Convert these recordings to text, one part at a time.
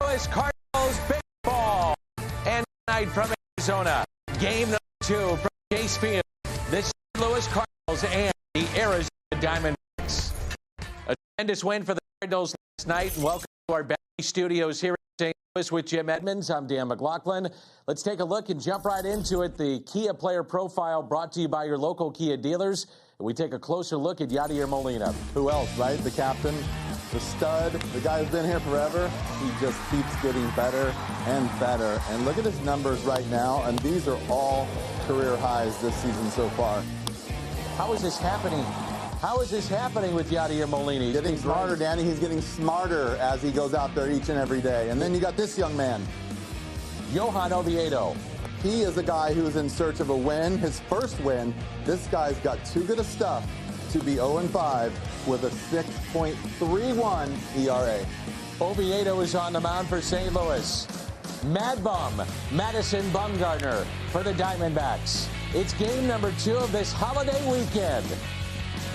Louis Cardinals baseball. And tonight from Arizona, game number 2 from Chase Field. The St. Louis Cardinals and the Arizona Diamondbacks. A tremendous win for the Cardinals last night. And welcome to our Valley Studios here in St. Louis with Jim Edmonds. I'm Dan McLaughlin. Let's take a look and jump right into it. The Kia Player Profile brought to you by your local Kia dealers. And we take a closer look at Yadier Molina. Who else, right? The captain, the stud, the guy who's been here forever. He just keeps getting better and better. And look at his numbers right now. And these are all career highs this season so far. How is this happening? How is this happening with Yadier Molina? He's getting smarter, Danny. He's getting smarter as he goes out there each and every day. And then you got this young man, Johan Oviedo. He is a guy who's in search of a win, his first win. This guy's got too good of stuff to be 0-5 with a 6.31 ERA. Oviedo is on the mound for St. Louis. Mad Bum, Madison Bumgarner for the Diamondbacks. It's game number 2 of this holiday weekend.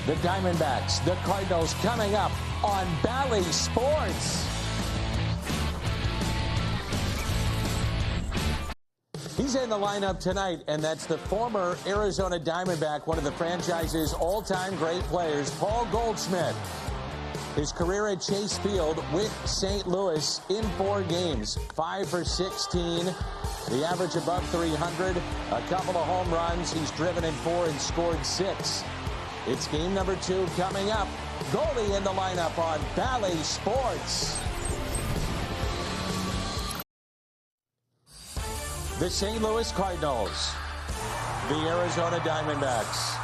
The Diamondbacks, the Cardinals coming up on Bally Sports. He's in the lineup tonight, and that's the former Arizona Diamondback, one of the franchise's all-time great players, Paul Goldschmidt. His career at Chase Field with St. Louis in 4 games, 5 for 16. The average above 300, a couple of home runs. He's driven in 4 and scored 6. It's game number 2 coming up. Goalie in the lineup on Bally Sports. The St. Louis Cardinals, the Arizona Diamondbacks.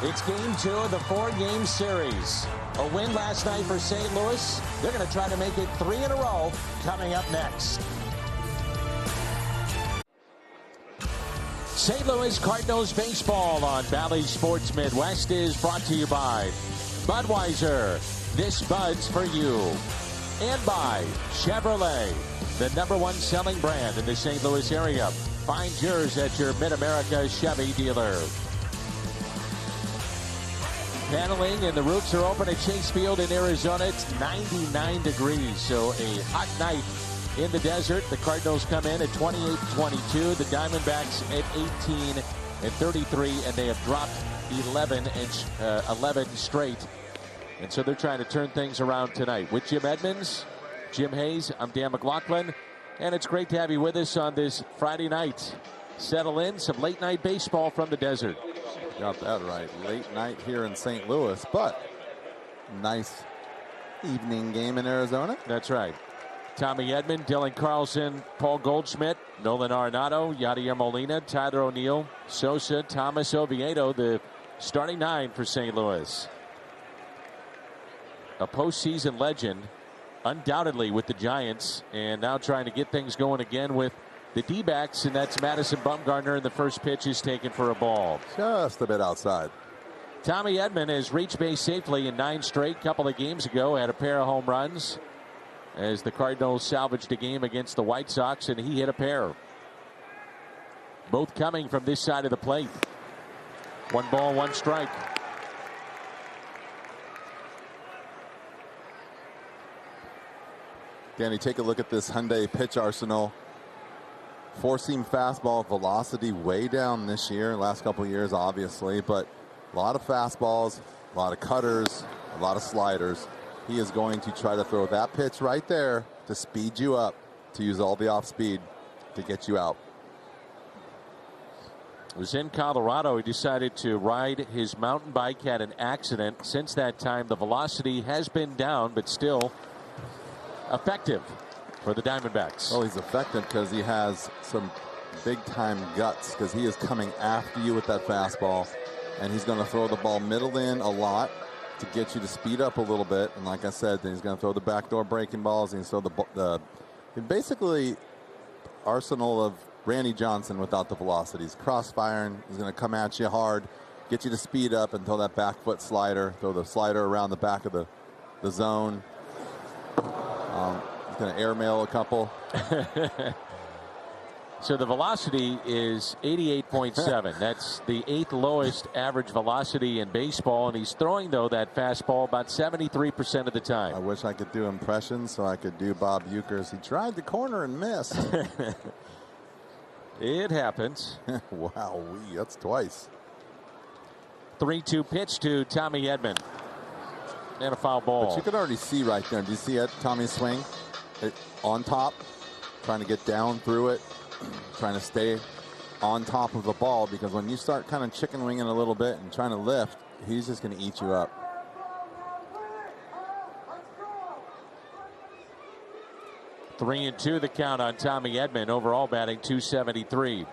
It's game 2 of the 4-game series. A win last night for St. Louis. They're going to try to make it 3 in a row coming up next. St. Louis Cardinals baseball on Bally Sports Midwest is brought to you by Budweiser. This Bud's for you. And by Chevrolet, the #1 selling brand in the St. Louis area. Find yours at your Mid-America Chevy dealer. Paneling and the roofs are open at Chase Field in Arizona. It's 99 degrees, so a hot night in the desert. The Cardinals come in at 28-22. The Diamondbacks at 18-33, and they have dropped 11 straight. And so they're trying to turn things around tonight. With Jim Edmonds, Jim Hayes, I'm Dan McLaughlin, and it's great to have you with us on this Friday night. Settle in, some late night baseball from the desert. Got that right. Late night here in St. Louis, but nice evening game in Arizona. That's right. Tommy Edman, Dylan Carlson, Paul Goldschmidt, Nolan Arenado, Yadier Molina, Tyler O'Neill, Sosa, Thomas Oviedo, the starting 9 for St. Louis. A postseason legend, undoubtedly with the Giants, and now trying to get things going again with the D-backs, and that's Madison Bumgarner, and the first pitch is taken for a ball. Just a bit outside. Tommy Edman has reached base safely in 9 straight. Couple of games ago, had a pair of home runs as the Cardinals salvaged a game against the White Sox, and he hit a pair. Both coming from this side of the plate. 1 ball, 1 strike. Danny, take a look at this Hyundai pitch arsenal. 4-seam fastball velocity way down this year, last couple of years obviously, but a lot of fastballs, a lot of cutters, a lot of sliders. He is going to try to throw that pitch right there to speed you up, to use all the off speed to get you out. It was in Colorado. He decided to ride his mountain bike, had an accident. Since that time, the velocity has been down, but still effective for the Diamondbacks. Well, he's effective because he has some big-time guts, because he is coming after you with that fastball, and he's going to throw the ball middle in a lot to get you to speed up a little bit. And like I said, then he's going to throw the backdoor breaking balls, and he's throw the basically arsenal of Randy Johnson without the velocities. Crossfiring, he's going to come at you hard, get you to speed up, and throw that back foot slider, throw the slider around the back of the zone. He's going to airmail a couple. So the velocity is 88.7. That's the 8th lowest average velocity in baseball, and he's throwing, though, that fastball about 73% of the time. I wish I could do impressions so I could do Bob Ueckers. He tried the corner and missed. It happens. Wow, that's twice. 3-2 pitch to Tommy Edman. And a foul ball. But you could already see right there. Do you see it? Tommy's swing on top, trying to get down through it, trying to stay on top of the ball, because when you start kind of chicken winging a little bit and trying to lift, he's just going to eat you up. Three and two the count on Tommy Edman. Overall batting .273.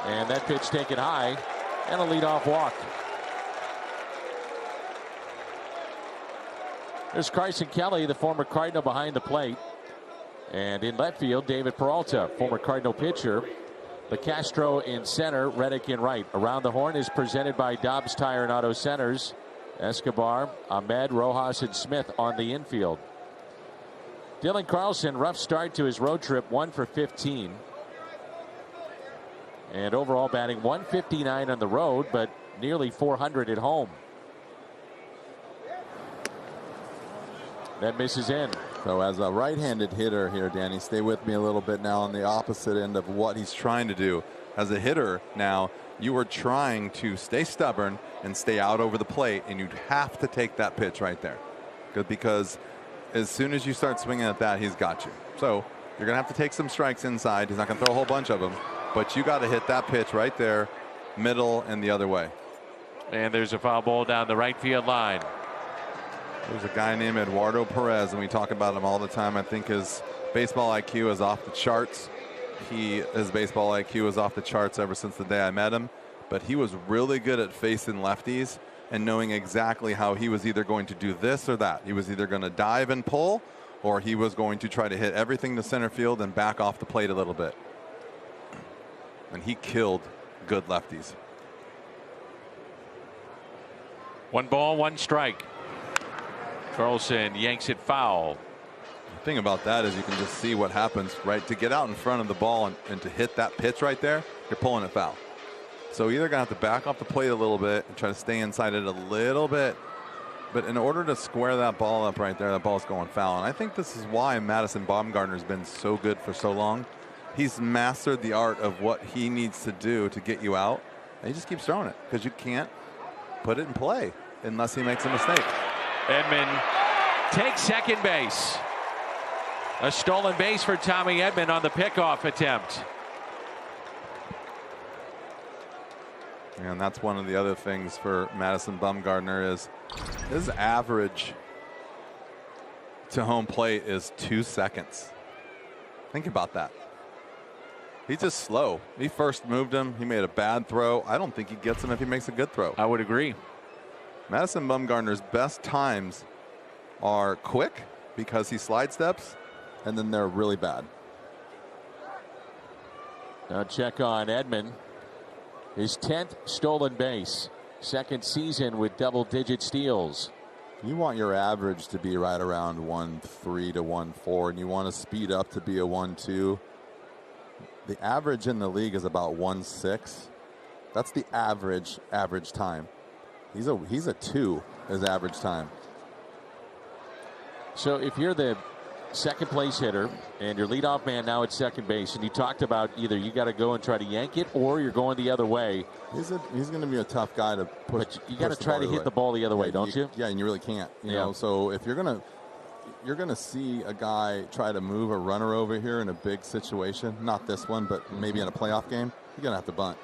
And that pitch taken high and a leadoff walk. There's Carson Kelly, the former Cardinal, behind the plate. And in left field, David Peralta, former Cardinal pitcher. The Castro in center, Reddick in right. Around the Horn is presented by Dobbs Tire and Auto Centers. Escobar, Ahmed, Rojas, and Smith on the infield. Dylan Carlson, rough start to his road trip, 1 for 15. And overall batting .159 on the road, but nearly .400 at home. That misses in. So as a right-handed hitter here, Danny, stay with me a little bit now on the opposite end of what he's trying to do. As a hitter now, you are trying to stay stubborn and stay out over the plate, and you'd have to take that pitch right there. Good, because as soon as you start swinging at that, he's got you. So you're going to have to take some strikes inside. He's not going to throw a whole bunch of them, but you got to hit that pitch right there, middle and the other way. And there's a foul ball down the right field line. There's a guy named Eduardo Perez, and we talk about him all the time. I think his baseball IQ is off the charts. His baseball IQ is off the charts ever since the day I met him. But he was really good at facing lefties and knowing exactly how he was either going to do this or that. He was either going to dive and pull, or he was going to try to hit everything to center field and back off the plate a little bit. And he killed good lefties. 1 ball, 1 strike. Carlson yanks it foul. The thing about that is you can just see what happens, right? To get out in front of the ball and to hit that pitch right there, you're pulling it foul. So you're either going to have to back off the plate a little bit and try to stay inside it a little bit. But in order to square that ball up right there, that ball's going foul. And I think this is why Madison Bumgarner's been so good for so long. He's mastered the art of what he needs to do to get you out. And he just keeps throwing it because you can't put it in play unless he makes a mistake. Edman takes second base. A stolen base for Tommy Edman on the pickoff attempt. And that's one of the other things for Madison Bumgarner is his average to home plate is 2 seconds. Think about that. He's just slow. He first moved him. He made a bad throw. I don't think he gets him if he makes a good throw. I would agree. Madison Bumgarner's best times are quick because he slide steps, and then they're really bad. Now check on Edman. His 10th stolen base. Second season with double-digit steals. You want your average to be right around 1.3 to 1.4, and you want to speed up to be a 1.2. The average in the league is about 1.6. That's the average time. He's a 2 as average time. So if you're the second place hitter and your leadoff man now at second base, and you talked about either you got to go and try to yank it or you're going the other way. He's going to be a tough guy to push. But you got to try to hit the ball the other way, don't you? Yeah, and you really can't. You know, so if you're going to see a guy try to move a runner over here in a big situation, not this one, but maybe in a playoff game, you're going to have to bunt.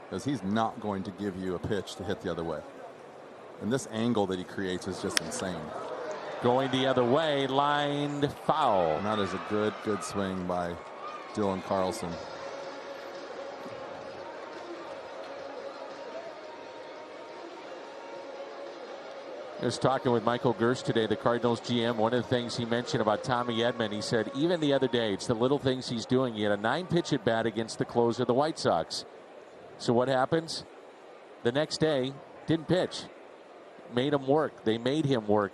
Because he's not going to give you a pitch to hit the other way. And this angle that he creates is just insane. Going the other way, lined foul. And that is a good swing by Dylan Carlson. I was talking with Michael Gerst today, the Cardinals GM. One of the things he mentioned about Tommy Edman, he said even the other day, it's the little things he's doing. He had a 9-pitch at bat against the closer of the White Sox. So what happens? The next day, didn't pitch. Made him work. They made him work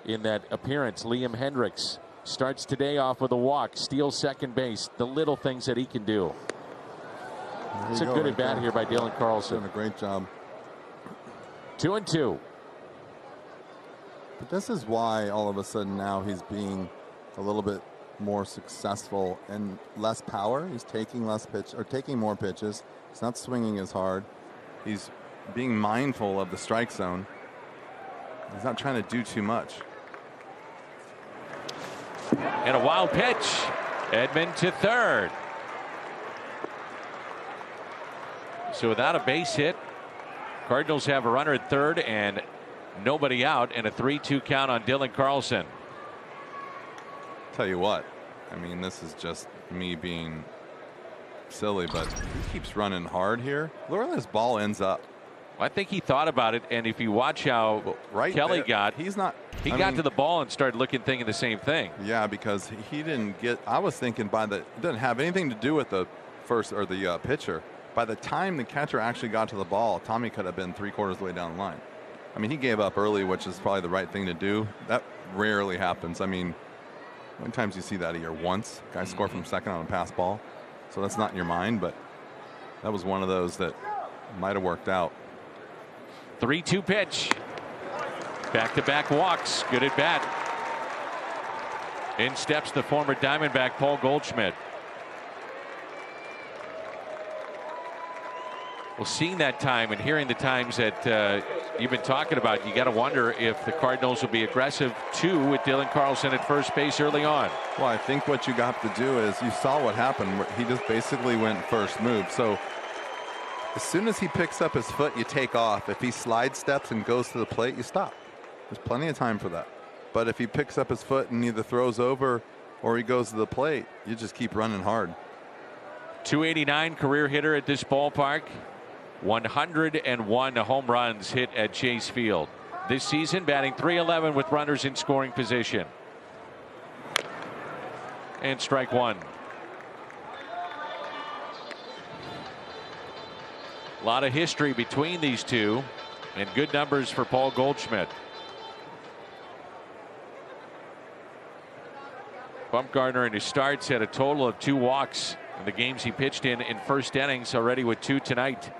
in that appearance. Liam Hendricks starts today off with a walk, steals second base. The little things that he can do. It's a good at bat here by Dylan Carlson. Doing a great job. 2-2. But this is why all of a sudden now he's being a little bit more successful and less power. He's taking taking more pitches. He's not swinging as hard. He's being mindful of the strike zone. He's not trying to do too much. And a wild pitch. Edman to third. So without a base hit, Cardinals have a runner at third and nobody out, and a 3-2 count on Dylan Carlson. Tell you what, I mean, this is just me being silly, but he keeps running hard here. Look where this ball ends up. I think he thought about it, and if you watch how Kelly got, he got to the ball and started thinking the same thing. Yeah, because he didn't get. I was thinking it didn't have anything to do with the first or the pitcher. By the time the catcher actually got to the ball, Tommy could have been 3/4 of the way down the line. I mean, he gave up early, which is probably the right thing to do. That rarely happens. I mean, how many times you see that a year? Once. Guys score from second on a pass ball. So that's not in your mind, but that was one of those that might have worked out. 3-2 pitch. Back-to-back walks. Good at bat. In steps the former Diamondback Paul Goldschmidt. Well, seeing that time and hearing the times that you've been talking about, you got to wonder if the Cardinals will be aggressive too with Dylan Carlson at first base early on. Well, I think what you got to do is, you saw what happened. He just basically went first move. So as soon as he picks up his foot, you take off. If he slide steps and goes to the plate, you stop. There's plenty of time for that. But if he picks up his foot and either throws over or he goes to the plate, you just keep running hard. 289 career hitter at this ballpark. 101 home runs hit at Chase Field. This season batting .311 with runners in scoring position. And strike one. A lot of history between these two, and good numbers for Paul Goldschmidt. Bumgarner in his starts had a total of 2 walks in the games he pitched in first innings, already with 2 tonight.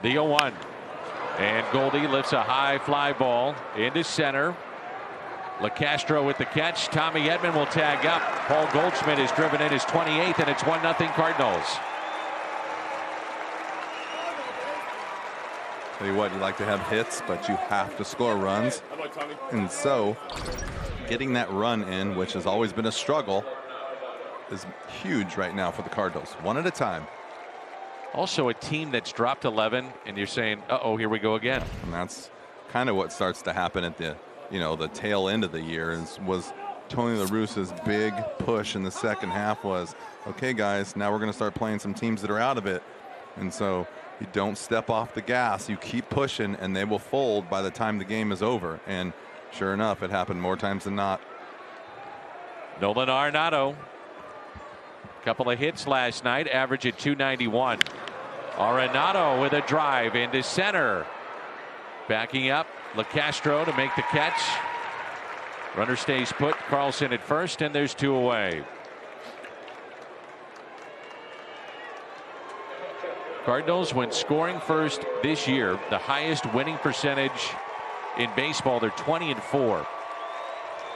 The 0-1. And Goldie lifts a high fly ball into center. LeCastro with the catch. Tommy Edman will tag up. Paul Goldschmidt is driven in his 28th, and it's 1-0 Cardinals. Tell you what, you like to have hits, but you have to score runs. And so getting that run in, which has always been a struggle, is huge right now for the Cardinals. One at a time. Also a team that's dropped 11, and you're saying, uh-oh, here we go again. And that's kind of what starts to happen at the tail end of the year. Was Tony La Russa's big push in the second half was, okay, guys, now we're going to start playing some teams that are out of it. And so you don't step off the gas. You keep pushing, and they will fold by the time the game is over. And sure enough, it happened more times than not. Nolan Arenado. Couple of hits last night, average at .291. Arenado with a drive into center. Backing up, LeCastro to make the catch. Runner stays put. Carlson at first, and there's 2 away. Cardinals, when scoring first this year, the highest winning percentage in baseball. They're 20-4.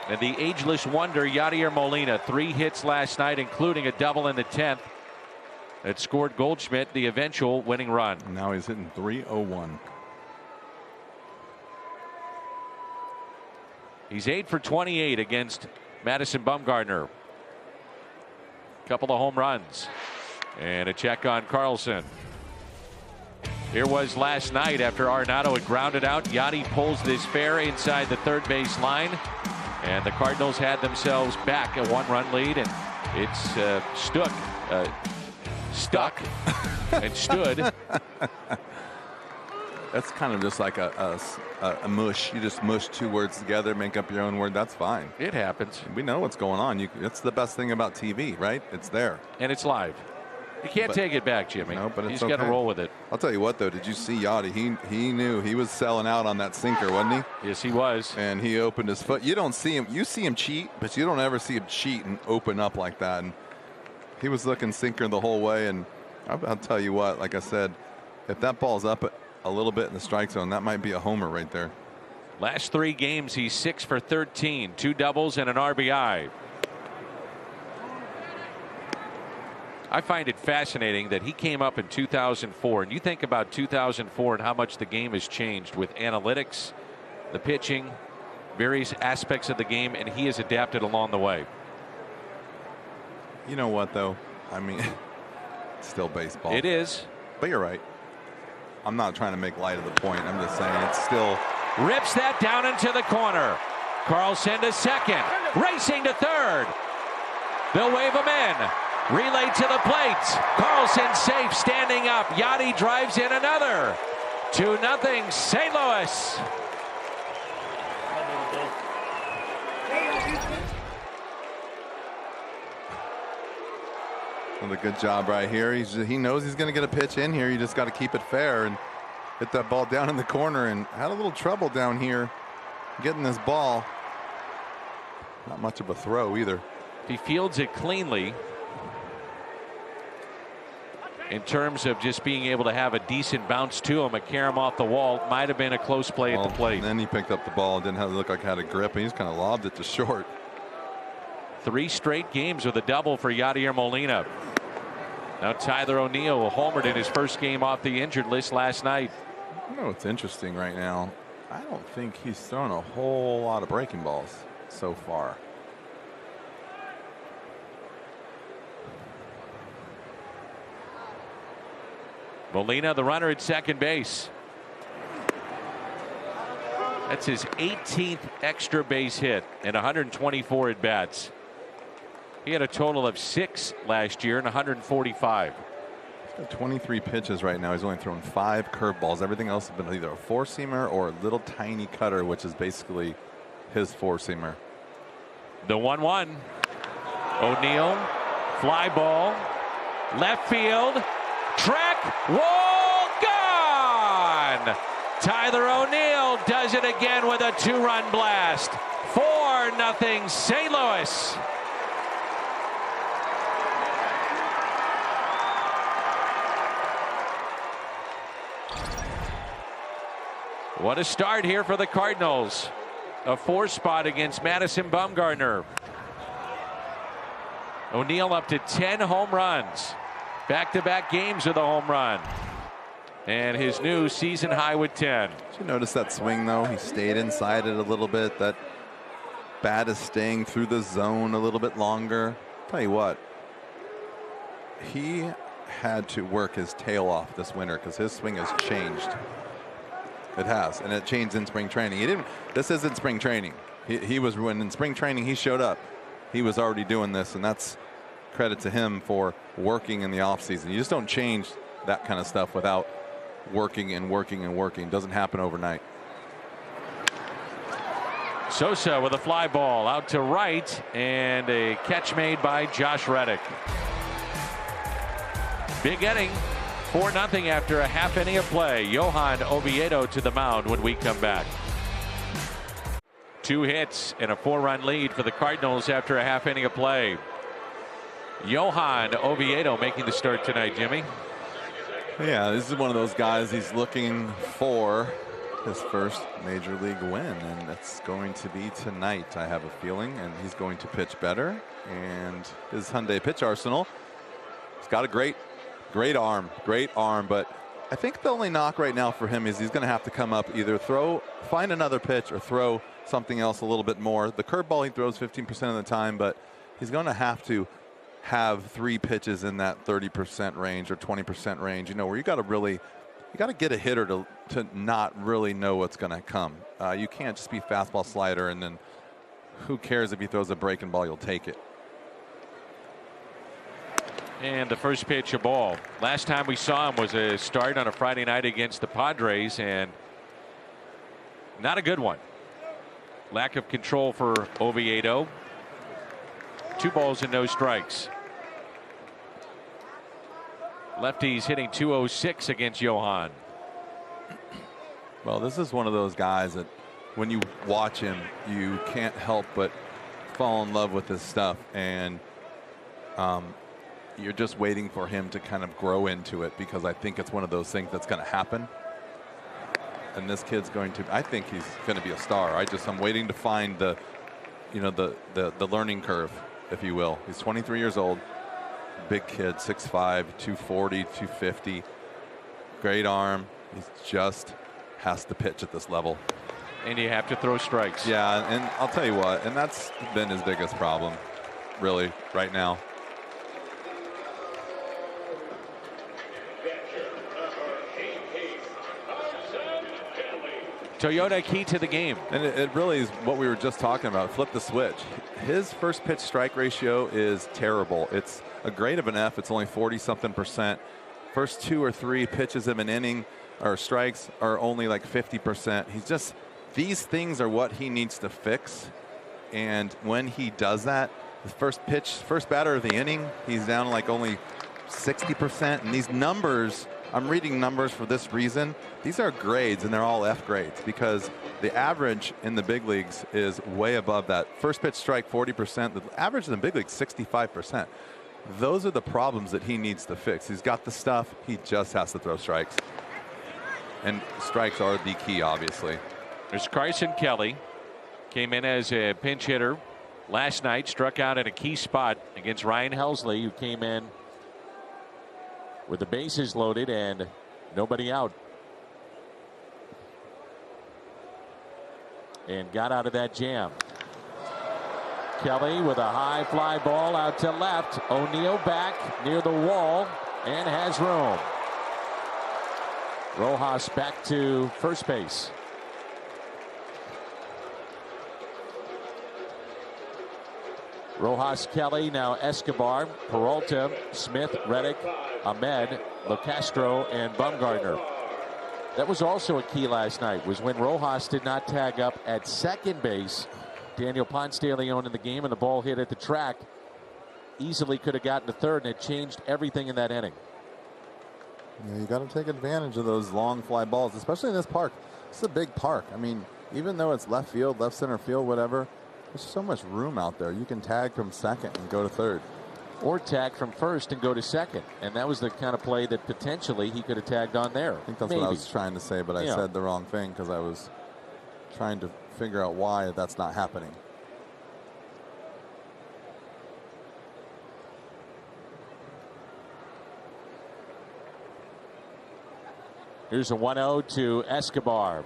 And the ageless wonder Yadier Molina, 3 hits last night, including a double in the 10th, that scored Goldschmidt the eventual winning run. Now he's hitting .301. He's 8 for 28 against Madison Bumgarner. Couple of home runs and a check on Carlson. Here was last night after Arenado had grounded out. Yadi pulls this fair inside the third base line. And the Cardinals had themselves back a 1-run lead, and it's stuck and stood. That's kind of just like a mush. You just mush 2 words together, make up your own word. That's fine. It happens. We know what's going on. That's the best thing about TV, right? It's there. And it's live. You can't take it back, Jimmy. No, but he's got to roll with it. I'll tell you what, though. Did you see Yachty? He knew he was selling out on that sinker, wasn't he? Yes, he was. And he opened his foot. You don't see him. You see him cheat, but you don't ever see him cheat and open up like that. And he was looking sinker the whole way. And I'll tell you what, like I said, if that ball's up a little bit in the strike zone, that might be a homer right there. Last 3 games, he's 6 for 13, 2 doubles and an RBI. I find it fascinating that he came up in 2004, and you think about 2004 and how much the game has changed with analytics, the pitching, various aspects of the game, and he has adapted along the way. You know what, though? I mean, it's still baseball. It is. But you're right. I'm not trying to make light of the point. I'm just saying it's still. Rips that down into the corner. Carlson to second. Racing to third. They'll wave him in. Relay to the plate. Carlson safe, standing up. Yachty drives in another. 2-0 St. Louis. Well, a good job right here. He knows he's going to get a pitch in here. You just got to keep it fair and hit that ball down in the corner, and had a little trouble down here getting this ball. Not much of a throw either. If he fields it cleanly, in terms of just being able to have a decent bounce to him, a carom off the wall, might have been a close play at the plate. And then he picked up the ball and didn't have to look like it had a grip, and he just kind of lobbed it to short. 3 straight games with a double for Yadier Molina. Now Tyler O'Neill homered in his first game off the injured list last night. You know what's interesting right now? I don't think he's thrown a whole lot of breaking balls so far. Molina, the runner at second base. That's his 18th extra base hit and 124 at bats. He had a total of 6 last year and 145. He's got 23 pitches right now. He's only thrown 5 curveballs. Everything else has been either a 4-seamer or a little tiny cutter, which is basically his 4-seamer. The 1-1. O'Neill, fly ball, left field, track, wall, gone! Tyler O'Neill does it again with a 2-run blast. 4-0 St. Louis. What a start here for the Cardinals. A 4 spot against Madison Bumgarner. O'Neill up to 10 home runs. Back-to-back games with a home run. And his new season high with 10. Did you notice that swing, though? He stayed inside it a little bit. That bat is staying through the zone a little bit longer. Tell you what, he had to work his tail off this winter because his swing has changed. It has, and it changed in spring training. He didn't. This isn't spring training. He was, when in spring training he showed up, he was already doing this, and that's credit to him for working in the offseason. You just don't change that kind of stuff without working and working and working. It doesn't happen overnight. Sosa with a fly ball out to right, and a catch made by Josh Reddick. Big inning. 4-0 after a half inning of play. Johan Oviedo to the mound when we come back. 2 hits and a 4-run lead for the Cardinals after a half inning of play. Johan Oviedo making the start tonight, Jimmy. Yeah, this is one of those guys, he's looking for his first major league win, and it's going to be tonight, I have a feeling, and he's going to pitch better. And his Hyundai pitch arsenal, he's got a great arm, but I think the only knock right now for him is he's going to have to come up, either find another pitch or throw something else a little bit more. The curveball he throws 15% of the time, but he's going to have 3 pitches in that 30% range or 20% range, you know, where you got to get a hitter to not really know what's going to come. You can't just be fastball slider and then who cares if he throws a breaking ball, you'll take it. And the first pitch, a ball. Last time we saw him was a start on a Friday night against the Padres, and not a good one. Lack of control for Oviedo. 2 balls and no strikes. Lefties hitting .206 against Johan. Well, this is one of those guys that when you watch him, you can't help but fall in love with his stuff. And you're just waiting for him to kind of grow into it, because I think it's one of those things that's going to happen. And this kid's going to, I think he's going to be a star. I'm waiting to find the learning curve, if you will. He's 23 years old, big kid, 6'5", 240, 250, great arm. He's just has to pitch at this level. And you have to throw strikes. Yeah, and I'll tell you what, and that's been his biggest problem, really, right now. Toyota key to the game. And it really is what we were just talking about. Flip the switch. His first pitch strike ratio is terrible. It's a grade of an F. It's only 40-something%. First 2 or 3 pitches of an inning or strikes are only like 50%. He's just, these things are what he needs to fix. And when he does that, the first batter of the inning, he's down like only 60%. And these numbers, I'm reading numbers for this reason. These are grades, and they're all F grades, because the average in the big leagues is way above that. First pitch strike 40%. The average in the big leagues 65%. Those are the problems that he needs to fix. He's got the stuff. He just has to throw strikes. And strikes are the key, obviously. There's Carson Kelly. Came in as a pinch hitter last night. Struck out in a key spot against Ryan Helsley, who came in with the bases loaded and nobody out. And got out of that jam. Kelly with a high fly ball out to left. O'Neill back near the wall and has room. Rojas back to first base. Rojas, Kelly, now Escobar, Peralta, Smith, Reddick, Ahmed, LeCastro, and Bumgarner. That was also a key last night, was when Rojas did not tag up at second base. Daniel Ponce de Leon in the game, and the ball hit at the track. Easily could have gotten to third, and it changed everything in that inning. Yeah, you got to take advantage of those long fly balls, especially in this park. It's a big park. I mean, even though it's left field, left center field, whatever, there's so much room out there. You can tag from second and go to third. Or tag from first and go to second. And that was the kind of play that potentially he could have tagged on there. I think that's what I was trying to say, but I said the wrong thing because I was trying to figure out why that's not happening. Here's a 1-0 to Escobar.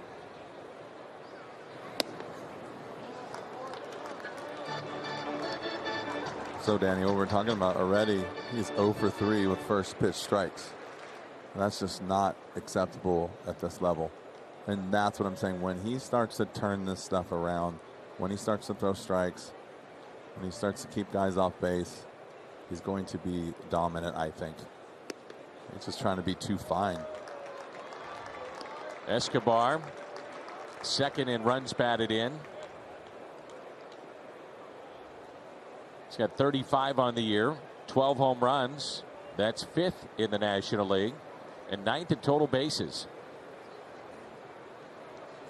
So, Daniel, we're talking about already, he's 0 for 3 with first pitch strikes. And that's just not acceptable at this level. And that's what I'm saying. When he starts to turn this stuff around, when he starts to throw strikes, when he starts to keep guys off base, he's going to be dominant, I think. He's just trying to be too fine. Escobar, second in runs batted in. He's got 35 on the year, 12 home runs. That's 5th in the National League and 9th in total bases.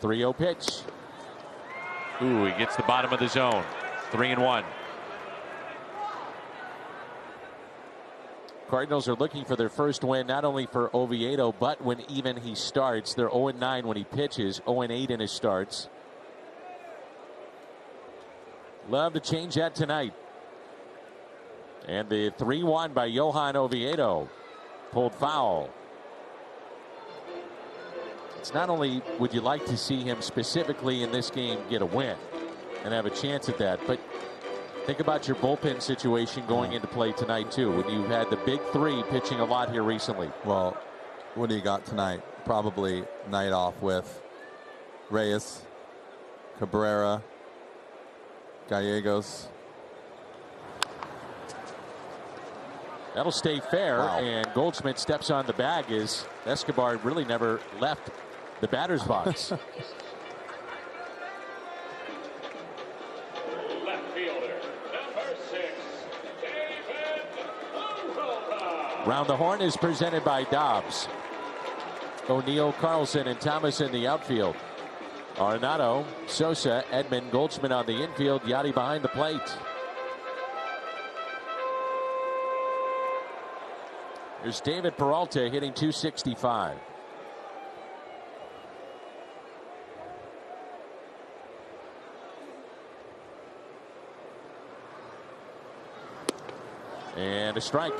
3-0 pitch. Ooh, he gets the bottom of the zone. 3-1. Cardinals are looking for their first win, not only for Oviedo, but when even he starts. They're 0-9 when he pitches, 0-8 in his starts. Love to change that tonight. And the 3-1 by Johan Oviedo. Pulled foul. It's not only would you like to see him specifically in this game get a win and have a chance at that, but think about your bullpen situation going into play tonight too, when you've had the big three pitching a lot here recently. Well, what do you got tonight? Probably night off with Reyes, Cabrera, Gallegos. That'll stay fair. Wow. And Goldschmidt steps on the bag as Escobar really never left the batter's box. Round the Horn is presented by Dobbs. O'Neill, Carlson, and Thomas in the outfield. Arenado, Sosa, Edman, Goldschmidt on the infield. Yachty behind the plate. Here's David Peralta hitting .265. And a strike.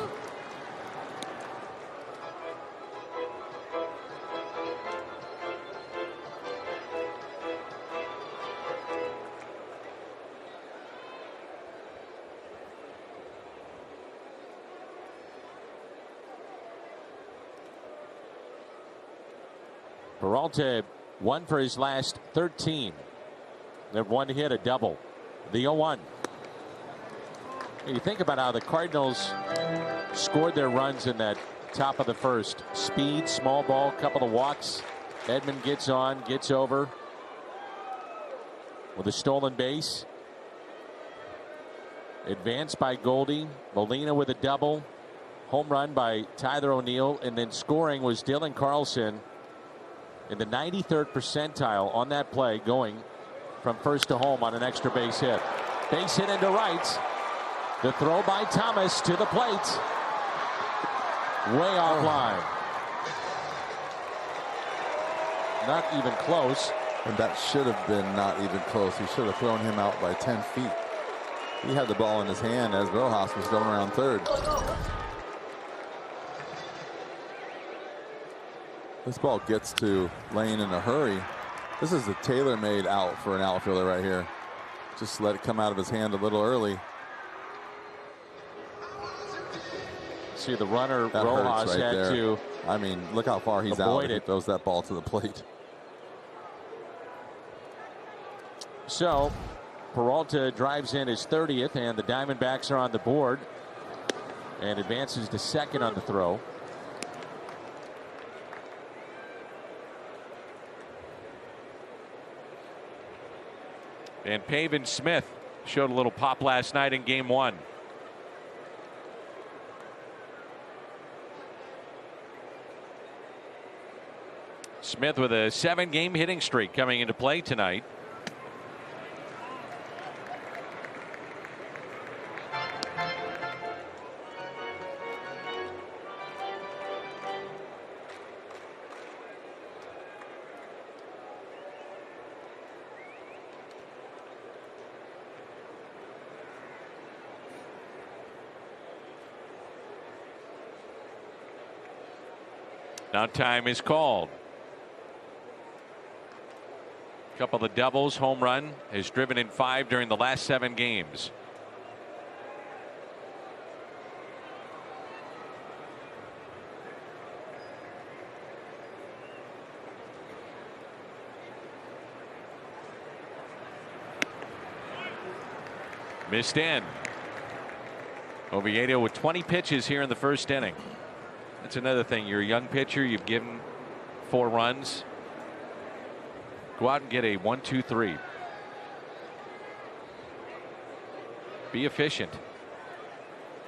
Peralta 1 for his last 13. They've one hit, a double. The 0-1. You think about how the Cardinals scored their runs in that top of the first. Speed, small ball, couple of walks. Edman gets on, gets over with a stolen base. Advanced by Goldie. Molina with a double. Home run by Tyler O'Neill. And then scoring was Dylan Carlson in the 93rd percentile on that play, going from first to home on an extra base hit. Base hit into right. The throw by Thomas to the plate. Way offline. Not even close. And that should have been not even close. He should have thrown him out by 10 feet. He had the ball in his hand as Rojas was going around third. This ball gets to Lane in a hurry. This is a tailor-made out for an outfielder right here. Just let it come out of his hand a little early. See the runner That Rojas hurts right had there. to. I mean, look how far he's out. He throws that ball to the plate. So Peralta drives in his 30th, and the Diamondbacks are on the board and advances to second on the throw. And Pavin Smith showed a little pop last night in game 1. Smith with a 7-game hitting streak coming into play tonight. Now time is called. Couple of doubles, home run, has driven in 5 during the last 7 games. Missed in. Oviedo with 20 pitches here in the first inning. That's another thing. You're a young pitcher. You've given 4 runs. Go out and get a 1, 2, 3. Be efficient.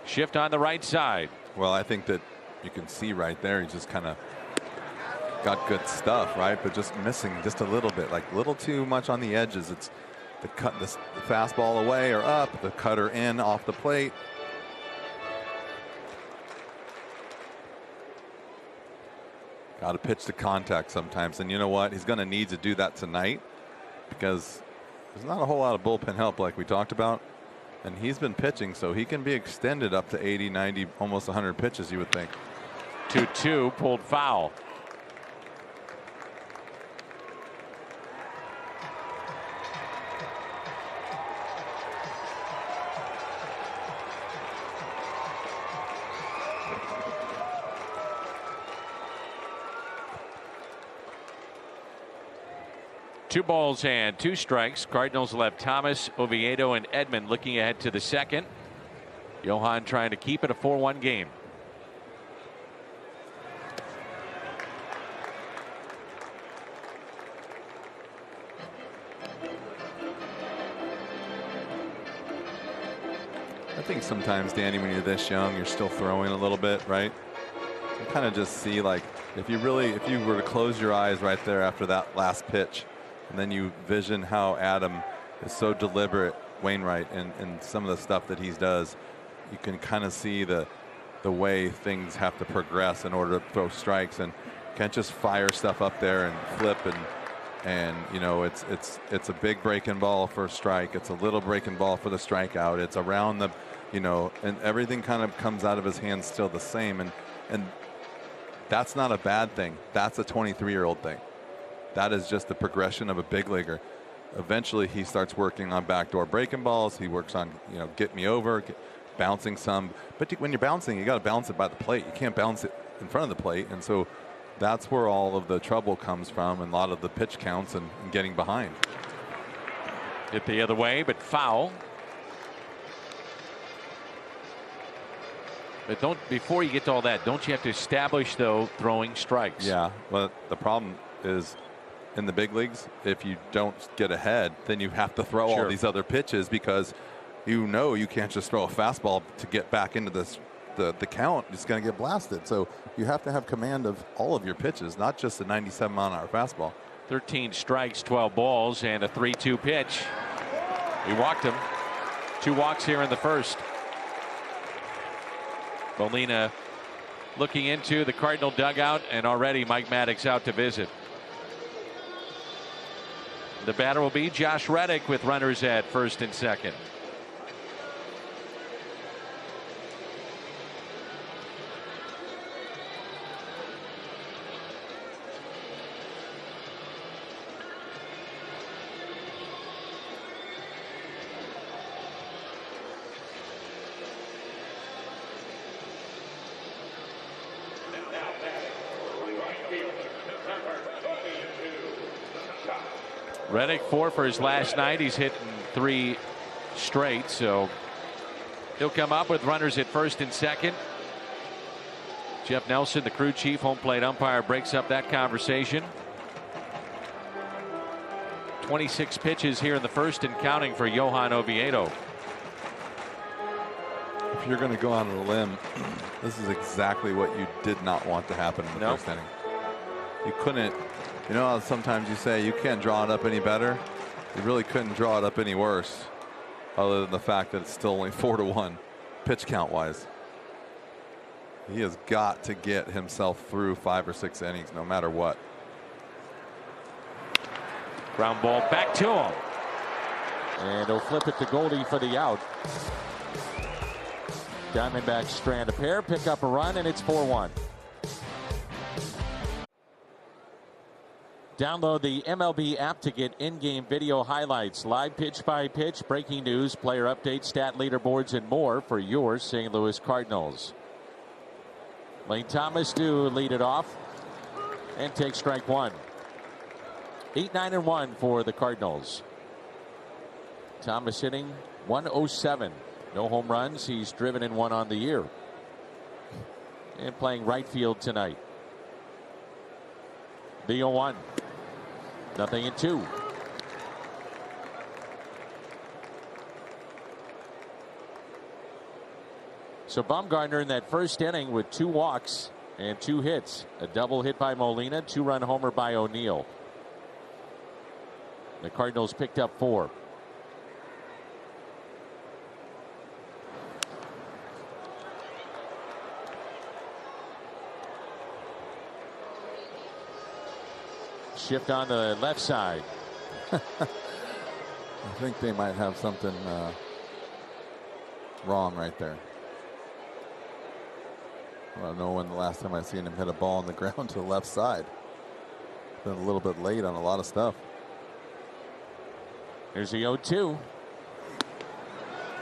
Shift on the right side. Well, I think that you can see right there, he just kind of got good stuff, right? But just missing just a little bit, like a little too much on the edges. It's the cut, the fastball away or up, the cutter in off the plate. Got to pitch to contact sometimes. And you know what? He's going to need to do that tonight because there's not a whole lot of bullpen help like we talked about. And he's been pitching, so he can be extended up to 80, 90, almost 100 pitches, you would think. 2-2, pulled foul. Two balls and 2 strikes. Cardinals left Thomas, Oviedo, and Edman looking ahead to the second. Johan trying to keep it a 4-1 game. I think sometimes, Danny, when you're this young, you're still throwing a little bit, right? kind of just see, like, if you were to close your eyes right there after that last pitch, and then you vision how Adam is so deliberate, Wainwright, and some of the stuff that he does, you can kind of see the way things have to progress in order to throw strikes, and can't just fire stuff up there and flip and you know, it's a big breaking ball for a strike, it's a little breaking ball for the strikeout, it's around the, you know, and everything kind of comes out of his hands still the same, and that's not a bad thing. That's a 23-year-old thing. That is just the progression of a big leaguer. Eventually he starts working on backdoor breaking balls, he works on, you know, get me over, bouncing some, but when you're bouncing, you got to bounce it by the plate. You can't bounce it in front of the plate, and so that's where all of the trouble comes from, and a lot of the pitch counts and getting behind. Hit the other way, but foul. But before you get to all that, don't you have to establish, though, throwing strikes? Yeah, well, the problem is in the big leagues, if you don't get ahead, then you have to throw all these other pitches, because you know you can't just throw a fastball to get back into this. The count is going to get blasted. So you have to have command of all of your pitches, not just a 97-mile-an-hour fastball. 13 strikes, 12 balls, and a 3-2 pitch. He walked him. 2 walks here in the first. Molina looking into the Cardinal dugout, and already Mike Maddox out to visit. The batter will be Josh Reddick with runners at first and second. Reddick 4 for his last night. He's hitting 3 straight, so he'll come up with runners at first and second. Jeff Nelson, the crew chief, home plate umpire, breaks up that conversation. 26 pitches here in the first and counting for Johan Oviedo. If you're going to go on a limb, this is exactly what you did not want to happen in the first inning. You couldn't. You know how sometimes you say you can't draw it up any better? You really couldn't draw it up any worse, other than the fact that it's still only 4-1 pitch count wise. He has got to get himself through 5 or 6 innings no matter what. Ground ball back to him, and he'll flip it to Goldie for the out. Diamondbacks strand a pair, pick up a run, and it's 4-1. Download the MLB app to get in-game video highlights, live pitch-by-pitch, breaking news, player updates, stat leaderboards, and more for your St. Louis Cardinals. Lane Thomas to lead it off and take strike 1. 8-9-1 for the Cardinals. Thomas hitting .107. No home runs. He's driven in 1 on the year. And playing right field tonight. The 0-1. Nothing in 2. So Bumgarner in that first inning with 2 walks and 2 hits. A double hit by Molina, 2-run homer by O'Neill. The Cardinals picked up 4. Shift on the left side. I think they might have something wrong right there. I don't know when the last time I seen him hit a ball on the ground to the left side. Been a little bit late on a lot of stuff. Here's the 0-2.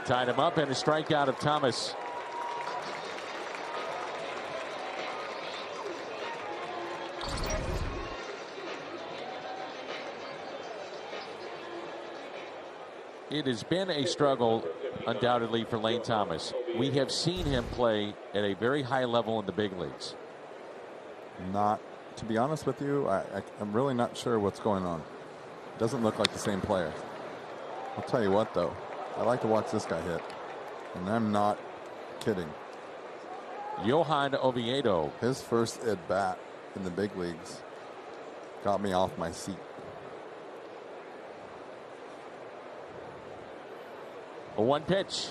Tied him up, and a strikeout of Thomas. It has been a struggle, undoubtedly, for Lane Thomas. We have seen him play at a very high level in the big leagues. Not, to be honest with you, I'm really not sure what's going on. Doesn't look like the same player. I'll tell you what, though, I like to watch this guy hit, and I'm not kidding. Johan Oviedo. His first at bat in the big leagues got me off my seat. A 1 pitch.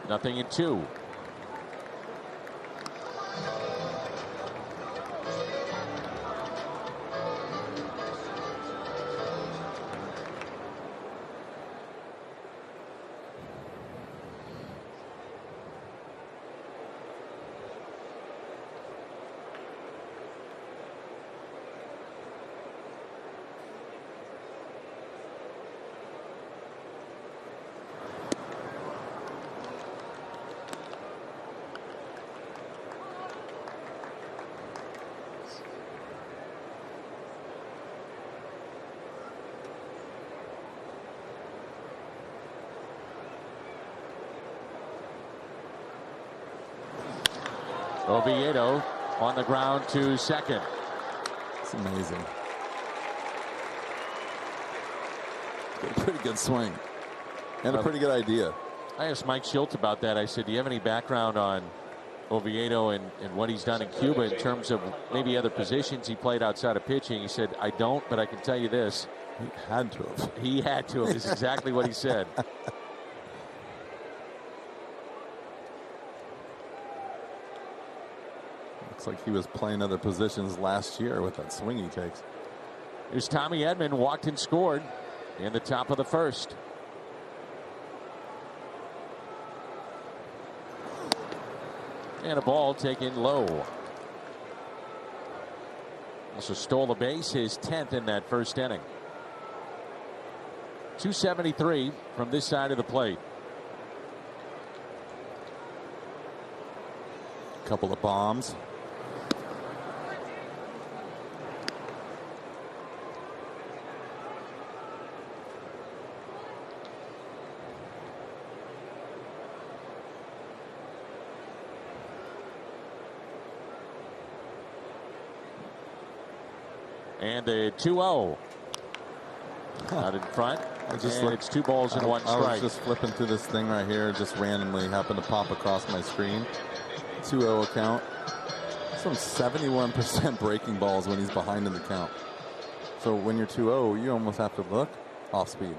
0-2. Oviedo on the ground to second. It's amazing. A pretty good swing. And a pretty good idea. I asked Mike Schultz about that. I said, do you have any background on Oviedo and what he's done in Cuba in terms of maybe other positions he played outside of pitching? He said, I don't, but I can tell you this. He had to have. He had to have, is exactly what he said. Looks like he was playing other positions last year with that swing he takes. Here's Tommy Edman, walked and scored in the top of the first. And a ball taken low. Also stole the base, his 10th in that first inning. 273 from this side of the plate. Couple of bombs. And a 2-0 out in front. It's 2 balls and 1 strike. I was just flipping through this thing right here, just randomly happened to pop across my screen. 2-0 count. Some 71% breaking balls when he's behind in the count. So when you're 2-0, you almost have to look off speed,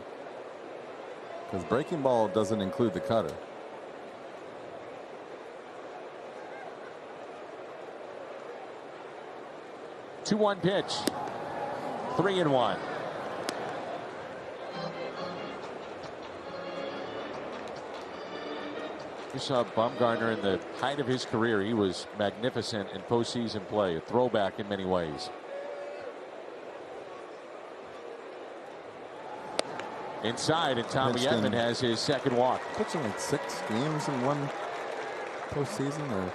because breaking ball doesn't include the cutter. Two-one pitch. 3-1. You saw Bumgarner in the height of his career. He was magnificent in postseason play, a throwback in many ways. Inside, and Tommy Edman has his second walk. Pitching like 6 games in one postseason, or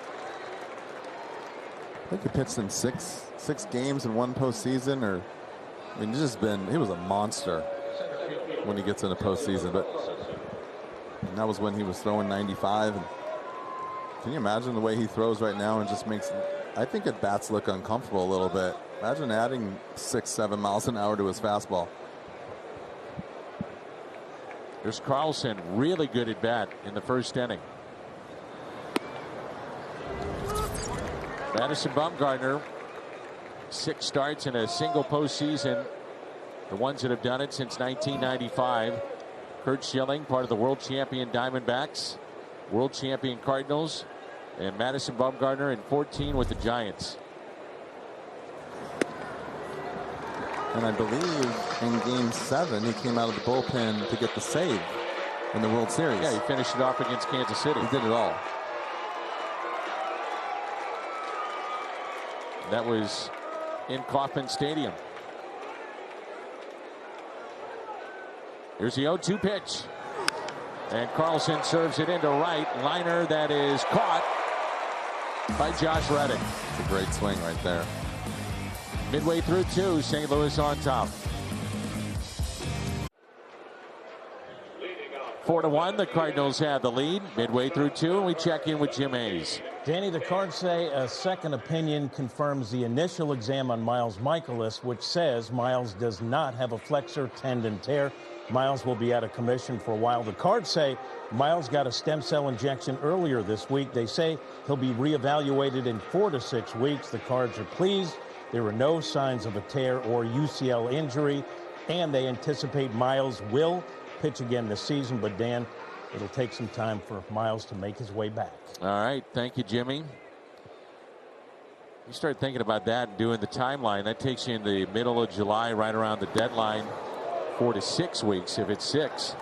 I think he pitched in six games in one postseason, or I mean, he was a monster when he gets in a postseason, but that was when he was throwing 95. And can you imagine the way he throws right now, and just makes, I think, at bats look uncomfortable a little bit. Imagine adding 6-7 miles an hour to his fastball. There's Carlson, really good at bat in the first inning. Madison Bumgarner, 6 starts in a single postseason. The ones that have done it since 1995. Curt Schilling, part of the world champion Diamondbacks, world champion Cardinals, and Madison Bumgarner in 14 with the Giants. And I believe in Game 7, he came out of the bullpen to get the save in the World Series. Yeah, he finished it off against Kansas City. He did it all. That was in Kauffman Stadium. Here's the 0-2 pitch. And Carlson serves it into right. Liner that is caught by Josh Reddick. It's a great swing right there. Midway through 2, St. Louis on top. 4-1, the Cardinals have the lead. Midway through 2, and we check in with Jim Hayes. Danny, the Cards say a second opinion confirms the initial exam on Miles Michaelis, which says Miles does not have a flexor tendon tear. Miles will be out of commission for a while. The Cards say Miles got a stem cell injection earlier this week. They say he'll be reevaluated in 4 to 6 weeks. The Cards are pleased. There are no signs of a tear or UCL injury, and they anticipate Miles will pitch again this season. But, Dan, it'll take some time for Miles to make his way back. All right. Thank you, Jimmy. You start thinking about that and doing the timeline. That takes you in the middle of July, right around the deadline. 4 to 6 weeks. If it's 6,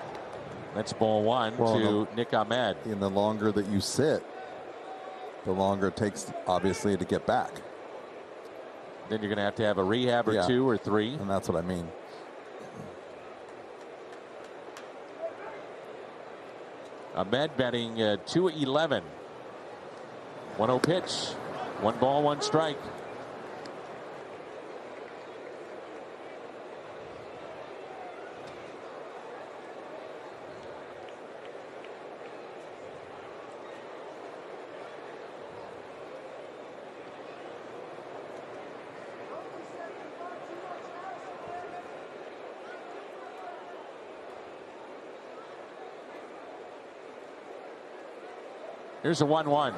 that's ball one to Nick Ahmed. And the longer that you sit, the longer it takes, obviously, to get back. Then you're going to have a rehab or 2 or 3. And that's what I mean. Ahmed batting 2-11. 1-0 pitch. 1 ball, 1 strike. Here's a 1-1.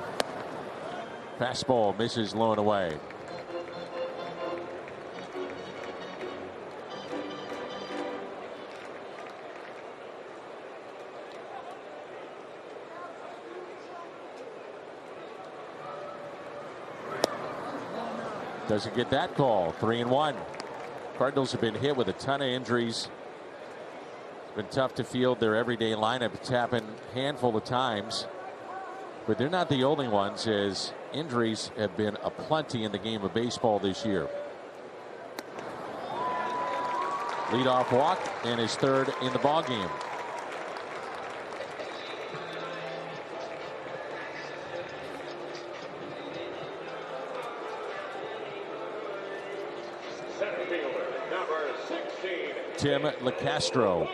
Fastball misses low and away. Doesn't get that call. 3-1. Cardinals have been hit with a ton of injuries. It's been tough to field their everyday lineup. It's happened a handful of times. But they're not the only ones, as injuries have been aplenty in the game of baseball this year. Leadoff walk and his 3rd in the ballgame. Center fielder, number 16. Tim LeCastro.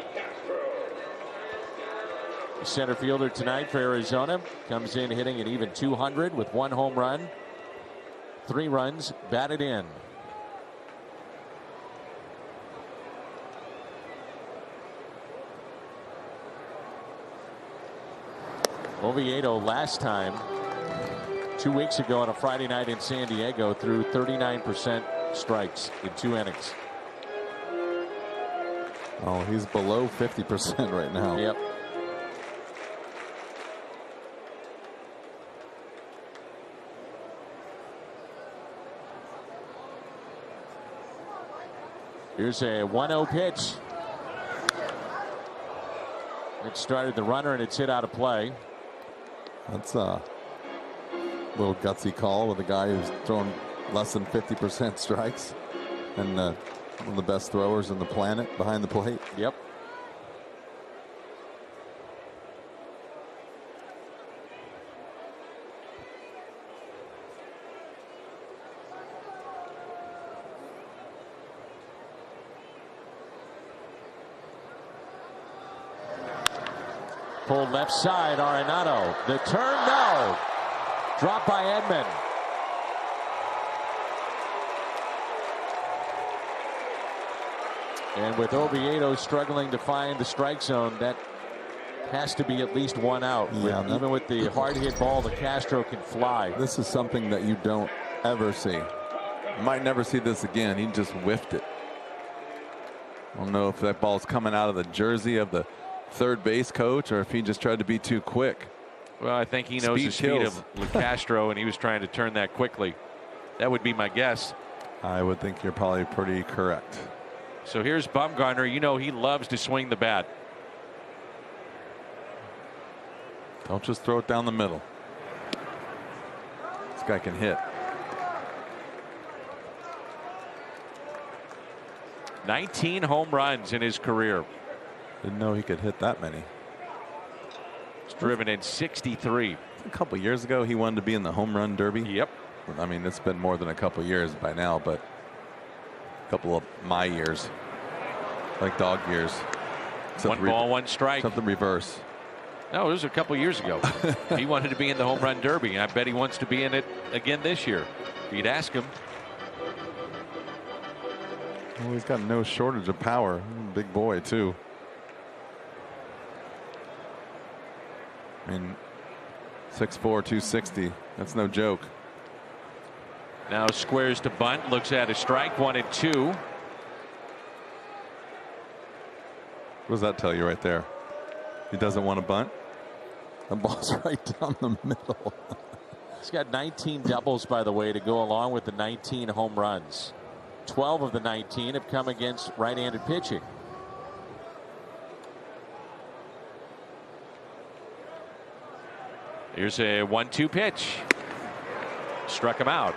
Center fielder tonight for Arizona, comes in hitting an even 200 with 1 home run, 3 runs batted in. Oviedo last time 2 weeks ago on a Friday night in San Diego threw 39% strikes in 2 innings. Oh, he's below 50% right now. Yep. Here's a 1-0 pitch. It started the runner and it's hit out of play. That's a little gutsy call with a guy who's thrown less than 50% strikes and one of the best throwers on the planet behind the plate. Yep. Pulled left side, Arenado. The turn, no. Dropped by Edman. And with Oviedo struggling to find the strike zone, that has to be at least 1 out. Yeah, even with the hard hit ball, the Castro can fly. This is something that you don't ever see. You might never see this again. He just whiffed it. I don't know if that ball's coming out of the jersey of the third base coach or if he just tried to be too quick. Well, I think he knows the speed of LeCastro, and he was trying to turn that quickly. That would be my guess. I would think you're probably pretty correct. So here's Bumgarner. You know he loves to swing the bat. Don't just throw it down the middle. This guy can hit. 19 home runs in his career. Didn't know he could hit that many. He's driven in 63. A couple years ago, he wanted to be in the home run derby. Yep. I mean, it's been more than a couple years by now, but a couple of my years, like dog years. Except 1 ball, 1 strike. Except the reverse. No, it was a couple years ago. He wanted to be in the home run derby. I bet he wants to be in it again this year. If you'd ask him. Well, he's got no shortage of power. Big boy, too. I mean, 6'4", 260. That's no joke. Now squares to bunt, looks at a strike, 1-2. What does that tell you right there? He doesn't want to bunt. The ball's right down the middle. He's got 19 doubles, by the way, to go along with the 19 home runs. 12 of the 19 have come against right-handed pitching. Here's a 1-2 pitch. Struck him out.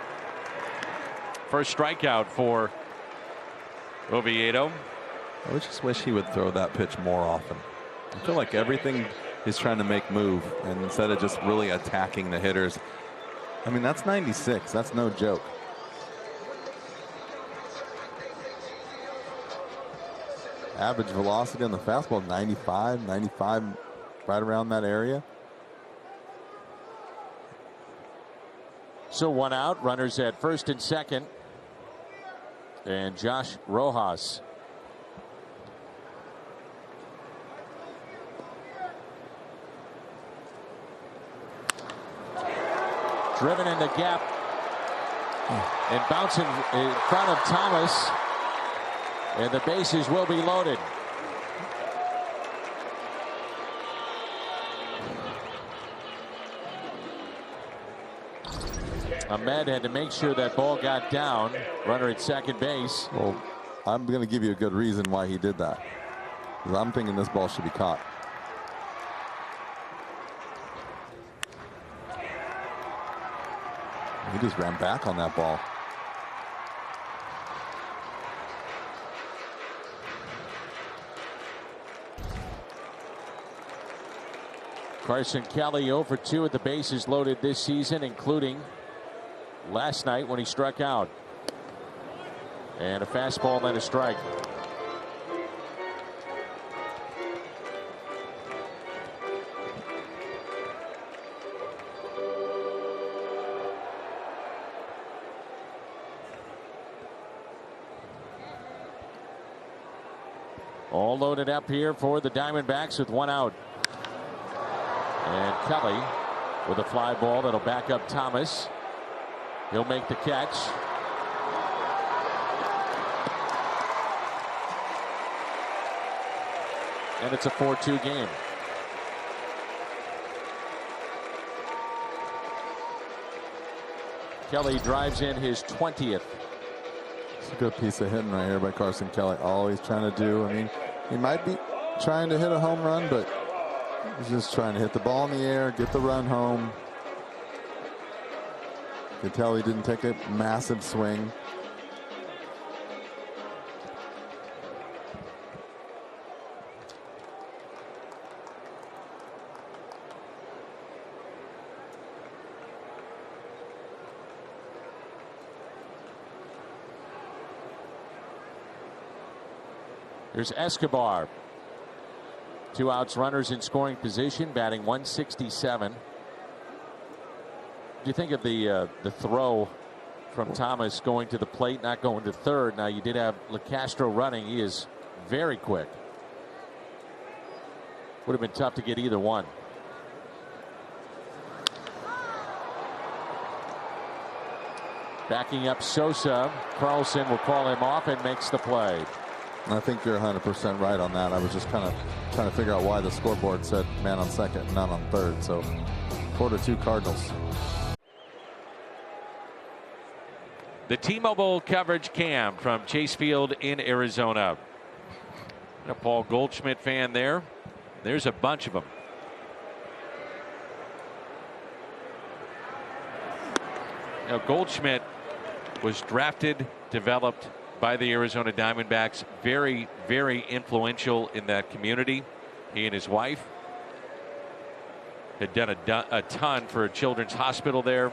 First strikeout for Oviedo. I just wish he would throw that pitch more often. I feel like everything he's trying to make move, and instead of just really attacking the hitters. I mean, that's 96. That's no joke. Average velocity on the fastball, 95, right around that area. So one out, runners at first and second. And Josh Rojas. Driven in the gap and bouncing in front of Thomas, and the bases will be loaded. Ahmed had to make sure that ball got down. Runner at second base. Well, I'm going to give you a good reason why he did that. Because I'm thinking this ball should be caught. He just ran back on that ball. Carson Kelly 0 for 2 at the bases loaded this season, including last night when he struck out. And a fastball, then a strike. All loaded up here for the Diamondbacks with one out. And Kelly with a fly ball that'll back up Thomas. He'll make the catch. And it's a 4-2 game. Kelly drives in his 20th. It's a good piece of hitting right here by Carson Kelly. All he's trying to do, I mean, he might be trying to hit a home run, but he's just trying to hit the ball in the air, get the run home. You can tell he didn't take a massive swing. Here's Escobar. 2 outs, runners in scoring position, batting .167. Do you think of the throw from Thomas going to the plate, not going to third? Now you did have LeCastro running. He is very quick. Would have been tough to get either one. Backing up Sosa. Carlson will call him off and makes the play. I think you're 100% right on that. I was just kind of trying to figure out why the scoreboard said man on second and not on third. So 4-2 Cardinals. The T-Mobile coverage cam from Chase Field in Arizona. A Paul Goldschmidt fan there. There's a bunch of them. Now Goldschmidt was drafted, developed by the Arizona Diamondbacks. Very, very influential in that community. He and his wife had done a ton for a children's hospital there.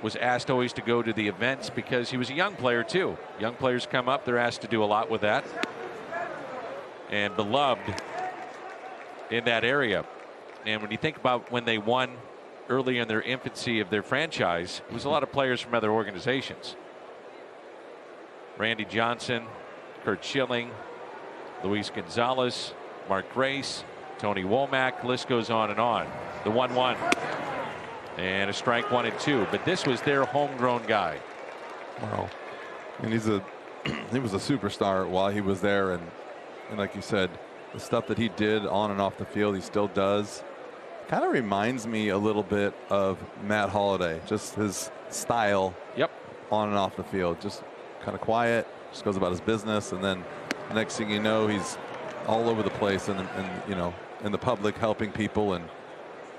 Was asked always to go to the events because he was a young player too. Young players come up, they're asked to do a lot with that. And beloved in that area. And when you think about when they won early in their infancy of their franchise, it was a lot of players from other organizations. Randy Johnson, Curt Schilling, Luis Gonzalez, Mark Grace, Tony Womack, list goes on and on. The 1-1 and a strike 1 and 2, but this was their homegrown guy. Wow. And he was a superstar while he was there, and like you said, the stuff that he did on and off the field, he still does. Kind of reminds me a little bit of Matt Holliday, just his style. Yep. On and off the field, just kind of quiet, just goes about his business, and then the next thing you know, he's all over the place, and you know, in the public, helping people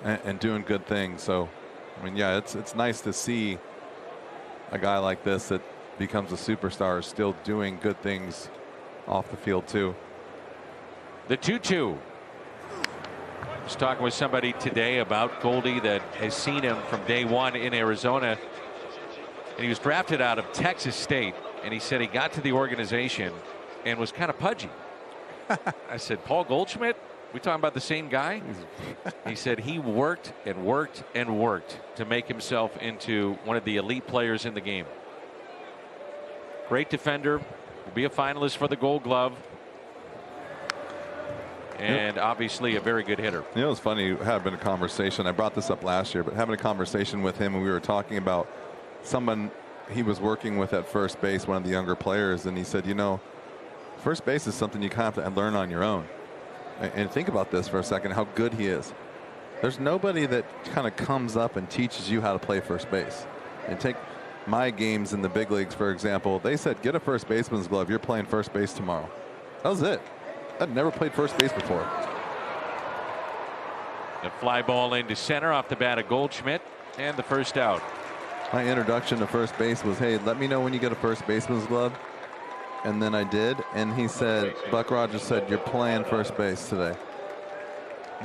and doing good things. So, I mean, yeah, it's nice to see a guy like this that becomes a superstar still doing good things off the field too. The 2-2. I was talking with somebody today about Goldie that has seen him from day one in Arizona, and he was drafted out of Texas State, and he said he got to the organization and was kind of pudgy. I said, Paul Goldschmidt, we talking about the same guy? He said he worked and worked and worked to make himself into one of the elite players in the game. Great defender, will be a finalist for the Gold Glove, and obviously a very good hitter. You know, it's funny, having a conversation, I brought this up last year, but having a conversation with him, and we were talking about someone he was working with at first base, one of the younger players, and he said, you know, first base is something you kind of have to learn on your own. And think about this for a second, how good he is. There's nobody that kind of comes up and teaches you how to play first base. And take my games in the big leagues, for example, they said, get a first baseman's glove, you're playing first base tomorrow. That was it. I'd never played first base before. The fly ball into center off the bat of Goldschmidt, and the first out. My introduction to first base was, hey, let me know when you get a first baseman's glove. And then I did, and he said, Buck Rogers said, you're playing first base today.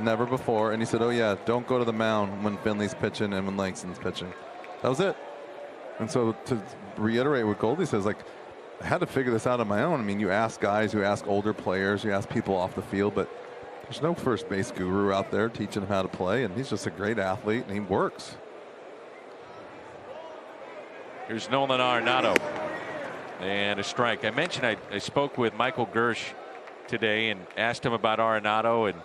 Never before. And he said, oh yeah, don't go to the mound when Finley's pitching and when Langston's pitching. That was it. And so to reiterate what Goldie says, like, I had to figure this out on my own. I mean, you ask guys, you ask older players, you ask people off the field, but there's no first base guru out there teaching him how to play, and he's just a great athlete, and he works. Here's Nolan Arenado, and a strike. I mentioned I spoke with Michael Gersh today and asked him about Arenado, and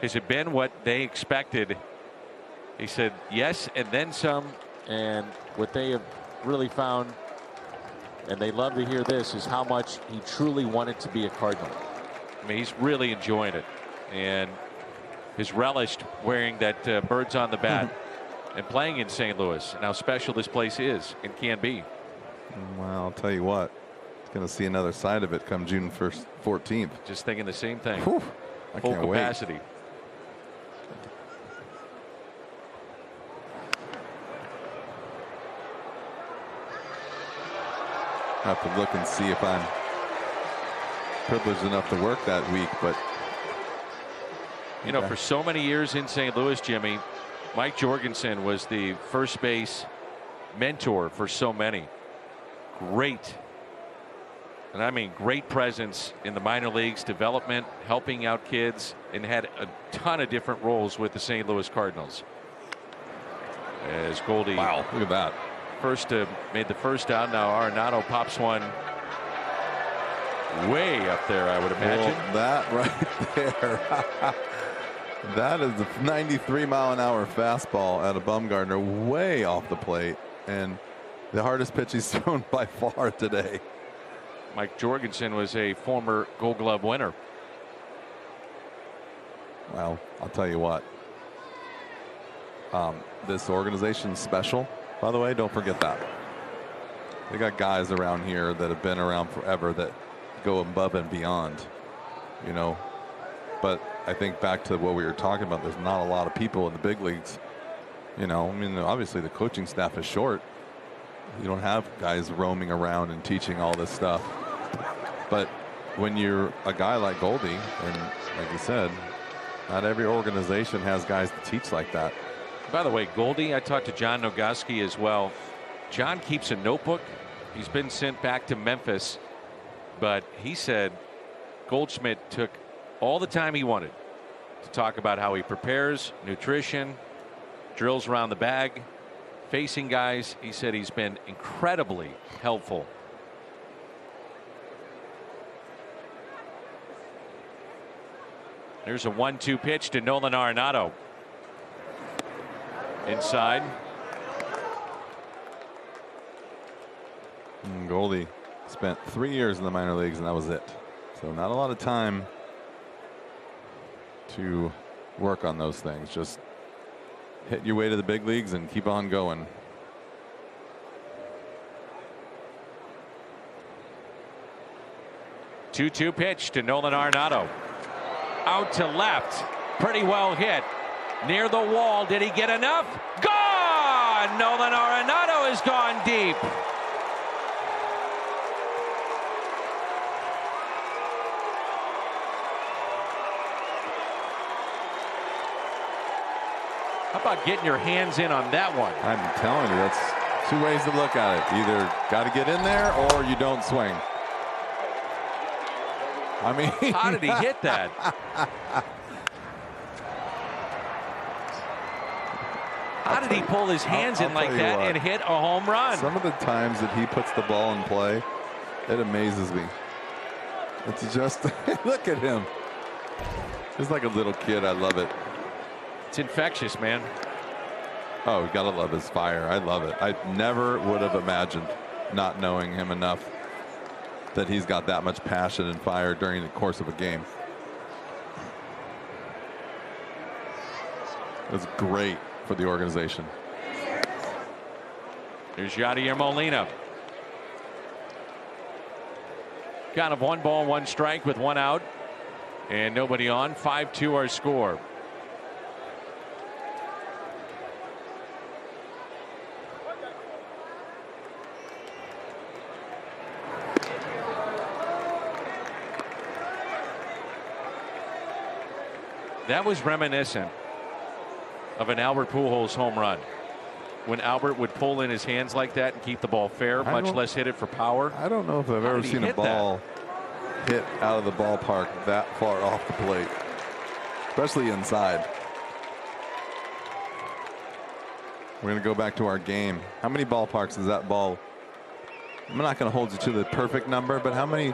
has it been what they expected? He said yes, and then some. And what they have really found, and they love to hear this, is how much he truly wanted to be a Cardinal. I mean, he's really enjoying it, and has relished wearing that birds on the bat and playing in St. Louis, and how special this place is and can be. Well, I'll tell you what, it's going to see another side of it come June 1st, 14th. Just thinking the same thing. Whew, I Full can't capacity. Wait. I have to look and see if I'm privileged enough to work that week, but you know, for so many years in St. Louis, Jimmy, Mike Jorgensen was the first base mentor for so many. Great, and I mean great presence in the minor leagues, development, helping out kids, and had a ton of different roles with the St. Louis Cardinals. As Goldie, wow, look at that. First made the first out. Now Arenado pops one way up there, I would imagine. Well, that right there. That is the 93-mile-an-hour fastball out of Bumgarner, way off the plate, and the hardest pitch he's thrown by far today. Mike Jorgensen was a former Gold Glove winner. Well, I'll tell you what. This organization's special. By the way, don't forget that. They got guys around here that have been around forever that go above and beyond, you know. But I think back to what we were talking about, there's not a lot of people in the big leagues. You know, I mean, obviously the coaching staff is short. You don't have guys roaming around and teaching all this stuff. But when you're a guy like Goldie, and like you said, not every organization has guys to teach like that. By the way, Goldie, I talked to John Nogoski as well. John keeps a notebook. He's been sent back to Memphis, but he said Goldschmidt took all the time he wanted to talk about how he prepares, nutrition, drills around the bag, facing guys. He said he's been incredibly helpful. There's a 1-2 pitch to Nolan Arenado. Inside. Goldie spent 3 years in the minor leagues, and that was it. So not a lot of time to work on those things. Just hit your way to the big leagues and keep on going. Two pitch to Nolan Arenado. Out to left. Pretty well hit. Near the wall. Did he get enough? Gone! Nolan Arenado has gone deep. How about getting your hands in on that one? I'm telling you, that's 2 ways to look at it. Either got to get in there or you don't swing. I mean, how did he hit that? How did he pull his hands in like that and hit a home run? Some of the times that he puts the ball in play, it amazes me. It's just, look at him. Just like a little kid. I love it. It's infectious, man. Oh, you gotta love his fire. I love it. I never would have imagined, not knowing him enough, that he's got that much passion and fire during the course of a game. It's great for the organization. Here's Yadier Molina. Count of 1 ball, 1 strike with 1 out and nobody on. 5-2 our score. That was reminiscent of an Albert Pujols home run, when Albert would pull in his hands like that and keep the ball fair, much less hit it for power. I don't know if I've ever seen a ball hit out of the ballpark that far off the plate, especially inside. We're going to go back to our game. How many ballparks is that ball? I'm not going to hold you to the perfect number, but how many,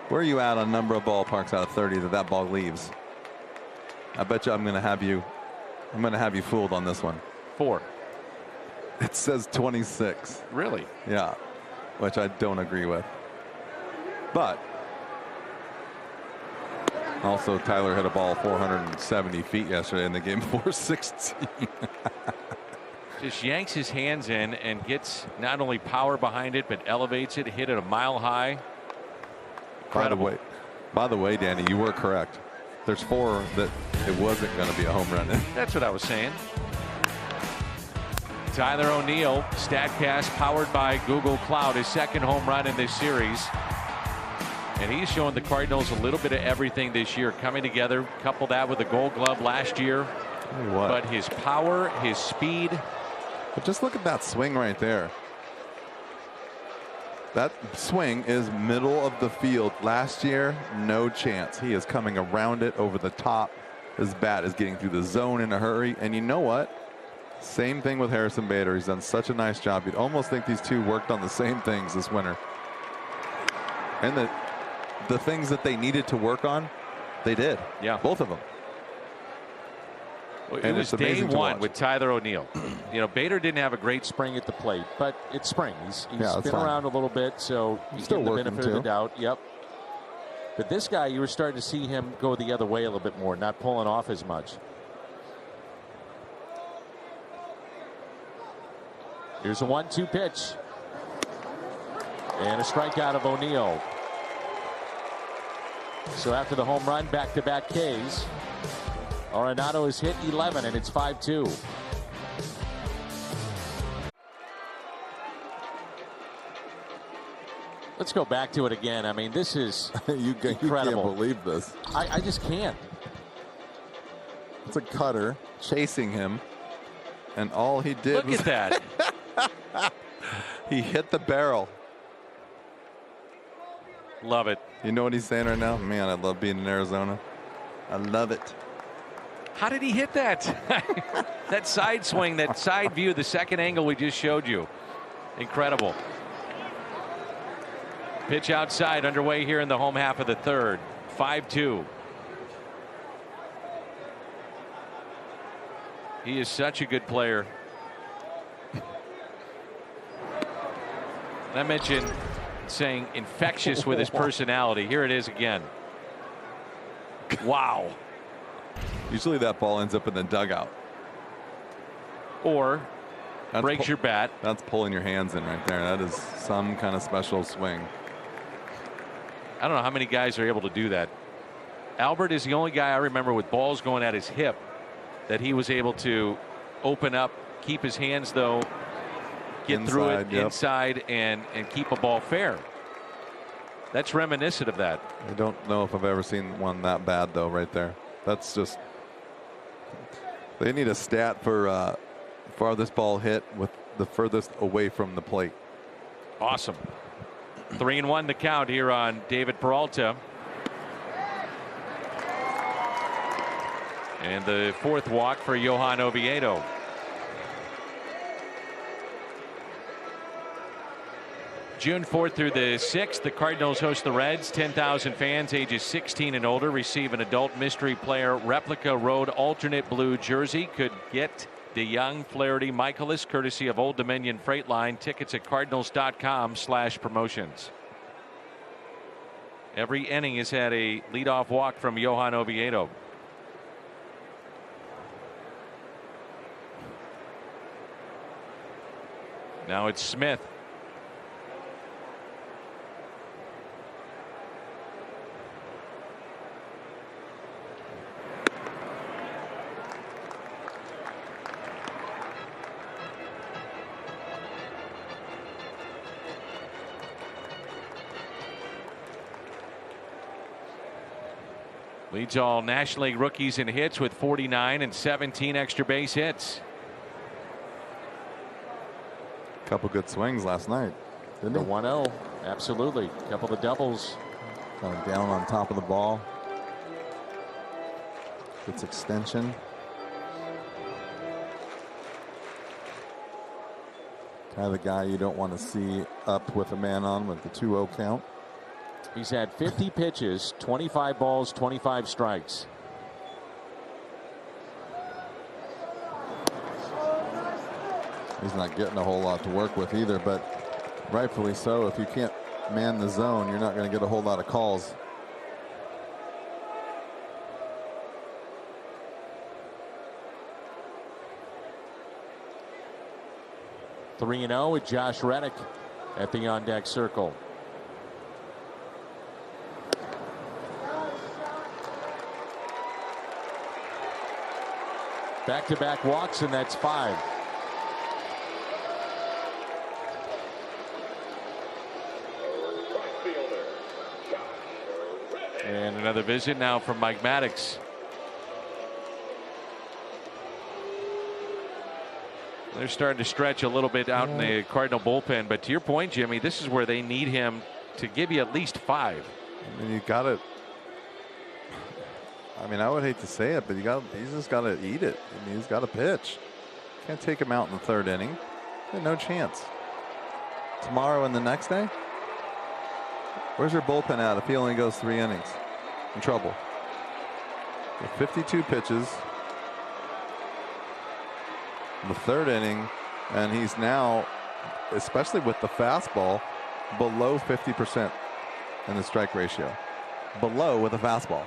where are you at on number of ballparks out of 30 that ball leaves? I bet you I'm going to have you fooled on this one. 4. It says 26. Really? Yeah, which I don't agree with. But also, Tyler hit a ball 470 feet yesterday in the game, 416. Just yanks his hands in and gets not only power behind it, but elevates it, hit it a mile high. Incredible. By the way, Danny, you were correct. There's 4 that it wasn't going to be a home run in. That's what I was saying. Tyler O'Neill, StatCast powered by Google Cloud, his 2nd home run in this series. And he's showing the Cardinals a little bit of everything this year coming together. Couple that with a Gold Glove last year. But his power, his speed. But just look at that swing right there. That swing is middle of the field. Last year, no chance. He is coming around it over the top. His bat is getting through the zone in a hurry. And you know what? Same thing with Harrison Bader. He's done such a nice job. You'd almost think these two worked on the same things this winter. And the things that they needed to work on, they did. Yeah. Both of them. Well, it was day 1 with Tyler O'Neill. You know, Bader didn't have a great spring at the plate, but it's spring. He's been around a little bit, so he's still the benefit of the doubt. Yep. But this guy, you were starting to see him go the other way a little bit more, not pulling off as much. Here's a 1-2 pitch. And a strikeout of O'Neill. So after the home run, back-to-back Ks. Arenado has hit 11, and it's 5-2. Let's go back to it again. I mean, this is you can't believe this. I just can't. It's a cutter chasing him, and all he did was... Look at that. He hit the barrel. Love it. You know what he's saying right now? Man, I love being in Arizona. I love it. How did he hit that? That side swing, that side view, the 2nd angle we just showed you. Incredible. Pitch outside, underway here in the home half of the 3rd. 5-2. He is such a good player. I mentioned saying infectious with his personality. Here it is again. Wow. Usually that ball ends up in the dugout. Or breaks your bat. That's pulling your hands in right there. That is some kind of special swing. I don't know how many guys are able to do that. Albert is the only guy I remember with balls going at his hip that he was able to open up, keep his hands though, get Inside, through it yep. inside and keep a ball fair. That's reminiscent of that. I don't know if I've ever seen one that bad though right there. That's just, they need a stat for farthest ball hit with the furthest away from the plate. Awesome. 3-1 the count here on David Peralta. And the fourth walk for Johan Oviedo. June 4th through the 6th, the Cardinals host the Reds. 10,000 fans ages 16 and older receive an adult mystery player replica road alternate blue jersey. Could get DeYoung, Flaherty, Michaelis, courtesy of Old Dominion Freight Line. Tickets at cardinals.com/promotions. Every inning has had a leadoff walk from Johan Oviedo. Now it's Smith. Leads all National League rookies in hits with 49 and 17 extra base hits. Couple good swings last night, didn't The he? 1-0, absolutely. Couple of doubles. Kind of down on top of the ball. Gets extension. Kind of the guy you don't want to see up with a man on with the 2-0 count. He's had 50 pitches, 25 balls, 25 strikes. He's not getting a whole lot to work with either, but rightfully so. If you can't man the zone, you're not going to get a whole lot of calls. Three and 0 with Josh Reddick at the on deck circle. Back-to-back walks, and that's 5. And another visit now from Mike Maddox. They're starting to stretch a little bit out in the Cardinal bullpen, but to your point, Jimmy, this is where they need him to give you at least 5. I mean, you got to. I mean, I would hate to say it, but he's just got to eat it. I mean, he's got to pitch. Can't take him out in the 3rd inning. No chance. Tomorrow and the next day? Where's your bullpen at if he only goes 3 innings? In trouble. With 52 pitches. In the 3rd inning, and he's now, especially with the fastball, below 50% in the strike ratio. Below with a fastball.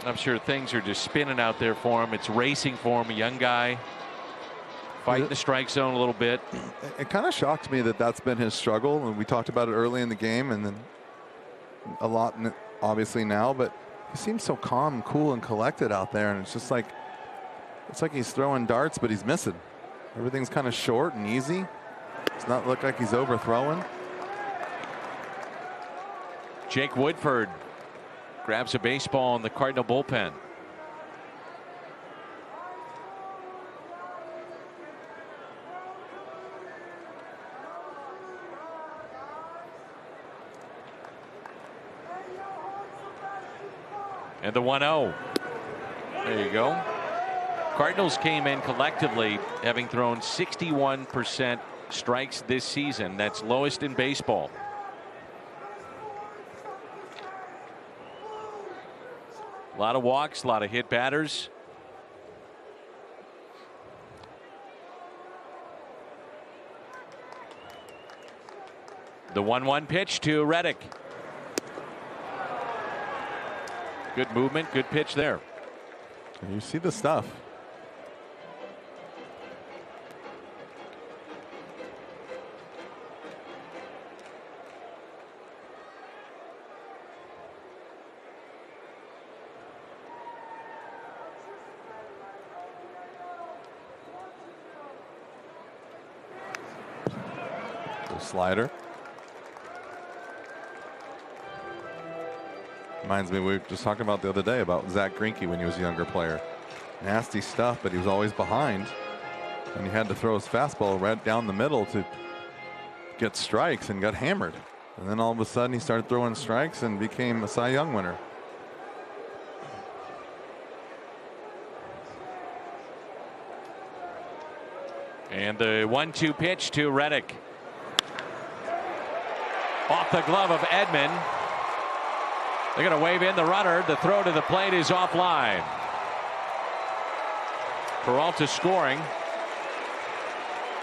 I'm sure things are just spinning out there for him. It's racing for him, a young guy. Fighting the strike zone a little bit. It kind of shocked me that that's been his struggle, and we talked about it early in the game and then a lot obviously now, but he seems so calm, cool, and collected out there, and it's just like he's throwing darts, but he's missing. Everything's kind of short and easy. It's not look like he's overthrowing. Jake Woodford grabs a baseball in the Cardinal bullpen. And the 1-0. There you go. Cardinals came in collectively having thrown 61% strikes this season. That's lowest in baseball. lot of walks, a lot of hit batters. The 1-1 pitch to Reddick. Good movement, good pitch there. You see the stuff. The slider. Reminds me, we were just talking about the other day about Zach Greinke when he was a younger player. Nasty stuff, but he was always behind. And he had to throw his fastball right down the middle to get strikes and got hammered. And then all of a sudden he started throwing strikes and became a Cy Young winner. And the 1-2 pitch to Reddick. Off the glove of Edman. They're going to wave in the runner. The throw to the plate is offline. Peralta scoring.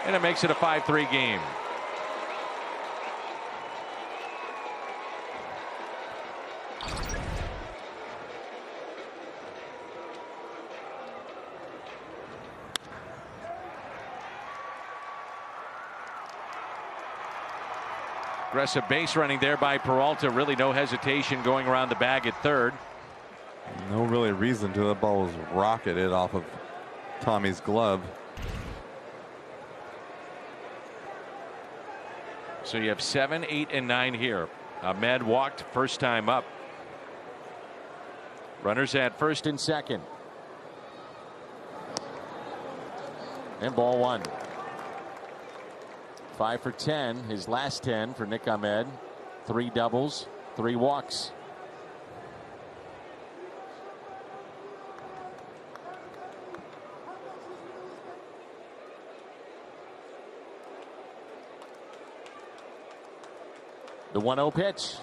And it makes it a 5-3 game. Aggressive base running there by Peralta. Really no hesitation going around the bag at third. No really reason to. That ball was rocketed off of Tommy's glove. So you have 7, 8, and 9 here. Ahmed walked first time up. Runners at first and second. And ball one. 5 for 10, his last 10 for Nick Ahmed. 3 doubles, 3 walks. The 1-0 pitch.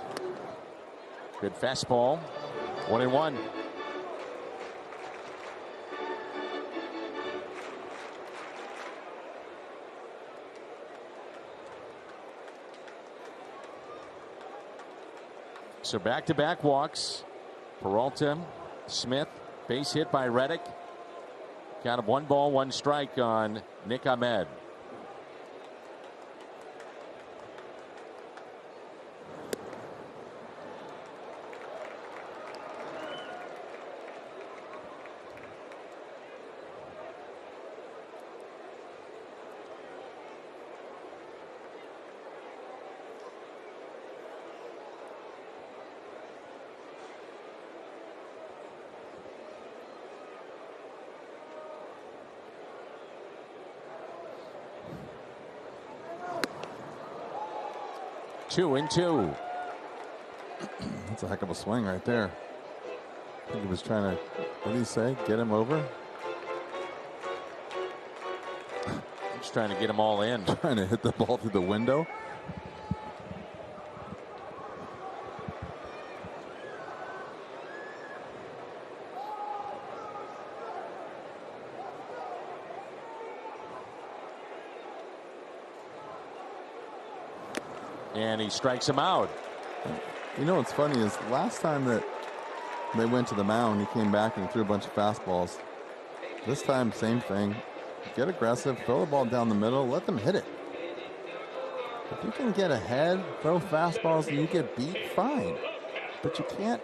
Good fastball. 1-1. So back-to-back walks. Peralta, Smith, base hit by Reddick. Count of 1 ball, 1 strike on Nick Ahmed. Two and two. That's a heck of a swing right there. I think he was trying to, what did he say? Get him over? Just trying to get them all in. Trying to hit the ball through the window. And he strikes him out. You know what's funny is last time that they went to the mound, he came back and threw a bunch of fastballs. This time, same thing. Get aggressive, throw the ball down the middle, let them hit it. If you can get ahead, throw fastballs, and you get beat, fine. But you can't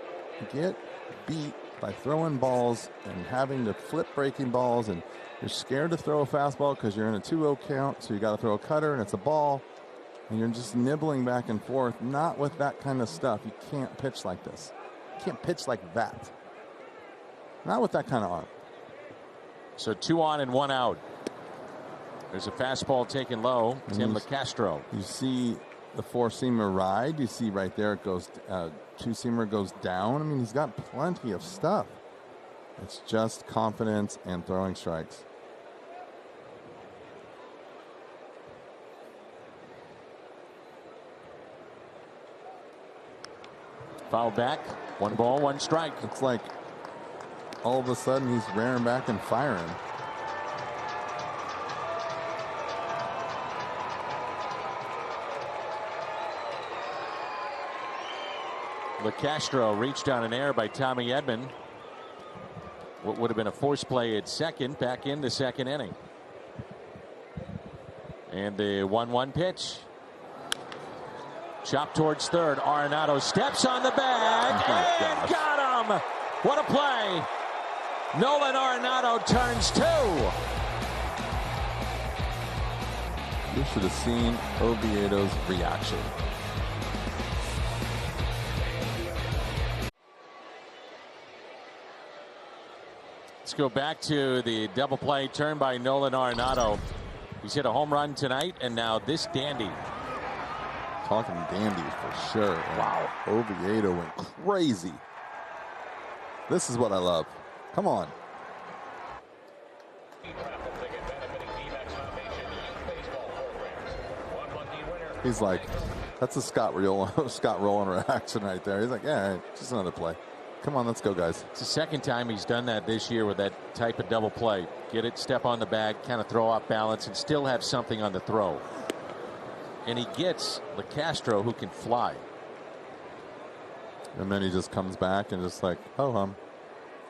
get beat by throwing balls and having to flip breaking balls, and you're scared to throw a fastball because you're in a 2-0 count, so you got to throw a cutter and it's a ball. And you're just nibbling back and forth. Not with that kind of stuff. You can't pitch like this. You can't pitch like that. Not with that kind of arm. So 2 on and 1 out. There's a fastball taken low. And Tim LeCastro. You see the 4-seamer ride. You see right there it goes, 2-seamer goes down. I mean, he's got plenty of stuff. It's just confidence and throwing strikes. Foul back. 1 ball, 1 strike. It's like all of a sudden he's rearing back and firing. LeCastro reached on an error by Tommy Edman. What would have been a force play at second, back in the second inning. And the 1-1 pitch. Chop towards third. Arenado steps on the bag and got him. What a play. Nolan Arenado turns 2. You should have seen Oviedo's reaction. Let's go back to the double play turn by Nolan Arenado. He's hit a home run tonight, and now this dandy. Talking dandy for sure. Wow. Oviedo went crazy. This is what I love. Come on. He's like, that's a Scott Rowland reaction right there. He's like, yeah, just another play. Come on, let's go, guys. It's the second time he's done that this year with that type of double play. Get it, step on the bag, kind of throw off balance, and still have something on the throw. And he gets LeCastro, who can fly. And then he just comes back and just like, ho hum.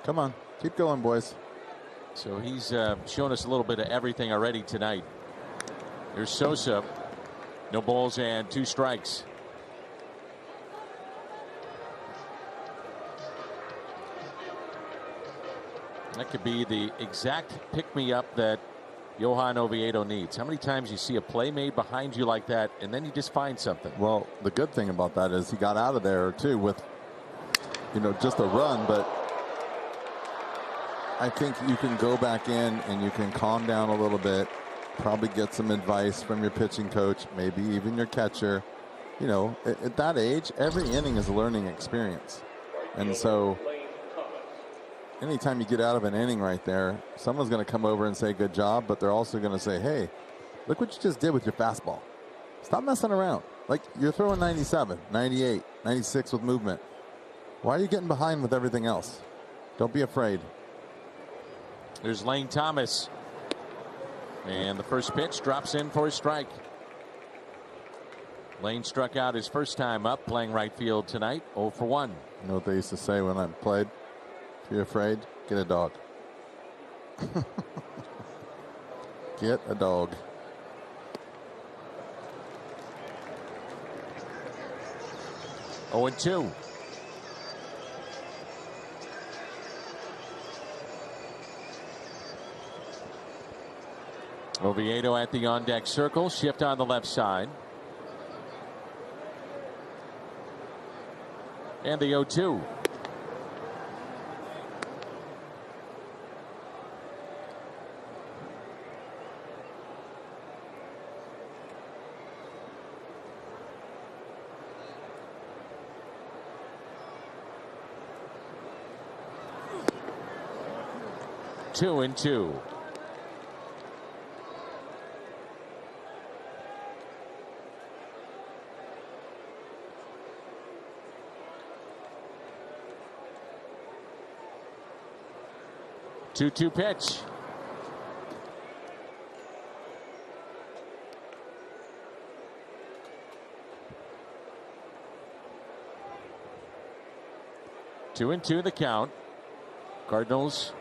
Come on, keep going, boys. So he's shown us a little bit of everything already tonight. Here's Sosa. No balls and 2 strikes. That could be the exact pick-me-up that Johan Oviedo needs. How many times you see a play made behind you like that, and then you just find something? Well, the good thing about that is he got out of there, too, with, just a run. But I think you can go back in and you can calm down a little bit, probably get some advice from your pitching coach, maybe even your catcher. At that age, every inning is a learning experience. And so anytime you get out of an inning right there, someone's going to come over and say good job, but they're also going to say, hey, look what you just did with your fastball. Stop messing around. Like, you're throwing 97, 98, 96 with movement. Why are you getting behind with everything else? Don't be afraid. There's Lane Thomas. And the first pitch drops in for a strike. Lane struck out his first time up playing right field tonight, 0 for 1. You know what they used to say when I played? If you're afraid, get a dog. Get a dog. Oh, and 2. Oviedo at the on-deck circle. Shift on the left side. And the 0-2. Two and 2. Two pitch. Two and 2 the count. Cardinals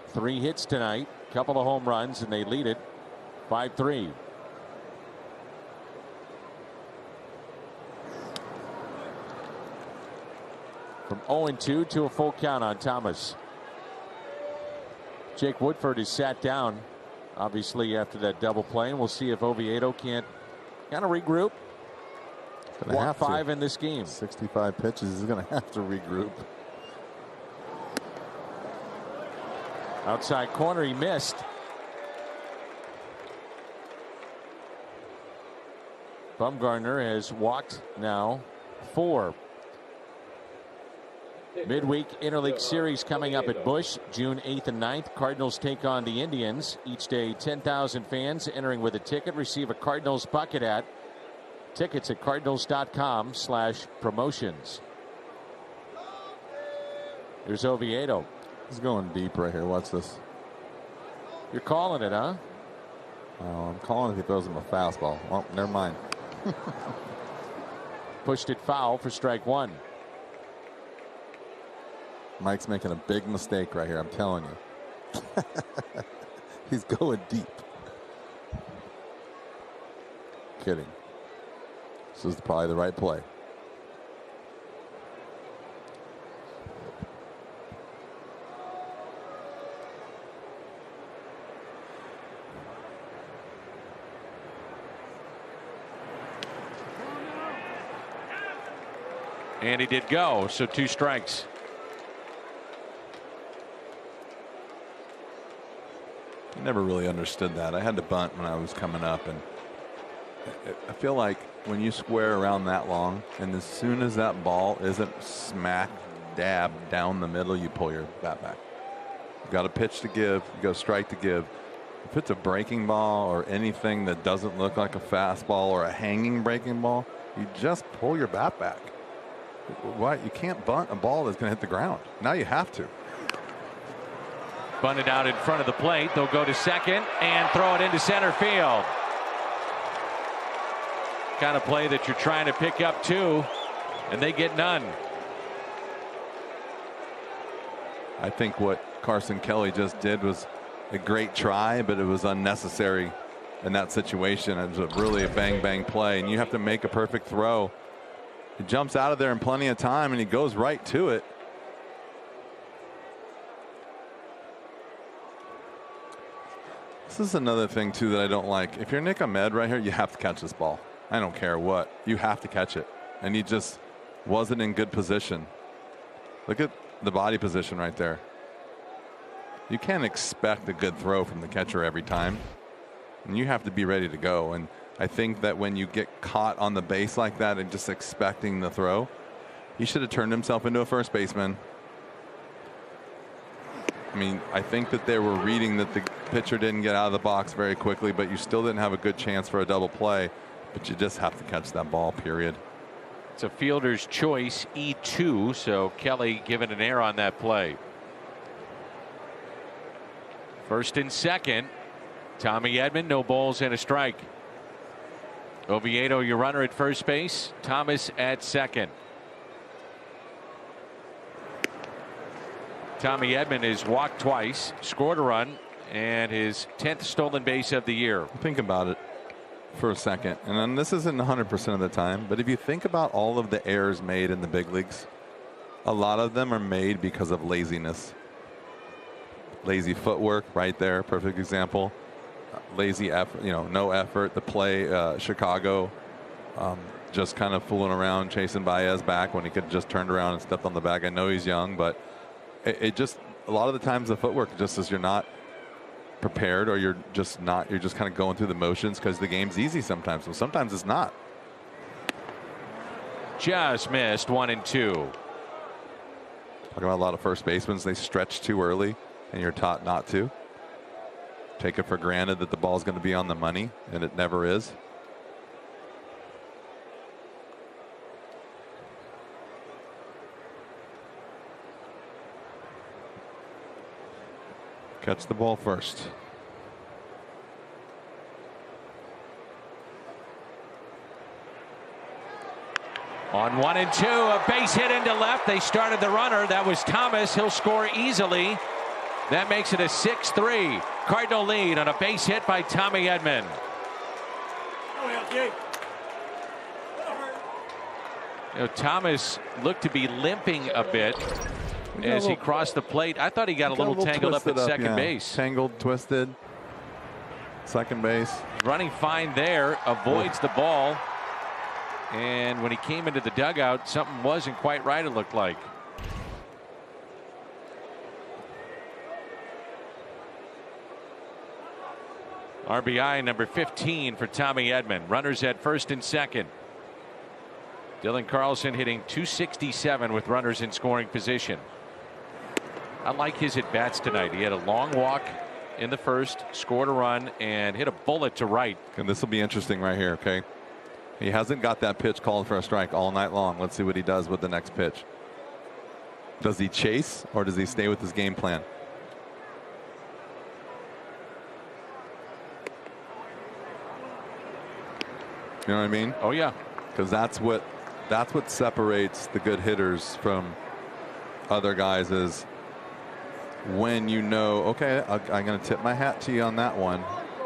3 hits tonight, couple of home runs, and they lead it 5-3. From 0-2 to a full count on Thomas. Jake Woodford is sat down, obviously, after that double play, and we'll see if Oviedo can't kind of regroup. Walk 5 in this game. 65 pitches. He's going to have to regroup. Outside corner, he missed. Bumgarner has walked now 4. Midweek Interleague Series coming up at Busch, June 8th and 9th. Cardinals take on the Indians. Each day, 10,000 fans entering with a ticket receive a Cardinals bucket hat. Tickets at cardinals.com/promotions. Here's Oviedo. He's going deep right here. Watch this. You're calling it, huh? Oh, I'm calling if he throws him a fastball. Well, never mind. Pushed it foul for strike one. Mike's making a big mistake right here. I'm telling you. He's going deep. Kidding. This is probably the right play. And he did go, so 2 strikes. I never really understood that. I had to bunt when I was coming up, and I feel like when you square around that long, and as soon as that ball isn't smack dab down the middle, you pull your bat back. You got a pitch to give, you got a strike to give. If it's a breaking ball or anything that doesn't look like a fastball or a hanging breaking ball, you just pull your bat back. Why? You can't bunt a ball that's going to hit the ground. Now you have to. Bunted out in front of the plate. They'll go to second and throw it into center field. Kind of play that you're trying to pick up too, and they get none. I think what Carson Kelly just did was a great try, but it was unnecessary in that situation. It was really a bang play, and you have to make a perfect throw. He jumps out of there in plenty of time, and he goes right to it. This is another thing too that I don't like. If you're Nick Ahmed right here, you have to catch this ball. I don't care what. You have to catch it. And he just wasn't in good position. Look at the body position right there. You can't expect a good throw from the catcher every time. And you have to be ready to go. And I think that when you get caught on the base like that and just expecting the throw, he should have turned himself into a first baseman. I mean, I think that they were reading that the pitcher didn't get out of the box very quickly, but you still didn't have a good chance for a double play. But you just have to catch that ball, period. It's a fielder's choice, E2, so Kelly given an error on that play. First and second. Tommy Edman, no balls and a strike. Oviedo, your runner at first base. Thomas at second. Tommy Edman has walked twice, scored a run, and his 10th stolen base of the year. Think about it for a second, and then this isn't 100% of the time, but if you think about all of the errors made in the big leagues, a lot of them are made because of laziness. Lazy footwork right there, perfect example. Lazy effort, no effort. The play, Chicago, just kind of fooling around, chasing Baez back when he could just turned around and stepped on the bag. I know he's young, but it just, a lot of the times the footwork just as you're not prepared, or you're just kind of going through the motions because the game's easy sometimes. So sometimes it's not. Just missed 1 and 2. Talking about a lot of first basemen, they stretch too early and you're taught not to. Take it for granted that the ball's going to be on the money, and it never is. Catch the ball first. On 1 and 2, a base hit into left. They started the runner. That was Thomas. He'll score easily. That makes it a 6-3 Cardinal lead on a base hit by Tommy Edman. Thomas looked to be limping a bit as he crossed the plate. I thought he got a little tangled up at second base. Tangled, twisted. Second base. Running fine there, avoids the ball. And when he came into the dugout, something wasn't quite right, it looked like. RBI number 15 for Tommy Edman. Runners at first and second. Dylan Carlson hitting .267 with runners in scoring position. I like his at-bats tonight. He had a long walk in the first, scored a run, and hit a bullet to right. And this will be interesting right here, okay? He hasn't got that pitch called for a strike all night long. Let's see what he does with the next pitch. Does he chase or does he stay with his game plan? You know what I mean? Oh yeah. Because that's what separates the good hitters from other guys is when you know, okay, I'm going to tip my hat to you on that one.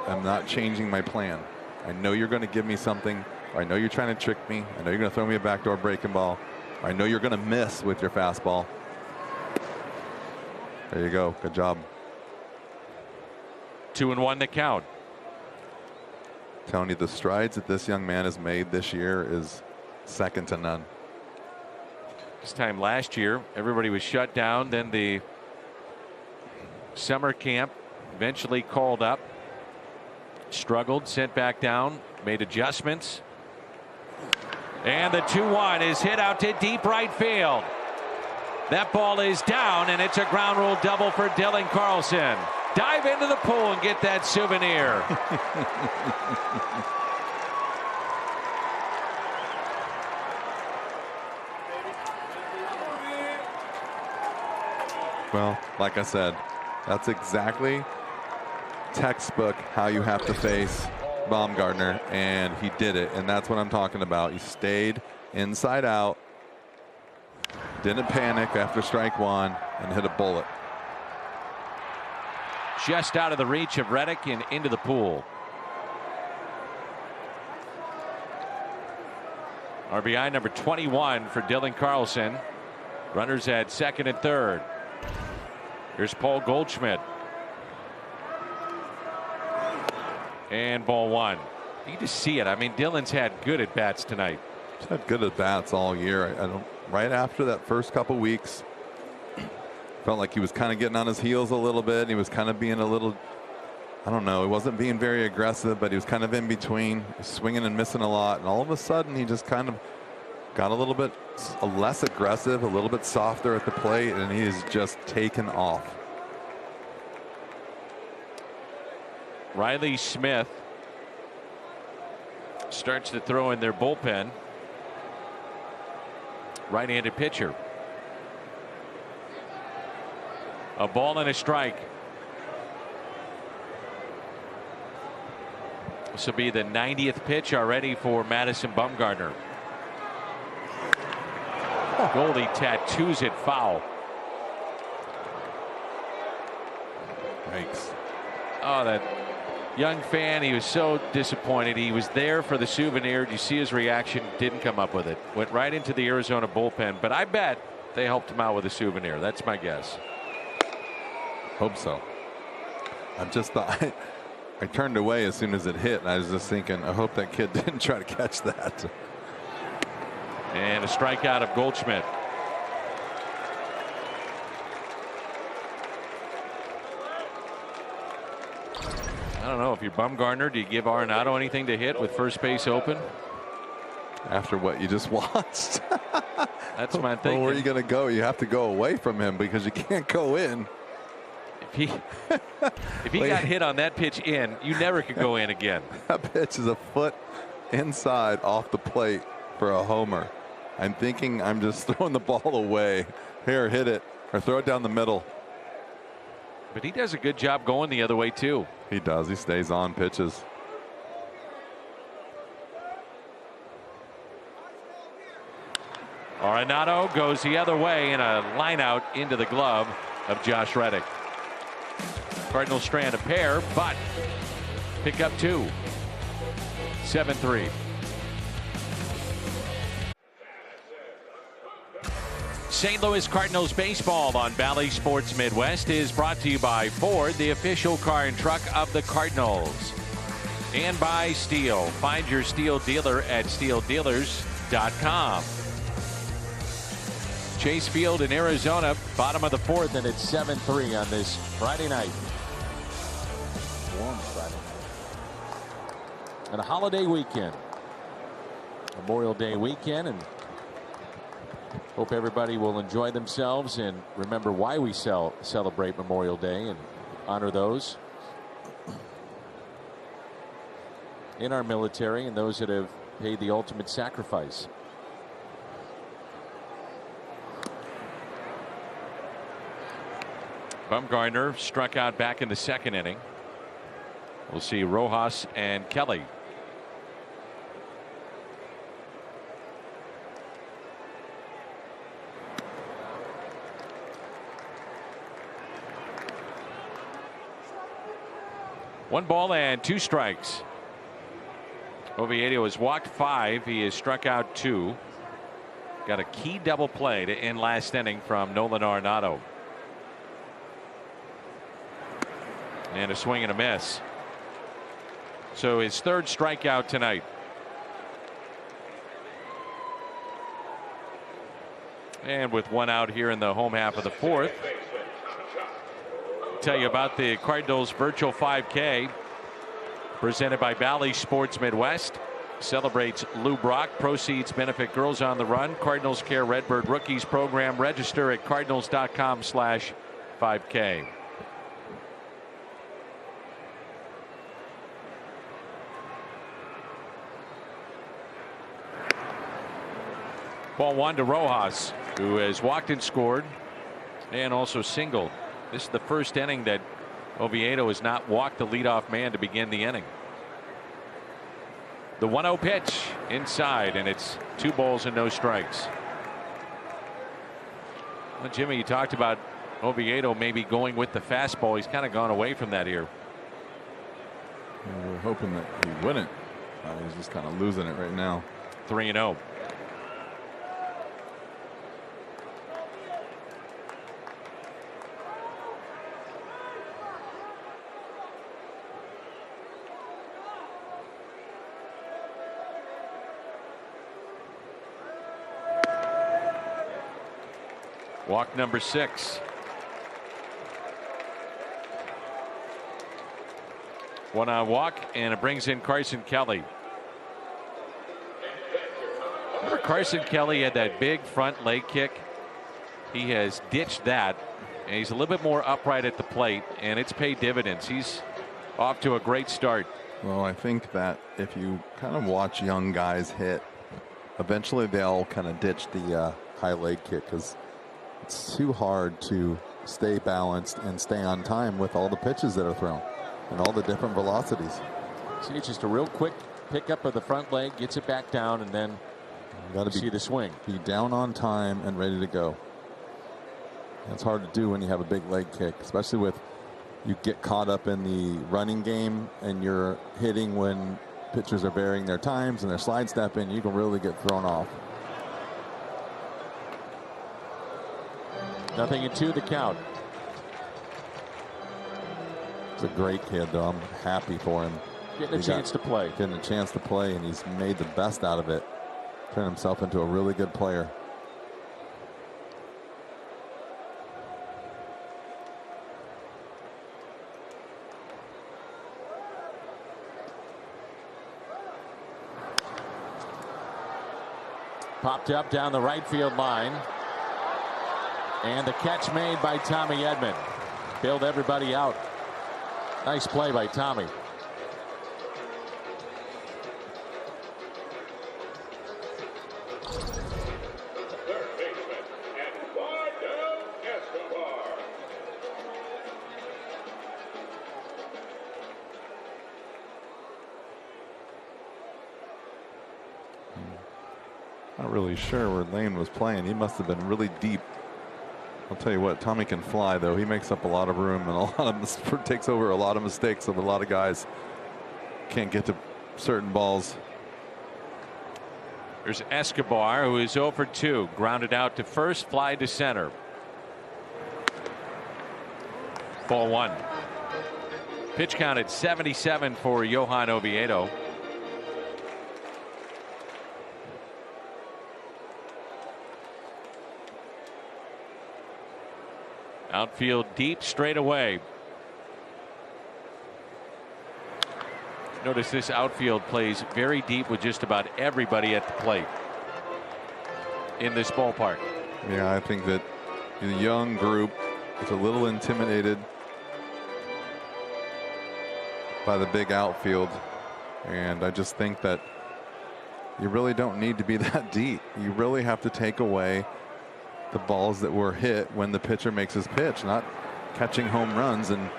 I'm not changing my plan. I know you're going to give me something. I know you're trying to trick me. I know you're going to throw me a backdoor breaking ball. I know you're going to miss with your fastball. There you go. Good job. 2-1 the count. Telling you, the strides that this young man has made this year is second to none. This time last year, everybody was shut down. Then the summer camp eventually called up. Struggled, sent back down, made adjustments. And the 2-1 is hit out to deep right field. That ball is down, and it's a ground rule double for Dylan Carlson. Dive into the pool and get that souvenir. Well, like I said, that's exactly textbook how you have to face Baumgartner, and he did it, and that's what I'm talking about. He stayed inside out, didn't panic after strike one, and hit a bullet. Just out of the reach of Reddick and into the pool. RBI number 21 for Dylan Carlson. Runners at second and third. Here's Paul Goldschmidt. And ball one. You can just see it. I mean, Dylan's had good at bats tonight. He's had good at bats all year. Right after that first couple weeks, felt like he was kind of getting on his heels a little bit. He was kind of being a little, I don't know, he wasn't being very aggressive, but he was kind of in between, swinging and missing a lot. And all of a sudden, he just kind of got a little bit less aggressive, a little bit softer at the plate, and he is just taken off. Riley Smith starts to throw in their bullpen. Right-handed pitcher. A ball and a strike. This will be the 90th pitch already for Madison Bumgarner. Goldie tattoos it foul. Yikes. Oh, that young fan, he was so disappointed. He was there for the souvenir. Did you see his reaction? Didn't come up with it. Went right into the Arizona bullpen. But I bet they helped him out with a souvenir. That's my guess. Hope so. I'm just thought I turned away as soon as it hit, and I was just thinking, I hope that kid didn't try to catch that. And a strikeout of Goldschmidt. I don't know if you're Bumgarner, do you give Arenado anything to hit with first base open? After what you just watched. That's my thinking. Well, where are you going to go? You have to go away from him because you can't go in. If he got hit on that pitch in, you never could go in again. That pitch is a foot inside off the plate for a homer. I'm thinking I'm just throwing the ball away. Here, hit it or throw it down the middle. But he does a good job going the other way too. He does. He stays on pitches. Arenado goes the other way in a line out into the glove of Josh Reddick. Cardinals strand a pair, but pick up two. 7-3. St. Louis Cardinals baseball on Bally Sports Midwest is brought to you by Ford, the official car and truck of the Cardinals. And by Steel. Find your Steel dealer at steeldealers.com. Chase Field in Arizona, bottom of the fourth, and it's 7-3 on this Friday night. Warm Friday night. And a holiday weekend. Memorial Day weekend, and hope everybody will enjoy themselves and remember why we celebrate Memorial Day and honor those in our military and those that have paid the ultimate sacrifice. Bumgarner struck out back in the second inning. We'll see Rojas and Kelly. One ball and 2 strikes. Oviedo has walked 5. He has struck out 2. Got a key double play to end last inning from Nolan Arenado. And a swing and a miss. So his 3rd strikeout tonight. And with 1 out here in the home half of the 4th. Tell you about the Cardinals virtual 5K presented by Bally Sports Midwest. Celebrates Lou Brock. Proceeds benefit Girls on the Run. Cardinals Care Redbird Rookies Program. Register at cardinals.com/5K. Ball 1 to Rojas, who has walked and scored and also singled. This is the first inning that Oviedo has not walked the leadoff man to begin the inning. The 1-0 pitch inside, and it's 2 balls and no strikes. Well, Jimmy, you talked about Oviedo maybe going with the fastball. He's kind of gone away from that here. We were hoping that he wouldn't. He's just kind of losing it right now. 3-0. Walk number 6. 1-on walk, and it brings in Carson Kelly. Remember Carson Kelly had that big front leg kick? He has ditched that, and he's a little bit more upright at the plate, and it's paid dividends. He's off to a great start. Well, I think that if you kind of watch young guys hit, eventually they'll kind of ditch the high leg kick, because it's too hard to stay balanced and stay on time with all the pitches that are thrown and all the different velocities. See, it's just a real quick pickup of the front leg, gets it back down, and then you got to see the swing. Be down on time and ready to go. That's hard to do when you have a big leg kick, especially with you get caught up in the running game and you're hitting when pitchers are varying their times and they're slide stepping. You can really get thrown off. 0-2 the count. It's a great kid, though. I'm happy for him. Getting a chance to play. Getting a chance to play, and he's made the best out of it. Turned himself into a really good player. Popped up down the right field line. And the catch made by Tommy Edman. Bailed everybody out. Nice play by Tommy. Third baseman, Eduardo Escobar. Not really sure where Lane was playing. He must have been really deep. I'll tell you what, Tommy can fly, though. He makes up a lot of room and a lot of takes over a lot of mistakes of a lot of guys. Can't get to certain balls. There's Escobar, who is 0 for 2. Grounded out to first, fly to center. Ball 1. Pitch count at 77 for Johan Oviedo. Outfield deep, straight away. Notice this outfield plays very deep with just about everybody at the plate in this ballpark. Yeah, I think that the young group is a little intimidated by the big outfield, and I just think that you really don't need to be that deep. You really have to take away the balls that were hit when the pitcher makes his pitch, not catching home runs and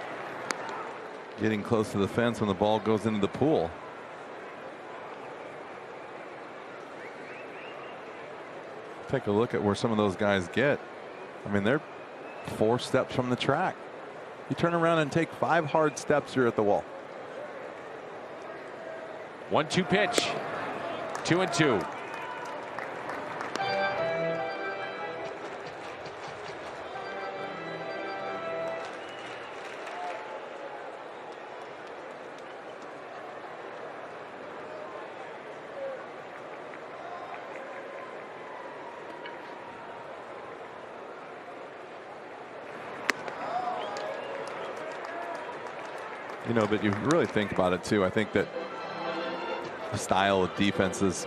getting close to the fence when the ball goes into the pool. Take a look at where some of those guys get. I mean, they're 4 steps from the track. You turn around and take 5 hard steps, you're at the wall. 1-2 pitch. 2-2. You know, but you really think about it too. I think that the style of defenses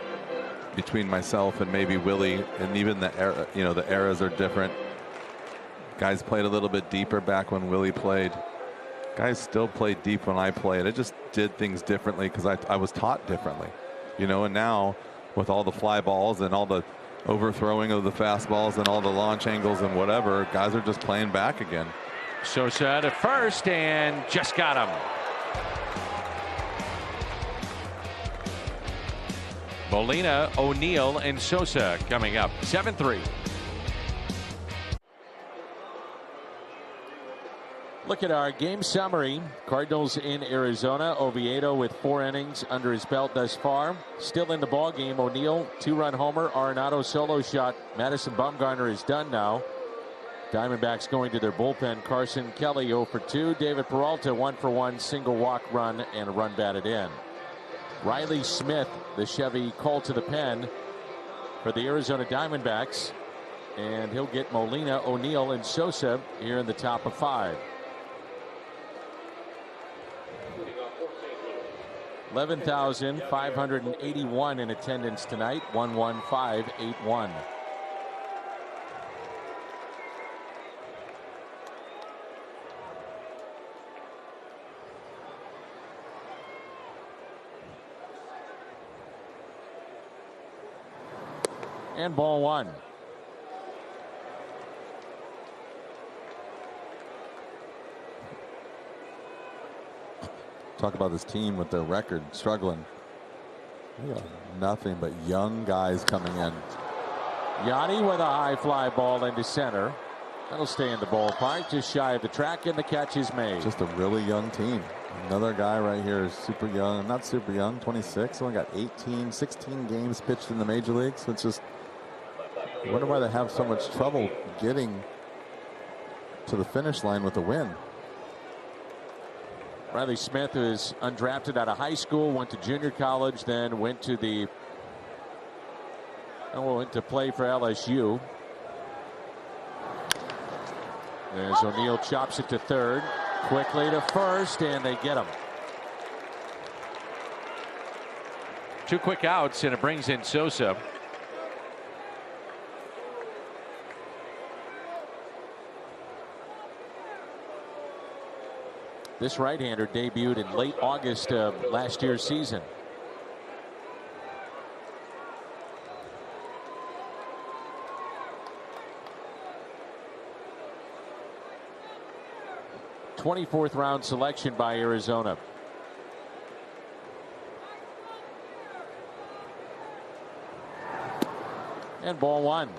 between myself and maybe Willie, and even the era, you know, the eras are different. Guys played a little bit deeper back when Willie played. Guys still played deep when I played. I just did things differently because I was taught differently, you know. And now with all the fly balls and all the overthrowing of the fastballs and all the launch angles and whatever, guys are just playing back again. Sosa to first and just got him. Molina, O'Neill, and Sosa coming up. 7-3. Look at our game summary. Cardinals in Arizona. Oviedo with 4 innings under his belt thus far. Still in the ball game. O'Neill 2-run homer. Arenado solo shot. Madison Bumgarner is done now. Diamondbacks going to their bullpen. Carson Kelly 0 for 2. David Peralta 1 for 1. Single walk run and a run batted in. Riley Smith, the Chevy, called to the pen for the Arizona Diamondbacks. And he'll get Molina, O'Neill, and Sosa here in the top of 5. 11,581 in attendance tonight. 11581. And ball 1. Talk about this team with their record struggling. We got nothing but young guys coming in. Yanni with a high fly ball into center. That'll stay in the ballpark just shy of the track, and the catch is made. Just a really young team. Another guy right here is super young. Not super young, 26. Only got 16 games pitched in the major leagues. So it's just, I wonder why they have so much trouble getting to the finish line with a win. Riley Smith is undrafted out of high school, went to junior college, then went to play for LSU. As O'Neill chops it to third, quickly to first, and they get him. 2 quick outs, and it brings in Sosa. This right-hander debuted in late August of last year's season. '24th round selection by Arizona. And ball 1.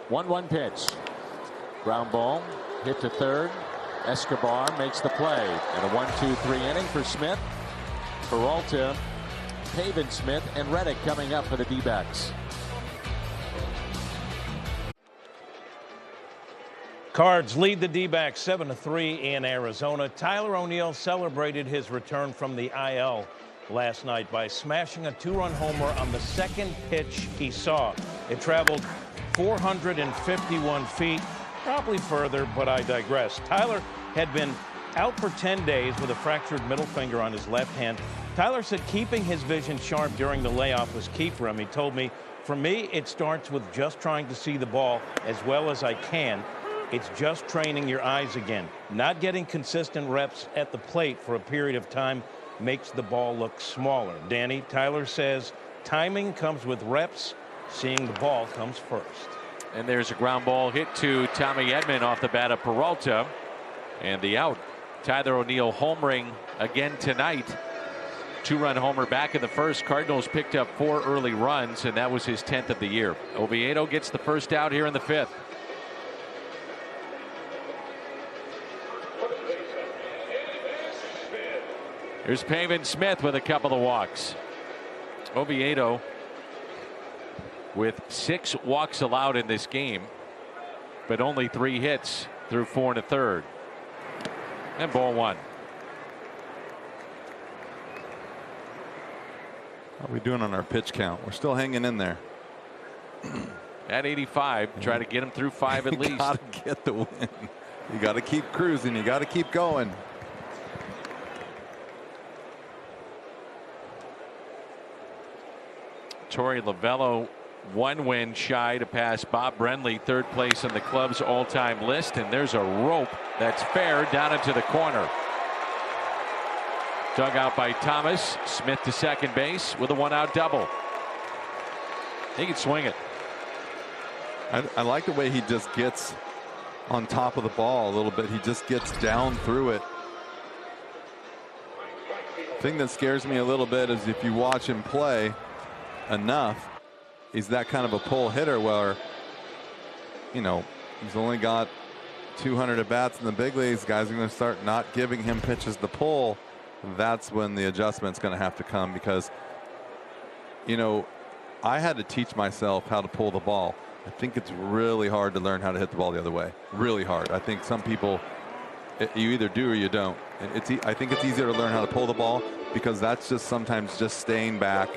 One pitch. Ground ball hit to third. Escobar makes the play. And a 1-2-3 inning for Smith. Peralta, Pavin Smith, and Reddick coming up for the D-backs. Cards lead the D-backs 7-3 in Arizona. Tyler O'Neill celebrated his return from the IL last night by smashing a 2-run homer on the second pitch he saw. It traveled 451 feet Probably further, but I digress. Tyler had been out for 10 days with a fractured middle finger on his left hand. Tyler said keeping his vision sharp during the layoff was key for him. He told me, for me, it starts with just trying to see the ball as well as I can. It's just training your eyes again. Not getting consistent reps at the plate for a period of time makes the ball look smaller. Danny, Tyler says timing comes with reps. Seeing the ball comes first. And there's a ground ball hit to Tommy Edman off the bat of Peralta. And the out. Tyler O'Neill homering again tonight. 2-run homer back in the first. Cardinals picked up 4 early runs, and that was his 10th of the year. Oviedo gets the first out here in the 5th. Here's Pavin Smith with a couple of walks. Oviedo with 6 walks allowed in this game, but only 3 hits through 4 1/3. And ball 1. How are we doing on our pitch count? We're still hanging in there. At 85, try to get him through 5 at least. You got to get the win. You got to keep cruising. You got to keep going. Torey Lovello 1 win shy to pass Bob Brenly, 3rd place on the club's all-time list. And there's a rope that's fair down into the corner. Dug out by Thomas. Smith to second base with a 1-out double. He can swing it. I like the way he just gets on top of the ball a little bit. He just gets down through it. The thing that scares me a little bit is if you watch him play enough, he's that kind of a pull hitter where, you know, he's only got 200 at bats in the big leagues. Guys are going to start not giving him pitches to pull. That's when the adjustment's going to have to come, because, you know, I had to teach myself how to pull the ball. I think it's really hard to learn how to hit the ball the other way. Really hard. I think some people, you either do or you don't. And I think it's easier to learn how to pull the ball, because that's just sometimes just staying back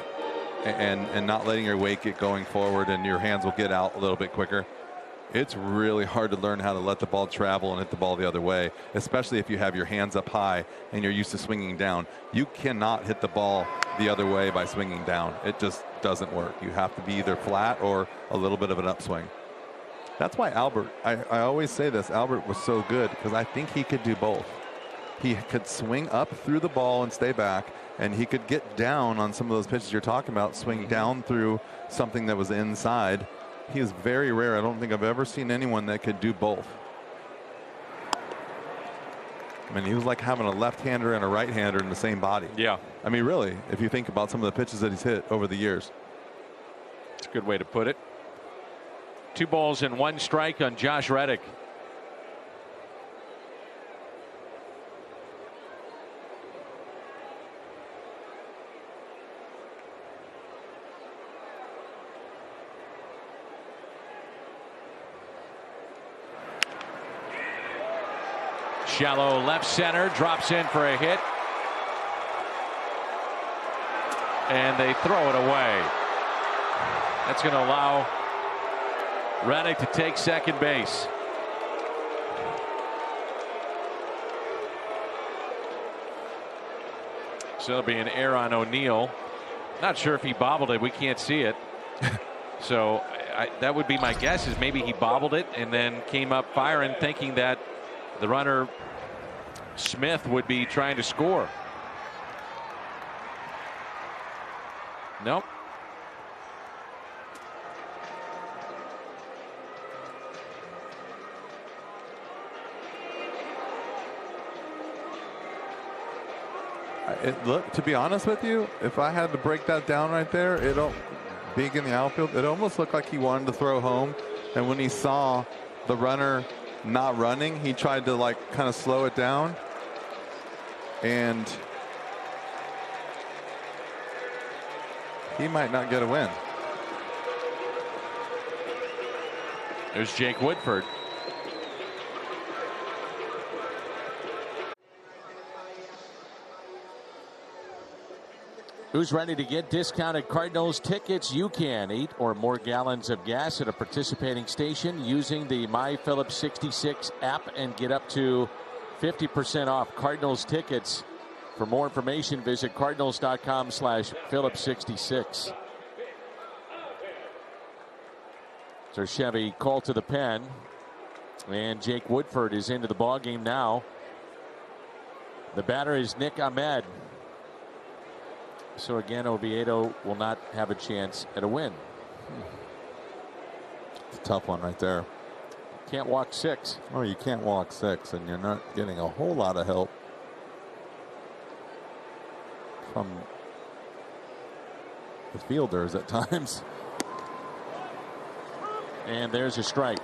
and not letting your weight get going forward, and your hands will get out a little bit quicker. It's really hard to learn how to let the ball travel and hit the ball the other way, especially if you have your hands up high and you're used to swinging down. You cannot hit the ball the other way by swinging down. It just doesn't work. You have to be either flat or a little bit of an upswing. That's why Albert, I always say this, Albert was so good, because I think he could do both. He could swing up through the ball and stay back, and he could get down on some of those pitches you're talking about, swing down through something that was inside. He is very rare. I don't think I've ever seen anyone that could do both. I mean, he was like having a left-hander and a right-hander in the same body. Yeah. I mean, really, if you think about some of the pitches that he's hit over the years. It's a good way to put it. 2 balls and 1 strike on Josh Reddick. Shallow left center, drops in for a hit. And they throw it away. That's going to allow Reddick to take second base. So it'll be an error on O'Neill. Not sure if he bobbled it. We can't see it. So that would be my guess, is maybe he bobbled it and then came up firing, thinking that the runner Smith would be trying to score. Nope. Look, to be honest with you, if I had to break that down right there, being in the outfield, it almost looked like he wanted to throw home. And when he saw the runner not running, he tried to like kind of slow it down. And he might not get a win. There's Jake Woodford. Who's ready to get discounted Cardinals tickets? You can. 8 or more gallons of gas at a participating station using the MyPhillips66 app and get up to 50% off Cardinals tickets. For more information, visit cardinals.com/Phillips66. So Chevy called to the pen, and Jake Woodford is into the ballgame now. The batter is Nick Ahmed. So again, Oviedo will not have a chance at a win. It's a tough one right there. Can't walk 6. Oh, you can't walk 6, and you're not getting a whole lot of help from the fielders at times. And there's a strike.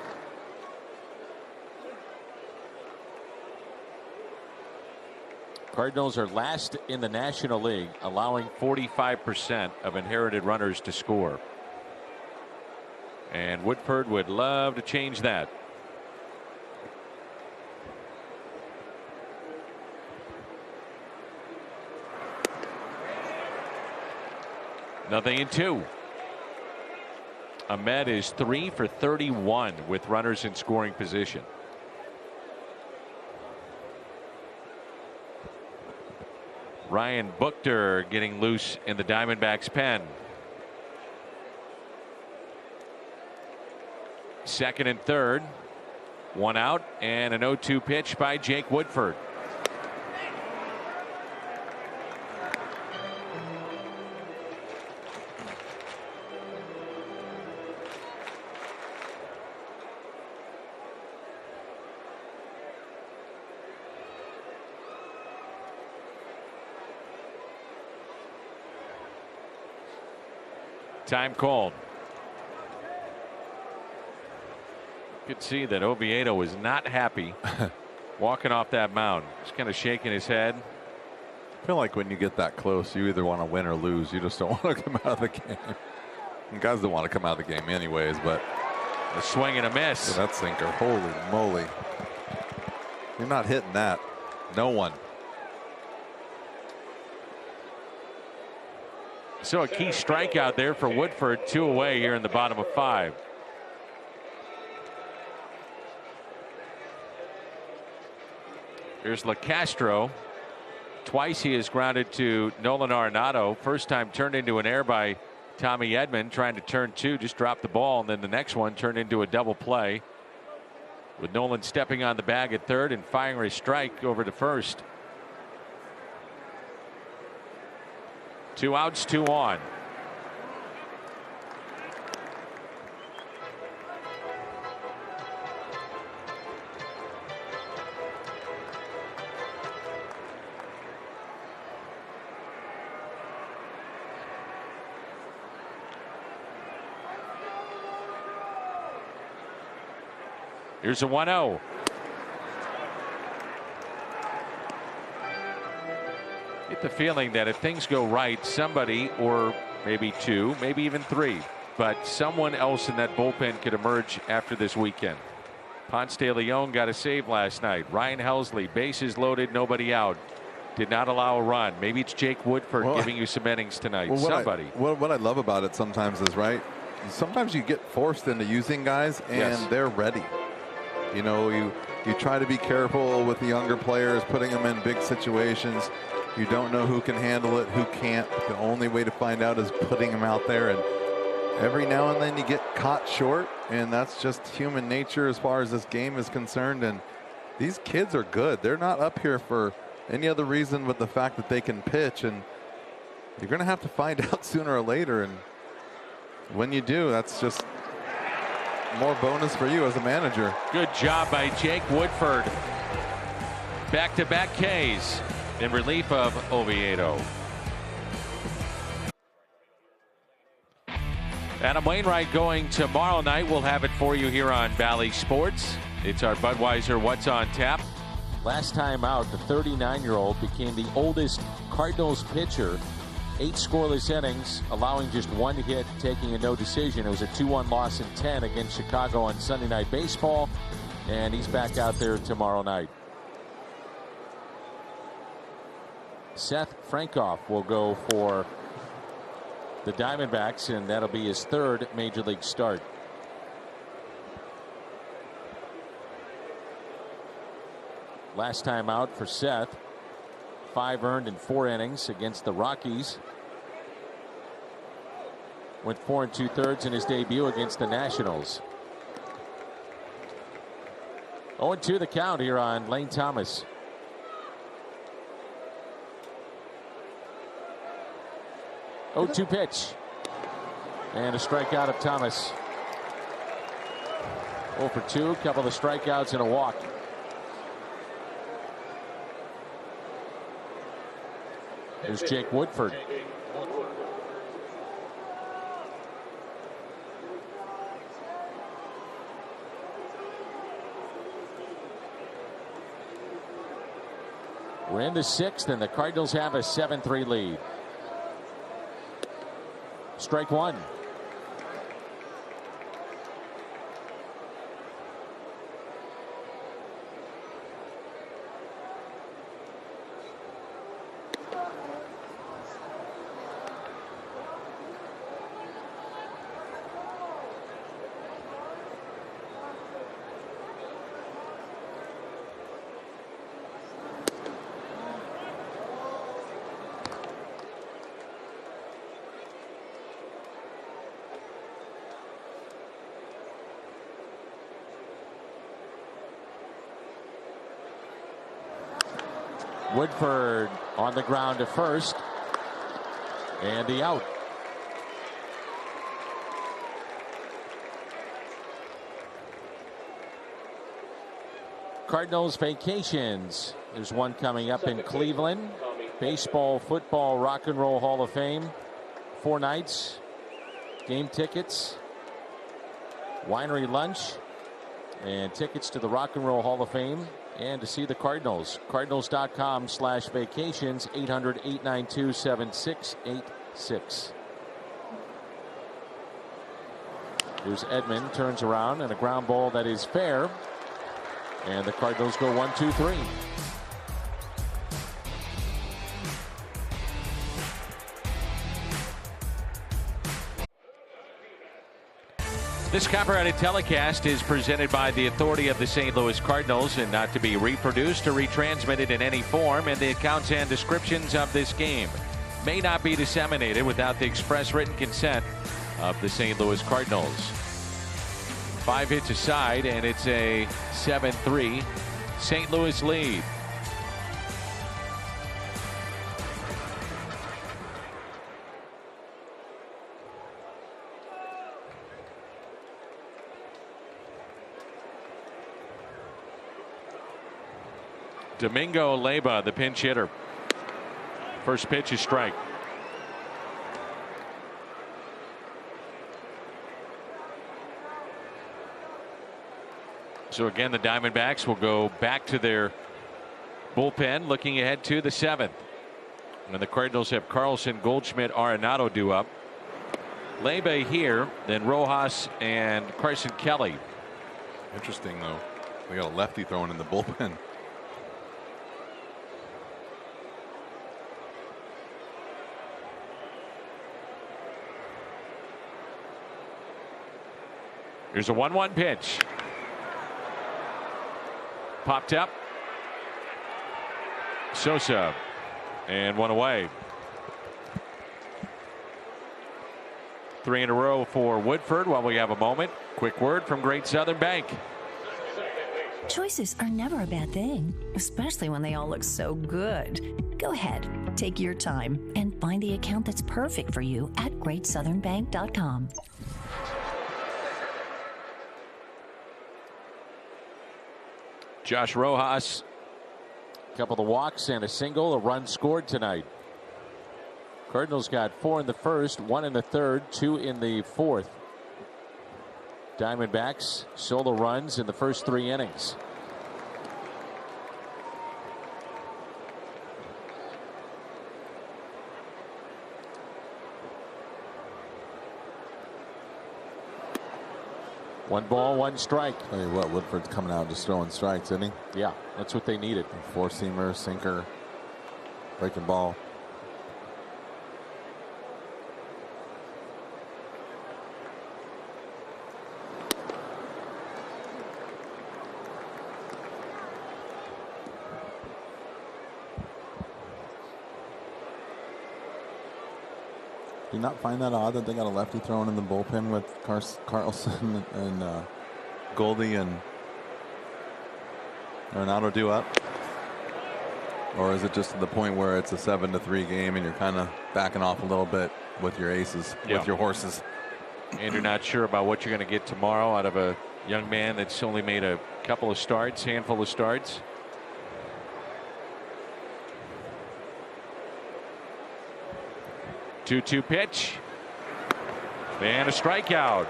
Cardinals are last in the National League, allowing 45% of inherited runners to score. And Woodford would love to change that. Nothing in 2. Ahmed is 3 for 31 with runners in scoring position. Ryan Buchter getting loose in the Diamondbacks pen. Second and third. 1 out and an 0-2 pitch by Jake Woodford. Time called. You could see that Oviedo was not happy walking off that mound. He's kind of shaking his head. I feel like when you get that close, you either want to win or lose. You just don't want to come out of the game. And guys don't want to come out of the game anyways, but a swing and a miss. So that sinker, holy moly. You're not hitting that. No one. So a key strikeout there for Woodford. 2 away here in the bottom of 5. Here's LaCastro. Twice he is grounded to Nolan Arenado. First time turned into an error by Tommy Edman, trying to turn 2, just dropped the ball, and then the next one turned into a double play, with Nolan stepping on the bag at third and firing a strike over to first. 2 outs, 2 on. Here's a 1-0. Get the feeling that if things go right, somebody, or maybe 2, maybe even 3, but someone else in that bullpen could emerge after this weekend. Ponce de Leon got a save last night. Ryan Helsley, bases loaded, nobody out. Did not allow a run. Maybe it's Jake Woodford giving you some innings tonight. Somebody. What I love about it sometimes is, right, sometimes you get forced into using guys and they're ready. You know, you try to be careful with the younger players, putting them in big situations. You don't know who can handle it, who can't. The only way to find out is putting them out there. And every now and then you get caught short, and that's just human nature as far as this game is concerned. And these kids are good. They're not up here for any other reason but the fact that they can pitch. And you're going to have to find out sooner or later. And when you do, that's just more bonus for you as a manager. Good job by Jake Woodford. Back-to-back Ks in relief of Oviedo. Adam Wainwright going tomorrow night. We'll have it for you here on Bally Sports. It's our Budweiser What's on Tap. Last time out, the 39-year-old became the oldest Cardinals pitcher. 8 scoreless innings, allowing just 1 hit, taking a no decision. It was a 2-1 loss in 10 against Chicago on Sunday Night Baseball, and he's back out there tomorrow night. Seth Frankoff will go for the Diamondbacks, and that'll be his third major league start. Last time out for Seth, 5 earned in 4 innings against the Rockies. Went 4 2/3 in his debut against the Nationals. 0-2 the count here on Lane Thomas. Oh, 2 pitch. And a strikeout of Thomas. 0 for 2, a couple of strikeouts and a walk. Here's Jake Woodford. We're in the 6th, and the Cardinals have a 7-3 lead. Strike 1. Woodford on the ground to first, and the out. Cardinals vacations. There's one coming up in Cleveland. Baseball, football, rock and roll Hall of Fame. 4 nights, game tickets, winery lunch, and tickets to the Rock and Roll Hall of Fame. And to see the Cardinals, cardinals.com/vacations, 800-892-7686. Here's Edman, turns around, and a ground ball that is fair. And the Cardinals go 1-2-3. This copyrighted telecast is presented by the authority of the St. Louis Cardinals and not to be reproduced or retransmitted in any form, and the accounts and descriptions of this game may not be disseminated without the express written consent of the St. Louis Cardinals. 5 hits aside, and it's a 7-3 St. Louis lead. Domingo Leyba, the pinch hitter. First pitch is strike. So again, the Diamondbacks will go back to their bullpen, looking ahead to the 7th. And the Cardinals have Carlson, Goldschmidt, Arenado due up. Leyba here, then Rojas and Carson Kelly. Interesting, though. We got a lefty throwing in the bullpen. Here's a 1-1 pitch. Popped up. Sosa. And 1 away. 3 in a row for Woodford. While we have a moment, quick word from Great Southern Bank. Choices are never a bad thing, especially when they all look so good. Go ahead, take your time, and find the account that's perfect for you at GreatSouthernBank.com. Josh Rojas, a couple of walks and a single, a run scored tonight. Cardinals got 4 in the first, 1 in the third, 2 in the fourth. Diamondbacks solo runs in the first 3 innings. One ball, 1 strike. Tell you what, Woodford's coming out just throwing strikes, isn't he? Yeah, that's what they needed. 4-seamer, sinker, breaking ball. Do you not find that odd that they got a lefty thrown in the bullpen with Carlson and Goldie and Arenado due up? Or is it just to the point where it's a 7-3 game and you're kind of backing off a little bit with your aces, with your horses? And you're not sure about what you're going to get tomorrow out of a young man that's only made a couple of starts, handful of starts. Two pitch and a strikeout.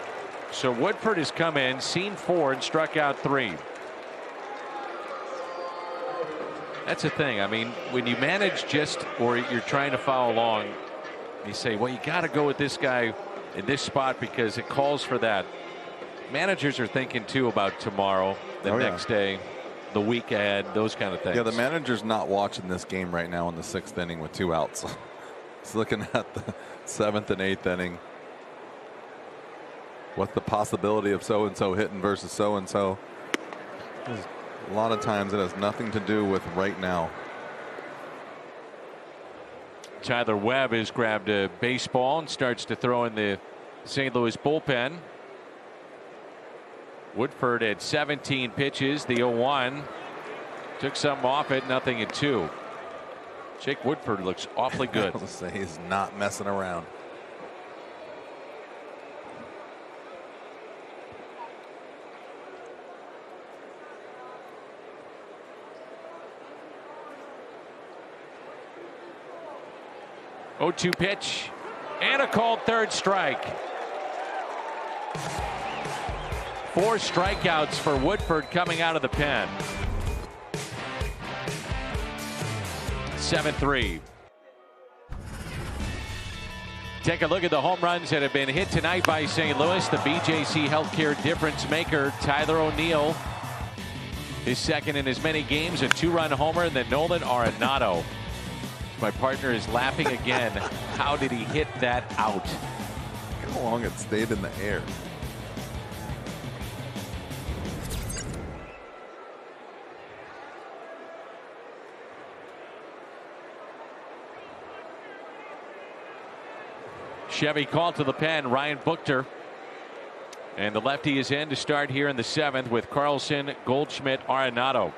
So Woodford has come in, seen 4 and struck out 3. That's the thing. I mean, when you manage or you're trying to foul along, you say, well, you got to go with this guy in this spot because it calls for that. Managers are thinking too about tomorrow, the next day, the week ahead, those kind of things. Yeah, the manager's not watching this game right now in the 6th inning with 2 outs. He's looking at the 7th and 8th inning. What's the possibility of so-and-so hitting versus so-and-so? A lot of times it has nothing to do with right now. Tyler Webb has grabbed a baseball and starts to throw in the St. Louis bullpen. Woodford at 17 pitches, the 0-1. Took some off it, nothing at 2. Jake Woodford looks awfully good. I will say he's not messing around. Oh, 2 pitch and a called 3rd strike. 4 strikeouts for Woodford coming out of the pen. 7-3. Take a look at the home runs that have been hit tonight by St. Louis. The BJC Healthcare difference maker, Tyler O'Neill, his second in as many games, a 2-run homer, and then Nolan Arenado. My partner is laughing again. How did he hit that out? How long it stayed in the air. Chevy called to the pen, Ryan Buchter. And the lefty is in to start here in the 7th with Carlson, Goldschmidt, Arenado.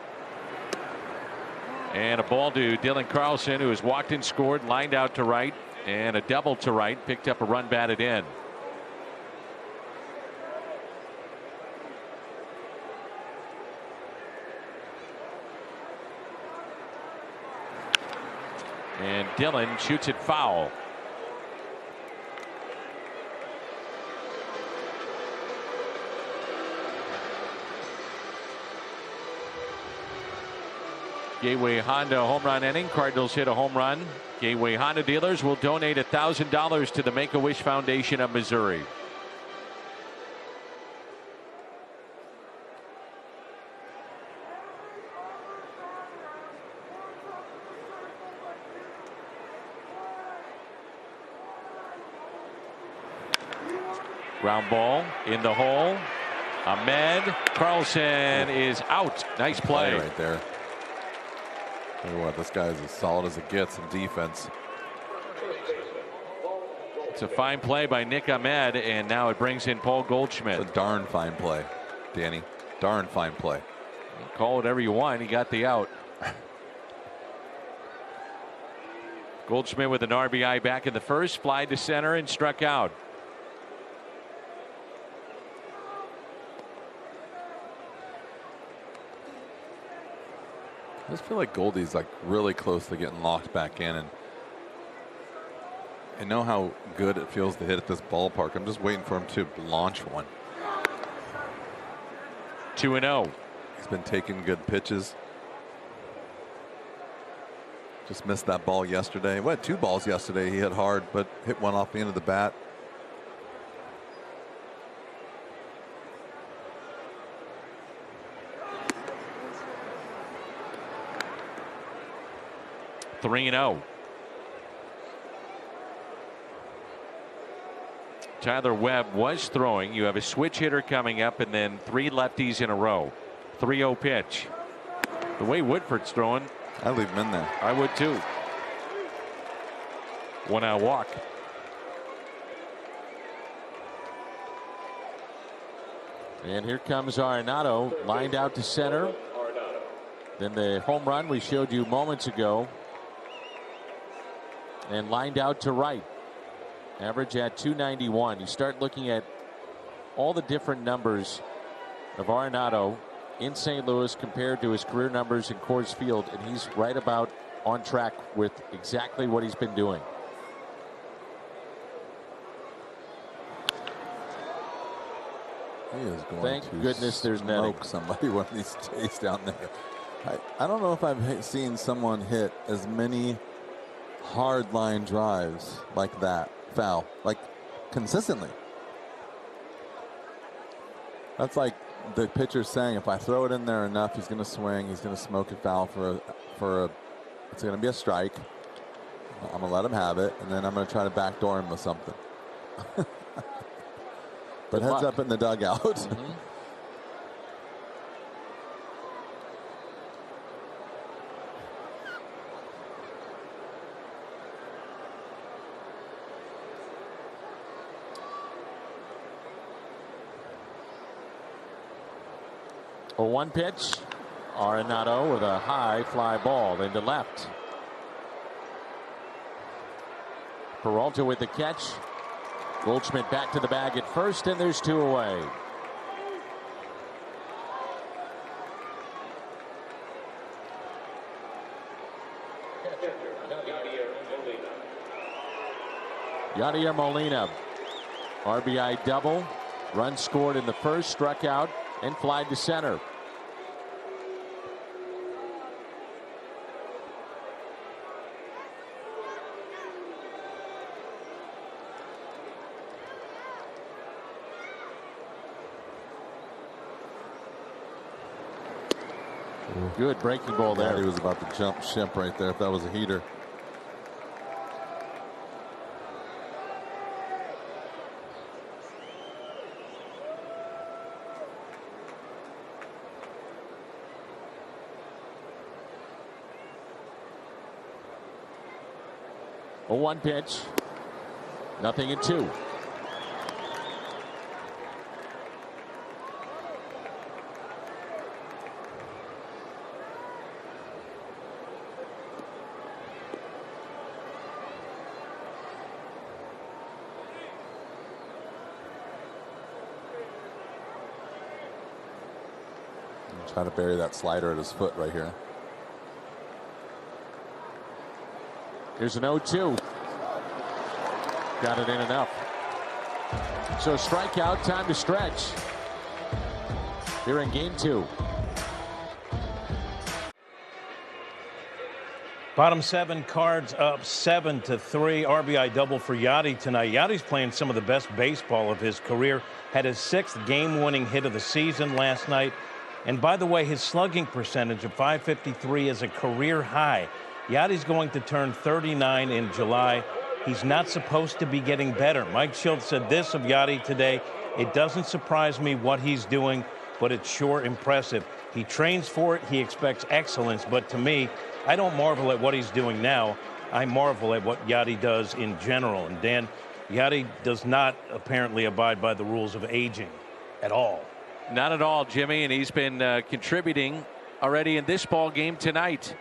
And a ball to Dylan Carlson, who has walked and scored, lined out to right, and a double to right, picked up a run batted in. And Dylan shoots it foul. Gateway Honda home run inning. Cardinals hit a home run. Gateway Honda dealers will donate $1,000 to the Make-A-Wish Foundation of Missouri. Ground ball in the hole. Ahmed. Carlson is out. Nice play right there. Tell you what, this guy is as solid as it gets in defense. It's a fine play by Nick Ahmed, and now it brings in Paul Goldschmidt. It's a darn fine play, Danny. Darn fine play. Call whatever you want. He got the out. Goldschmidt with an RBI back in the 1st, fly to center and struck out. I just feel like Goldie's like really close to getting locked back in, and I know how good it feels to hit at this ballpark. I'm just waiting for him to launch one. 2-0. He's been taking good pitches. Just missed that ball yesterday. Well, 2 balls yesterday. He hit hard, but hit one off the end of the bat. Three 3-0. Tyler Webb was throwing. You have a switch hitter coming up, and then 3 lefties in a row. 3-0 pitch. The way Woodford's throwing, I leave him in there. I would too. 1 out walk. And here comes Arenado, lined out to center. Then the home run we showed you moments ago. And lined out to right. Average at 291. You start looking at all the different numbers of Arenado in St. Louis compared to his career numbers in Coors Field, and he's right about on track with exactly what he's been doing. He is going Thank to goodness there's netting. smoke somebody one of these days down there. I don't know if I've seen someone hit as many hard line drives like that, foul, like consistently. That's like the pitcher saying, if I throw it in there enough, he's going to swing, he's going to smoke it foul it's going to be a strike. I'm going to let him have it, and then I'm going to try to backdoor him with something. But heads up in the dugout. Mm-hmm. A 1 pitch. Arenado with a high fly ball into left. Peralta with the catch. Goldschmidt back to the bag at first, and there's 2 away. Yadier Molina. RBI double. Run scored in the first, struck out, and fly to center. Good breaking ball there. He was about to jump ship right there if that was a heater. A 1 pitch. Nothing in 2. Try to bury that slider at his foot right here. Here's an 0-2. Got it in enough. So strikeout, time to stretch. Here in game 2. Bottom 7, Cards up 7-3. RBI double for Yadi tonight. Yadi's playing some of the best baseball of his career. Had his 6th game-winning hit of the season last night. And by the way, his slugging percentage of .553 is a career high. Yadi's going to turn 39 in July. He's not supposed to be getting better. Mike Schultz said this of Yadi today: it doesn't surprise me what he's doing, but it's sure impressive. He trains for it. He expects excellence. But to me, I don't marvel at what he's doing now. I marvel at what Yadi does in general. And Dan, Yadi does not apparently abide by the rules of aging at all. Not at all, Jimmy, and he's been contributing already in this ball game tonight.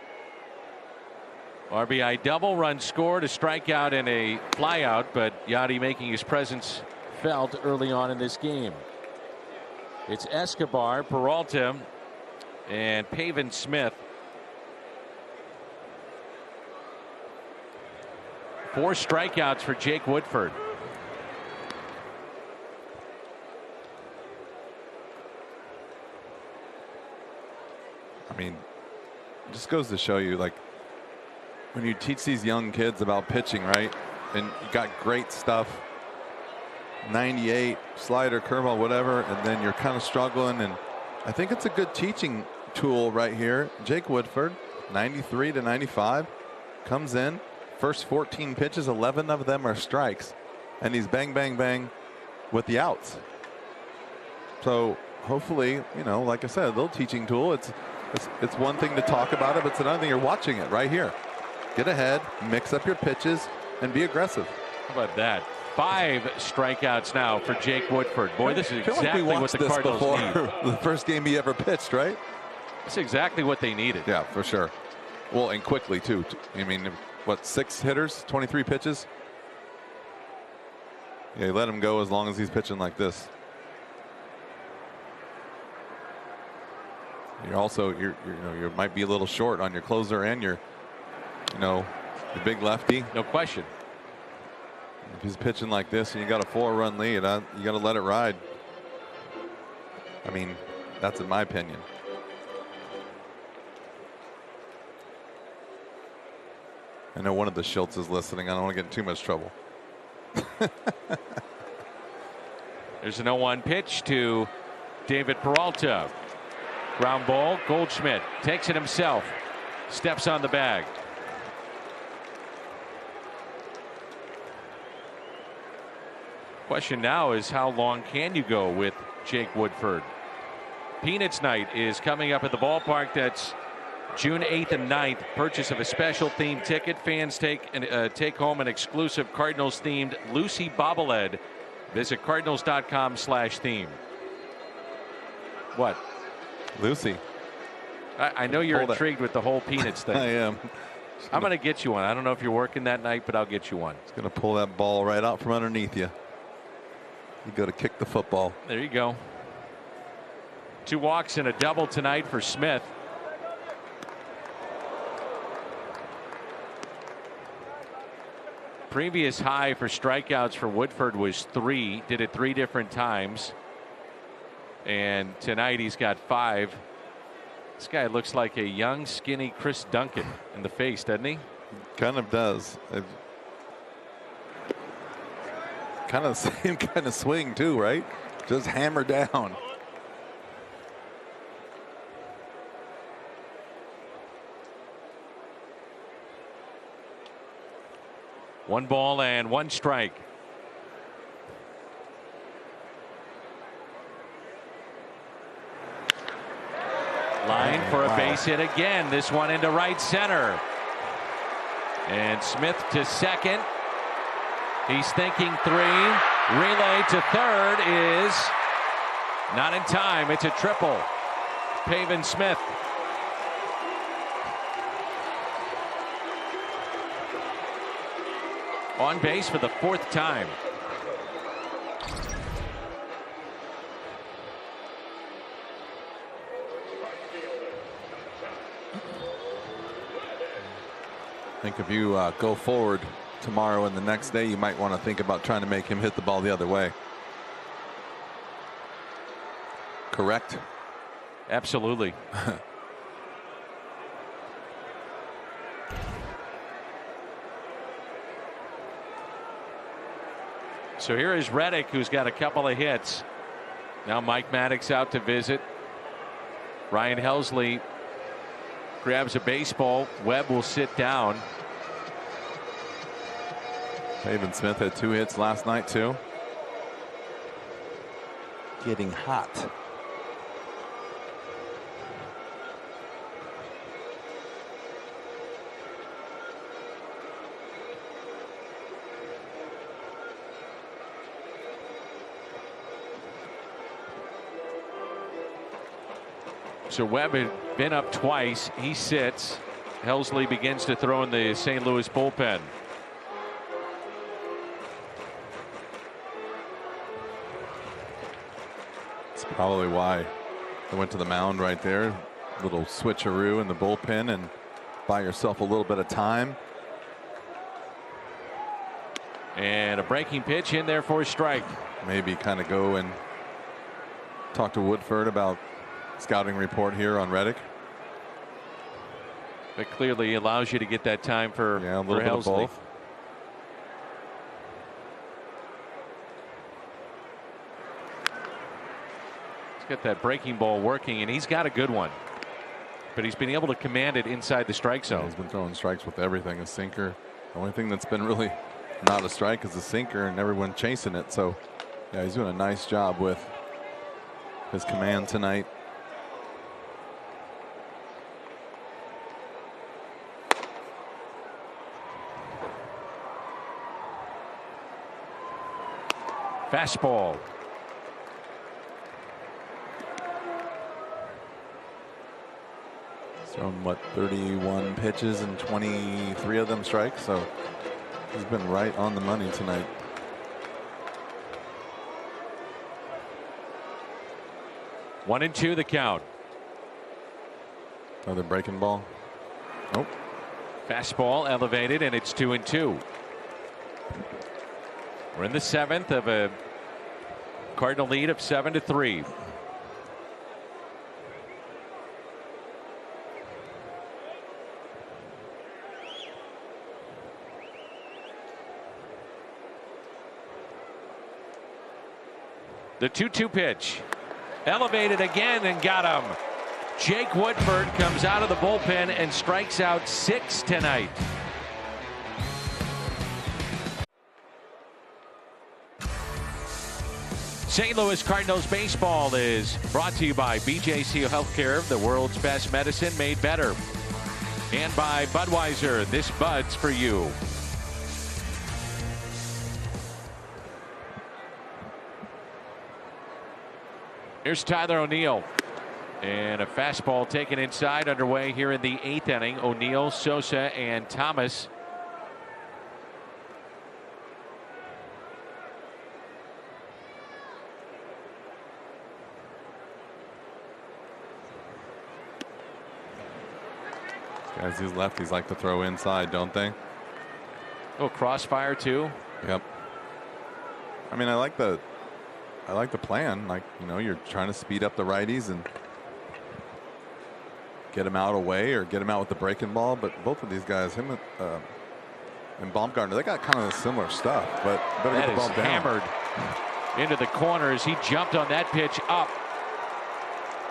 RBI double, run scored, a strikeout and a flyout, but Yadi making his presence felt early on in this game. It's Escobar, Peralta, and Pavin Smith. 4 strikeouts for Jake Woodford. I mean, it just goes to show you, like, when you teach these young kids about pitching, right? And you got great stuff, 98, slider, curveball, whatever, and then you're kind of struggling. And I think it's a good teaching tool right here. Jake Woodford, 93 to 95, comes in, first 14 pitches, 11 of them are strikes, and he's bang, bang, bang with the outs. So hopefully, you know, like I said, a little teaching tool. It's one thing to talk about it, but it's another thing you're watching it right here. Get ahead, mix up your pitches, and be aggressive. How about that? 5 strikeouts now for Jake Woodford. Boy, this is exactly what the Cardinals need. The first game he ever pitched, right? That's exactly what they needed. Yeah, for sure. Well, and quickly too. I mean, what, 6 hitters, 23 pitches? Yeah, you let him go as long as he's pitching like this. You're also you might be a little short on your closer and your big lefty. No question. If he's pitching like this and you got a 4-run lead, you got to let it ride. I mean, that's in my opinion. I know one of the Schultz is listening. I don't want to get in too much trouble. There's an 0-1 pitch to David Peralta. Ground ball. Goldschmidt takes it himself. Steps on the bag. Question now is, how long can you go with Jake Woodford? Peanuts Night is coming up at the ballpark. That's June 8th and 9th. Purchase of a special themed ticket. Fans take home an exclusive Cardinals themed Lucy bobblehead. Visit cardinals.com/theme. What? Lucy. I know you're intrigued with the whole Peanuts thing. I am. I'm going to get you one. I don't know if you're working that night, but I'll get you one. It's going to pull that ball right out from underneath you. You go to kick the football. There you go. 2 walks and a double tonight for Smith. Previous high for strikeouts for Woodford was 3. Did it 3 different times. And tonight he's got 5. This guy looks like a young, skinny Chris Duncan in the face, doesn't he? Kind of does. Kind of the same kind of swing too, right? Just hammer down. One ball and 1 strike. Line for a base hit again. This one into right center. And Smith to second. He's thinking 3. Relay to third is not in time. It's a triple. Pavin Smith. On base for the 4th time. I think if you go forward tomorrow and the next day, you might want to think about trying to make him hit the ball the other way. Correct? Absolutely. So here is Reddick, who's got a couple of hits. Now Mike Maddox out to visit. Ryan Helsley grabs a baseball. Webb will sit down. Pavin Smith had 2 hits last night too. Getting hot. So Webb had been up twice. He sits. Helsley begins to throw in the St. Louis bullpen. That's probably why they went to the mound right there. Little switcheroo in the bullpen and buy yourself a little bit of time. And a breaking pitch in there for a strike. Maybe kind of go and talk to Woodford about scouting report here on Reddick. But clearly allows you to get that time for, a little bit of both. He's got that breaking ball working, and he's got a good one. But he's been able to command it inside the strike zone. Yeah, he's been throwing strikes with everything. A sinker. The only thing that's been really not a strike is a sinker, and everyone chasing it. So, yeah, he's doing a nice job with his command tonight. Fastball. He's thrown, what, 31 pitches and 23 of them strikes, so he's been right on the money tonight. One and two the count. Another breaking ball. Nope. Fastball elevated, and it's 2-2. We're in the seventh of a Cardinal lead of 7-3. The 2-2 pitch. Elevated again and got him. Jake Woodford comes out of the bullpen and strikes out 6 tonight. St. Louis Cardinals baseball is brought to you by BJC Healthcare, the world's best medicine made better. And by Budweiser, this Bud's for you. Here's Tyler O'Neill. And a fastball taken inside, underway here in the 8th inning. O'Neill, Sosa, and Thomas. Guys, these lefties like to throw inside, don't they? Oh, crossfire too. Yep. I mean, I like the plan. Like, you know, you're trying to speed up the righties and get him out away or get him out with the breaking ball. But both of these guys, him and Baumgartner, they got kind of similar stuff. But better get the ball down. Hammered into the corners. He jumped on that pitch up.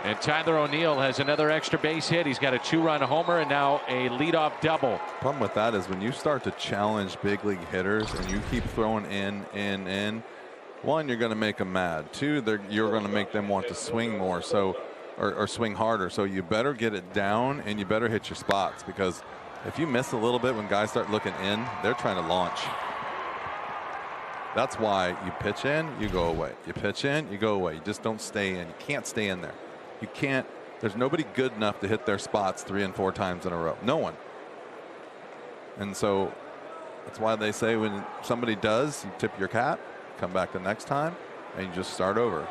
And Tyler O'Neill has another extra base hit. He's got a 2-run homer and now a leadoff double. Problem with that is when you start to challenge big league hitters and you keep throwing in, one, you're going to make them mad. Two, you're going to make them want to swing more, or swing harder. So you better get it down and you better hit your spots, because if you miss a little bit when guys start looking in, they're trying to launch. That's why you pitch in, you go away. You pitch in, you go away. You just don't stay in. You can't stay in there. You can't. There's nobody good enough to hit their spots 3 and 4 times in a row. No one. And so that's why they say when somebody does, you tip your cap, come back the next time, and you just start over.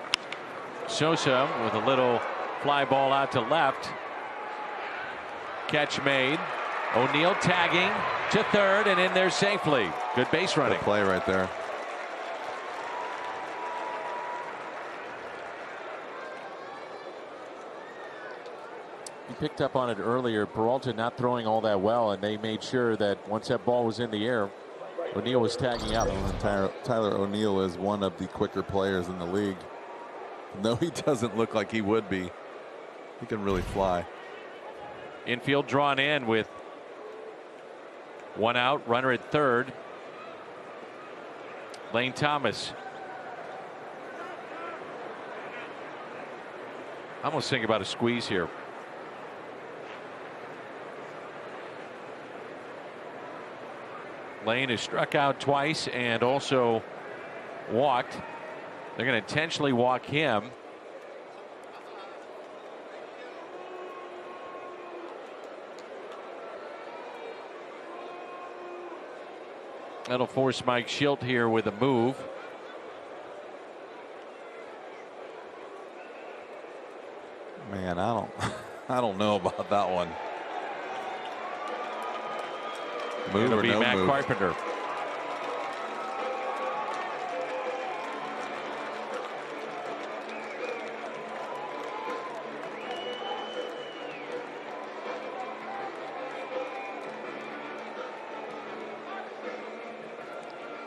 Sosa with a little fly ball out to left. Catch made. O'Neill tagging to third and in there safely. Good base running. Good play right there. You picked up on it earlier. Peralta not throwing all that well, and they made sure that once that ball was in the air, O'Neill was tagging out. Tyler O'Neill is one of the quicker players in the league. No, he doesn't look like he would be. He can really fly. Infield drawn in with 1 out, runner at third. Lane Thomas. I almost think about a squeeze here. Lane has struck out twice and also walked. They're going to intentionally walk him. That'll force Mike Schilt here with a move. Man, I don't know about that one. Move It'll or be no Matt move. Carpenter.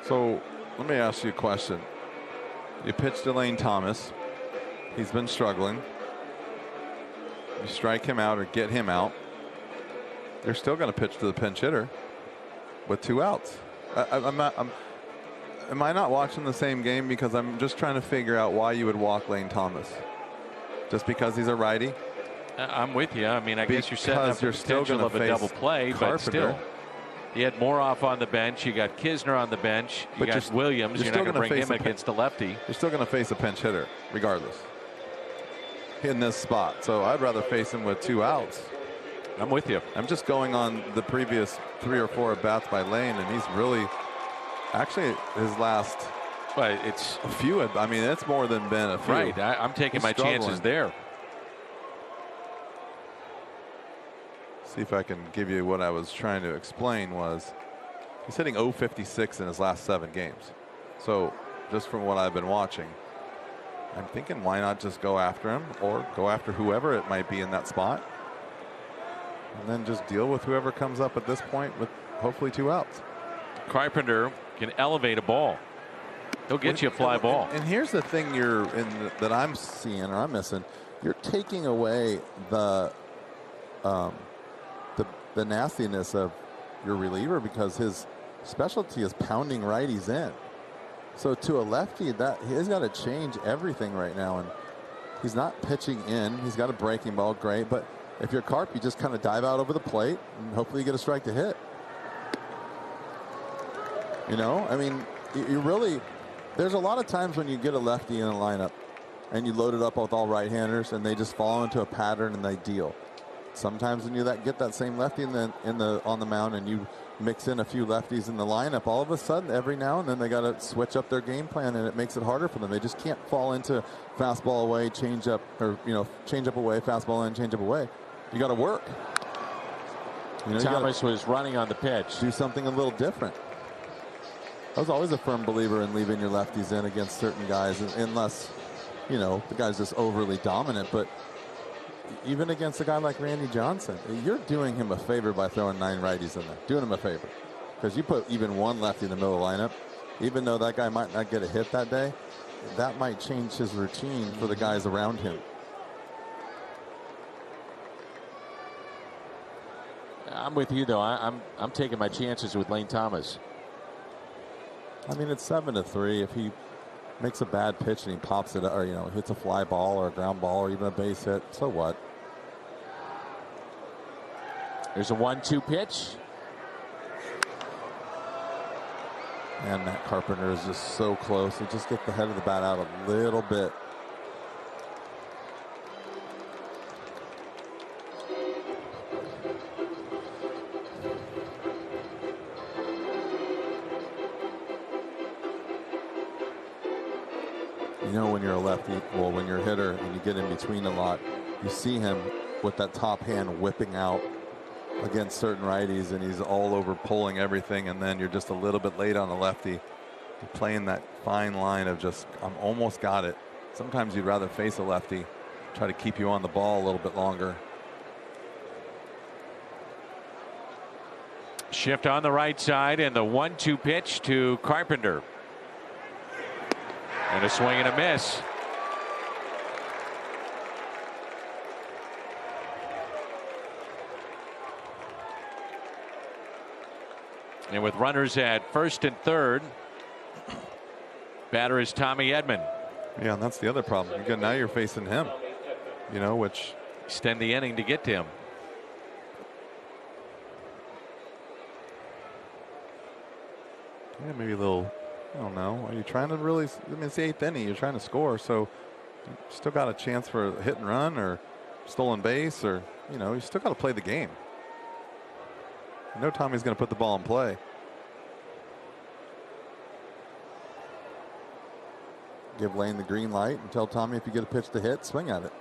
So let me ask you a question. You pitch to Lane Thomas. He's been struggling. You strike him out or get him out. They're still going to pitch to the pinch hitter with 2 outs. Am I not watching the same game? Because I'm just trying to figure out why you would walk Lane Thomas. Just because he's a righty? I'm with you. I mean, I guess you're setting up the still potential gonna of a face double play, Carpenter. but still. You had Moroff on the bench. You got Kisner on the bench. You But got Williams. You're not going to bring him a against the lefty. You're still going to face a pinch hitter, regardless, in this spot. So I'd rather face him with 2 outs. I'm with you. I'm just going on the previous 3 or 4 at bats by Lane, and he's really, actually, his last. But it's a few. I mean, it's more than been a few. Right. I'm taking my chances there. See if I can give you what I was trying to explain was he's hitting .056 in his last 7 games. So just from what I've been watching, I'm thinking why not just go after him or go after whoever it might be in that spot and then just deal with whoever comes up at this point with hopefully 2 outs. Carpenter can elevate a ball. He'll get you a fly ball. And here's the thing that I'm seeing or I'm missing. You're taking away the nastiness of your reliever because his specialty is pounding righties in. So to a lefty, that he's got to change everything right now, and he's not pitching in. He's got a breaking ball, great, but if you're Carp, you just kind of dive out over the plate and hopefully you get a strike to hit. You know, I mean, you really, there's a lot of times when you get a lefty in a lineup and you load it up with all right-handers and they just fall into a pattern and they deal. Sometimes when you get that same lefty on the mound and you mix in a few lefties in the lineup, all of a sudden every now and then they got to switch up their game plan and it makes it harder for them. They just can't fall into fastball away, change up, or change up away, fastball in, change up away. You got to work. Thomas was running on the pitch. Do something a little different. I was always a firm believer in leaving your lefties in against certain guys, unless the guy's just overly dominant. But even against a guy like Randy Johnson, you're doing him a favor by throwing 9 righties in there. Doing him a favor. Because you put even one lefty in the middle of the lineup, even though that guy might not get a hit that day, that might change his routine for the guys around him. I'm with you, though. I'm taking my chances with Lane Thomas. I mean, it's 7-3. If he makes a bad pitch and he pops it, or hits a fly ball or a ground ball or even a base hit, so what? There's a 1-2 pitch. And Matt Carpenter is just so close. He just gets the head of the bat out a little bit. When you're a lefty, well, when you're a hitter and you get in between a lot, you see him with that top hand whipping out against certain righties, and he's all over pulling everything, and then you're just a little bit late on the lefty. You're playing that fine line of just, I'm almost got it. Sometimes you'd rather face a lefty, try to keep you on the ball a little bit longer. Shift on the right side, and the 1-2 pitch to Carpenter. And a swing and a miss. And with runners at first and third, batter is Tommy Edman. Yeah, and that's the other problem. Now you're facing him, which extend the inning to get to him. Yeah, maybe a little. I don't know. Are you trying to really? I mean, it's the 8th inning. You're trying to score, so you still got a chance for a hit and run or stolen base, or you still got to play the game. I know Tommy's going to put the ball in play. Give Lane the green light and tell Tommy if you get a pitch to hit, swing at it.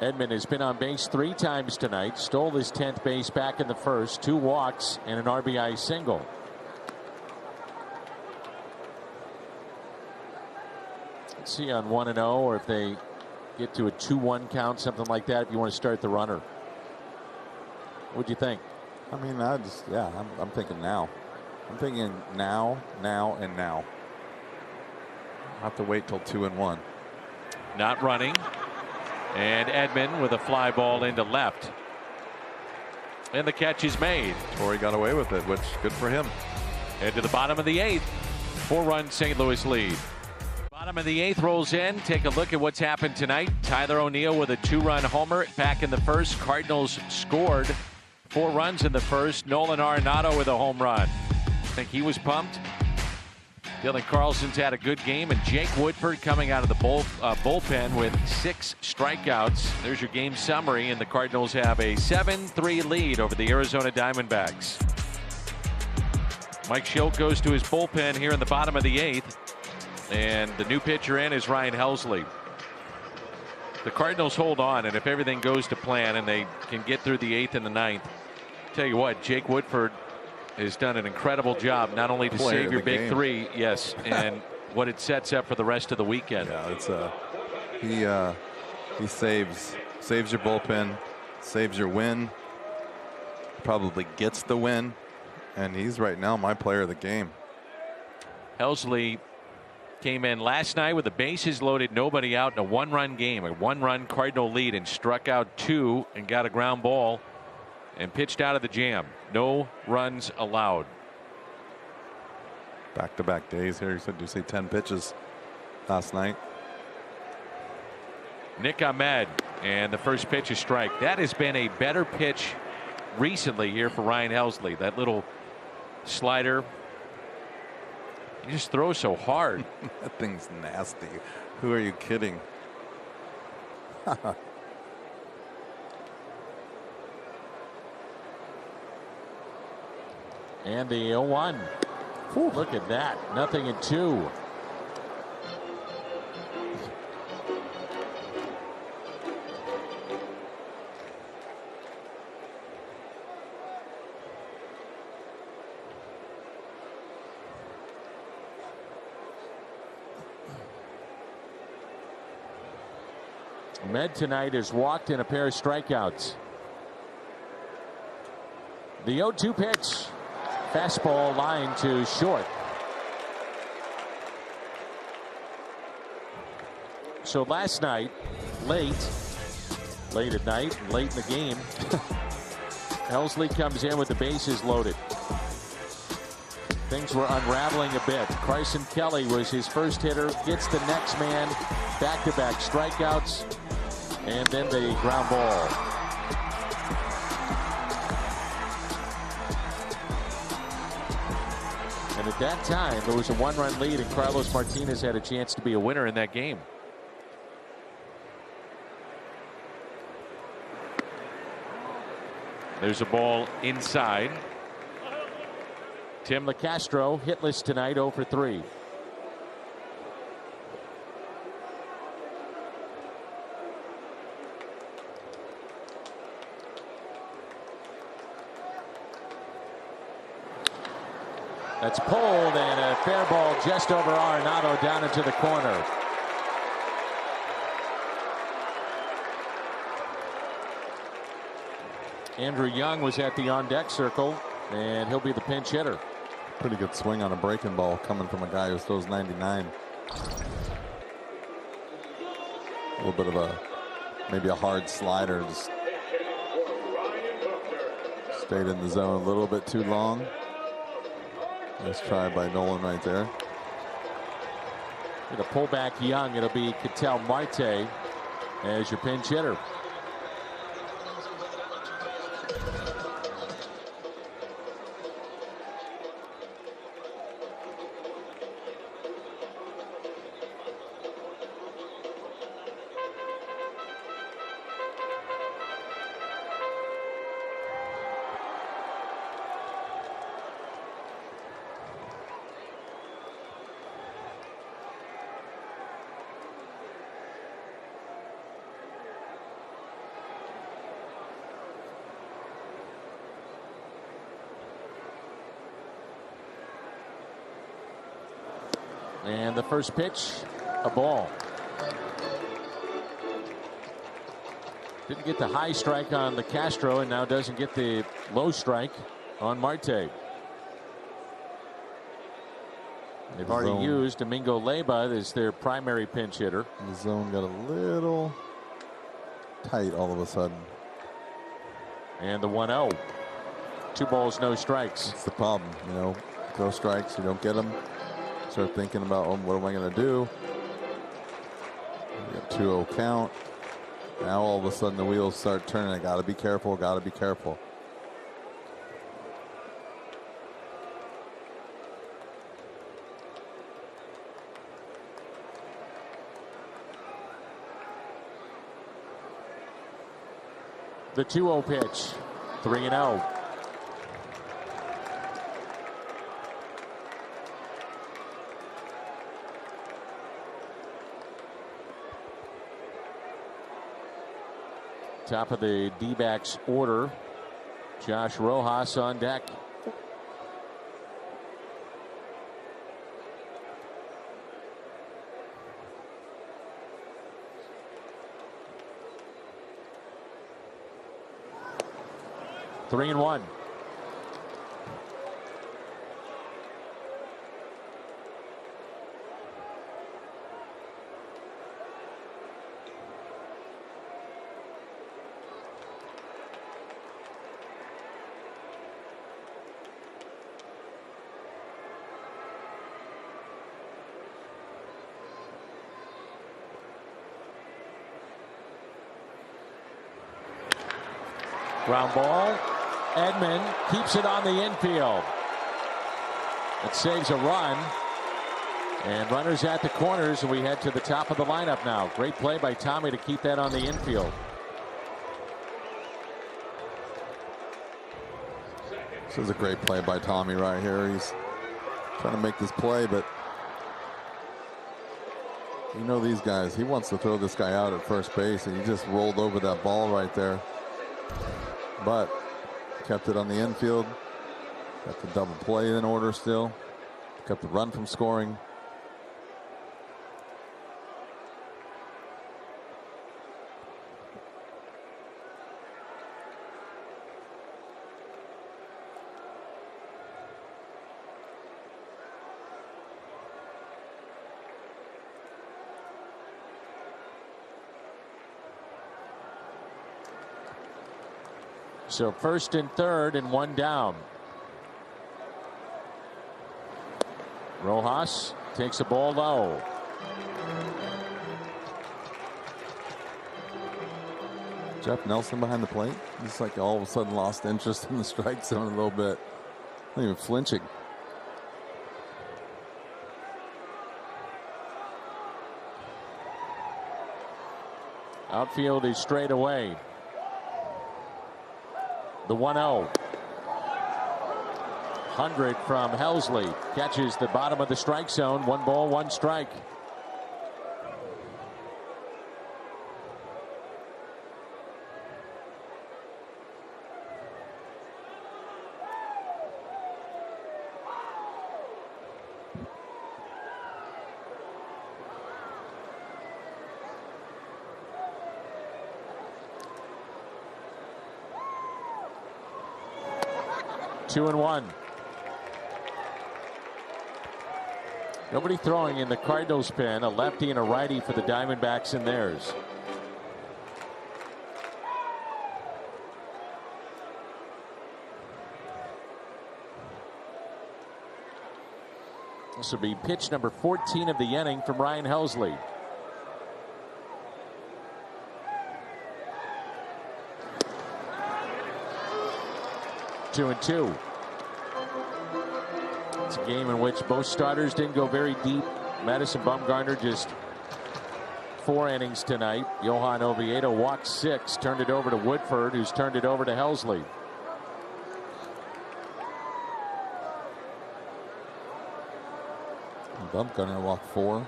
Edman has been on base 3 times tonight, stole his 10th base back in the first, 2 walks and an RBI single. Let's see on 1-0, or if they get to a 2-1 count, something like that, if you want to start the runner. What do you think? I mean, I'm thinking now. I'm thinking now, and now. I'll have to wait till 2-1. Not running. And Edman with a fly ball into left. And the catch is made. Torrey got away with it, which good for him. Head to the bottom of the 8th. 4-run St. Louis lead. Bottom of the 8th rolls in. Take a look at what's happened tonight. Tyler O'Neill with a 2-run homer back in the first. Cardinals scored 4 runs in the first. Nolan Arenado with a home run. I think he was pumped. Dylan Carlson's had a good game, and Jake Woodford coming out of the bullpen with 6 strikeouts. There's your game summary, and the Cardinals have a 7-3 lead over the Arizona Diamondbacks. Mike Schilt goes to his bullpen here in the bottom of the 8th, and the new pitcher in is Ryan Helsley. The Cardinals hold on, and if everything goes to plan and they can get through the 8th and the 9th, tell you what, Jake Woodford has done an incredible job, not only to save your big 3, yes, and what it sets up for the rest of the weekend. Yeah, it's he saves your bullpen, saves your win, probably gets the win, and he's right now my player of the game. Helsley came in last night with the bases loaded, nobody out in a 1-run game, a 1-run Cardinal lead, and struck out 2 and got a ground ball and pitched out of the jam. No runs allowed. Back-to-back days here. You said, do you say 10 pitches last night? Nick Ahmed, and the first pitch is strike. That has been a better pitch recently here for Ryan Helsley. That little slider. He just throws so hard. That thing's nasty. Who are you kidding? And the 0-1. Look at that. Nothing in 2. Med tonight has walked in a pair of strikeouts. The 0-2 pitch. Fastball line to short. So last night, late at night, late in the game, Helsley comes in with the bases loaded. Things were unraveling a bit. Carson Kelly was his first hitter, gets the next man, back-to-back strikeouts, and then the ground ball. And at that time, there was a 1-run lead, and Carlos Martinez had a chance to be a winner in that game. There's a ball inside. Tim LeCastro hitless tonight, 0 for 3. That's pulled, and a fair ball just over Arenado down into the corner. Andrew Young was at the on-deck circle, and he'll be the pinch hitter. Pretty good swing on a breaking ball coming from a guy who throws 99. A little bit of maybe a hard slider. Just stayed in the zone a little bit too long. Nice try by Nolan right there. With a pullback Young, it'll be Ketel Marte as your pinch hitter. And the first pitch, a ball. Didn't get the high strike on LeCastro, and now doesn't get the low strike on Marte. They've already used Domingo Leyba as their primary pinch hitter. The zone got a little tight all of a sudden. And the 1-0. 2 balls, no strikes. That's the problem, you know. Throw strikes, you don't get them. Start thinking about, oh, what am I going to do? You got 2-0 count. Now all of a sudden the wheels start turning. I got to be careful, got to be careful. The 2-0 pitch. 3-0. Top of the D-backs order. Josh Rojas on deck. Three and one. Ground ball. Edman keeps it on the infield. It saves a run. And runners at the corners, and we head to the top of the lineup now. Great play by Tommy to keep that on the infield. This is a great play by Tommy right here. He's trying to make this play, but you know these guys, he wants to throw this guy out at first base, and he just rolled over that ball right there. But kept it on the infield. Got the double play in order still. Kept the run from scoring. So first and third and one down. Rojas takes a ball low. Jeff Nelson behind the plate. Just like all of a sudden lost interest in the strike zone a little bit. Not even flinching. Outfield is straight away. The 1-0. 100 from Helsley. Catches the bottom of the strike zone. 1 ball, 1 strike. Two and one. Nobody throwing in the Cardinals pen. A lefty and a righty for the Diamondbacks in theirs. This will be pitch number 14 of the inning from Ryan Helsley. Two and two. It's a game in which both starters didn't go very deep. Madison Bumgarner just 4 innings tonight. Johan Oviedo walked 6, turned it over to Woodford, who's turned it over to Helsley. Bumgarner walked 4.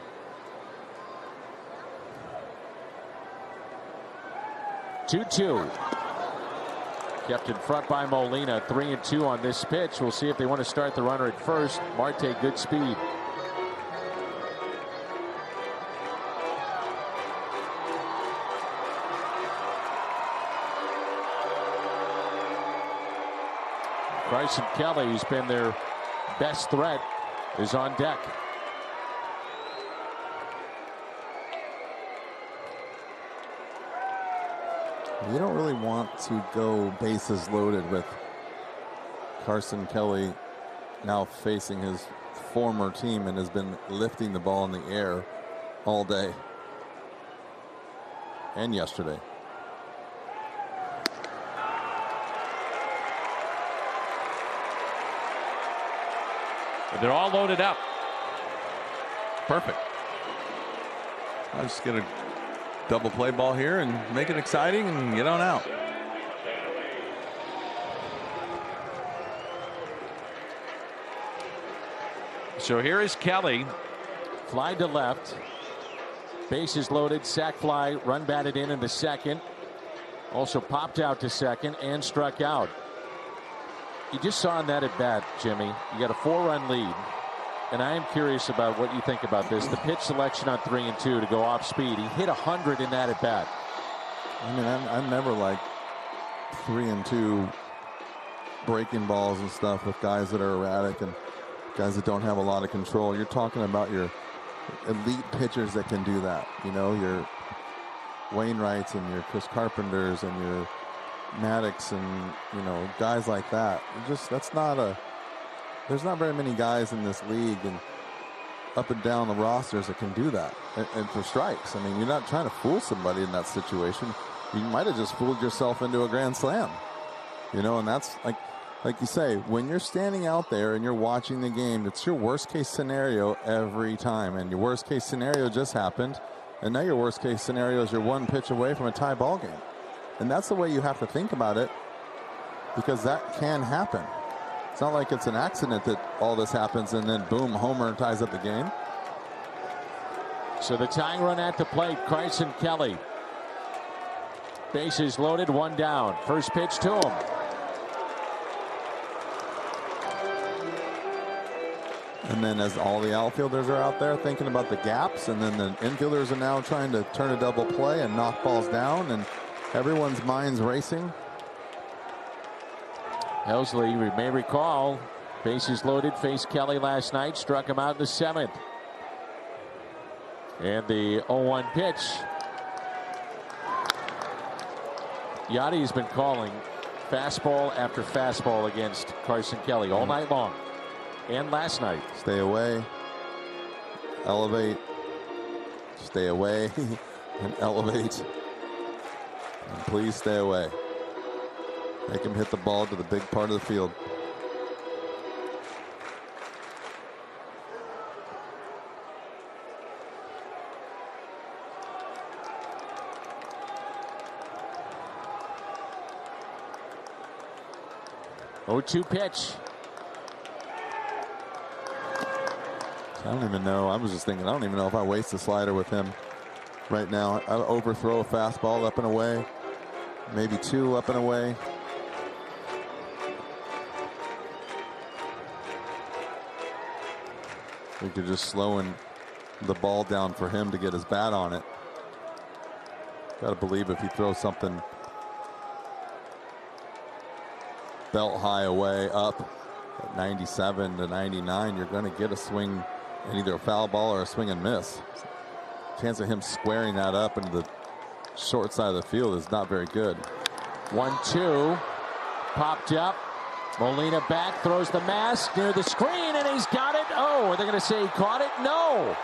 Two. Kept in front by Molina. 3-2 on this pitch. We'll see if they want to start the runner at first. Marte, good speed. Bryson Kelly, who's been their best threat, is on deck. You don't really want to go bases loaded with Carson Kelly now facing his former team and has been lifting the ball in the air all day and yesterday. They're all loaded up. Perfect. I'll just get a double play ball here and make it exciting and get on out. So here is Kelly. Fly to left. Bases loaded, sac fly, run batted in the second. Also popped out to second and struck out. You just saw on that at bat, Jimmy. You got a 4-run lead. And I am curious about what you think about this. The pitch selection on 3 and 2 to go off speed. He hit 100 in that at bat. I mean, I'm never like 3 and 2 breaking balls and stuff with guys that are erratic and guys that don't have a lot of control. You're talking about your elite pitchers that can do that. You know, your Wainwrights and your Chris Carpenters and your Maddox and, you know, guys like that. There's not very many guys in this league and up and down the rosters that can do that. And for strikes, I mean, you're not trying to fool somebody in that situation. You might have just fooled yourself into a grand slam, you know, and that's like you say, when you're standing out there and you're watching the game, it's your worst case scenario every time. And your worst case scenario just happened. And now your worst case scenario is you're 1 pitch away from a tie ball game. And that's the way you have to think about it, because that can happen. It's not like it's an accident that all this happens and then boom, homer ties up the game. So the tying run at the plate, Carson Kelly. Bases loaded, 1 down. First pitch to him. And then as all the outfielders are out there thinking about the gaps, and then the infielders are now trying to turn a double play and knock balls down, and everyone's minds racing. Helsley, we may recall, bases loaded, faced Kelly last night, struck him out in the 7th. And the 0-1 pitch. Yachty's been calling fastball after fastball against Carson Kelly all night long. And last night. Stay away, elevate, stay away, and elevate. And please stay away. Make him hit the ball to the big part of the field. Oh, 2 pitch. I don't even know. I was just thinking, I don't even know if I waste a slider with him right now. I overthrow a fastball up and away, maybe 2 up and away. We could just slowing the ball down for him to get his bat on it. Got to believe if he throws something belt high away up at 97 to 99, you're going to get a swing and either a foul ball or a swing and miss. Chance of him squaring that up into the short side of the field is not very good. 1-2, popped up. Molina back, throws the mask near the screen, and he's got it. Oh, are they going to say he caught it? No.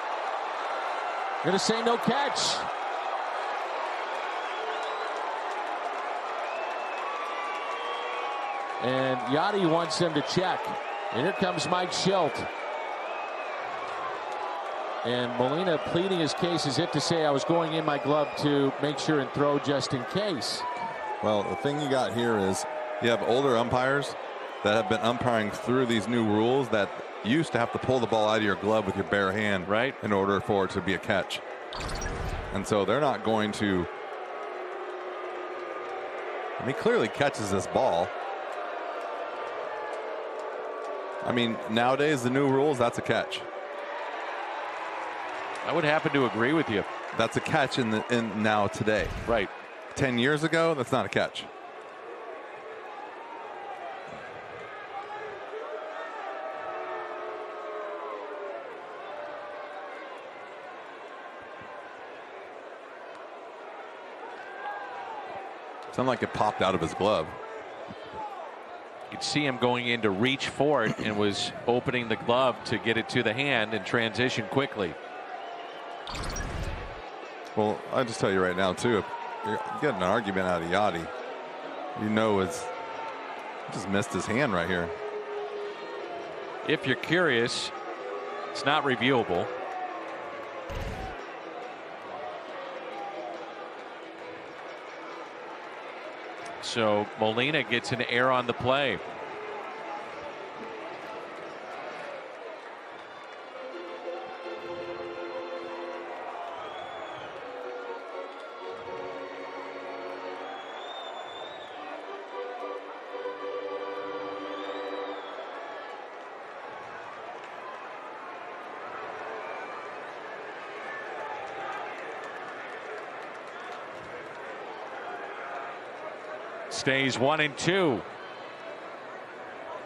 Going to say no catch. And Yachty wants him to check. And here comes Mike Schilt. And Molina pleading his case as if to say, I was going in my glove to make sure and throw just in case. Well, the thing you got here is You have older umpires that have been umpiring through these new rules that used to have to pull the ball out of your glove with your bare hand, right, in order for it to be a catch. And so they're not going to. I mean, clearly catches this ball. I mean, nowadays the new rules, that's a catch. I would happen to agree with you. That's a catch in now today. Right. 10 years ago, that's not a catch. Sounded like it popped out of his glove. You could see him going in to reach for it and was opening the glove to get it to the hand and transition quickly. Well, I'll just tell you right now, too, if you're getting an argument out of Yachty, you know he just missed his hand right here. If you're curious, it's not reviewable. So Molina gets an error on the play. Stays 1-2.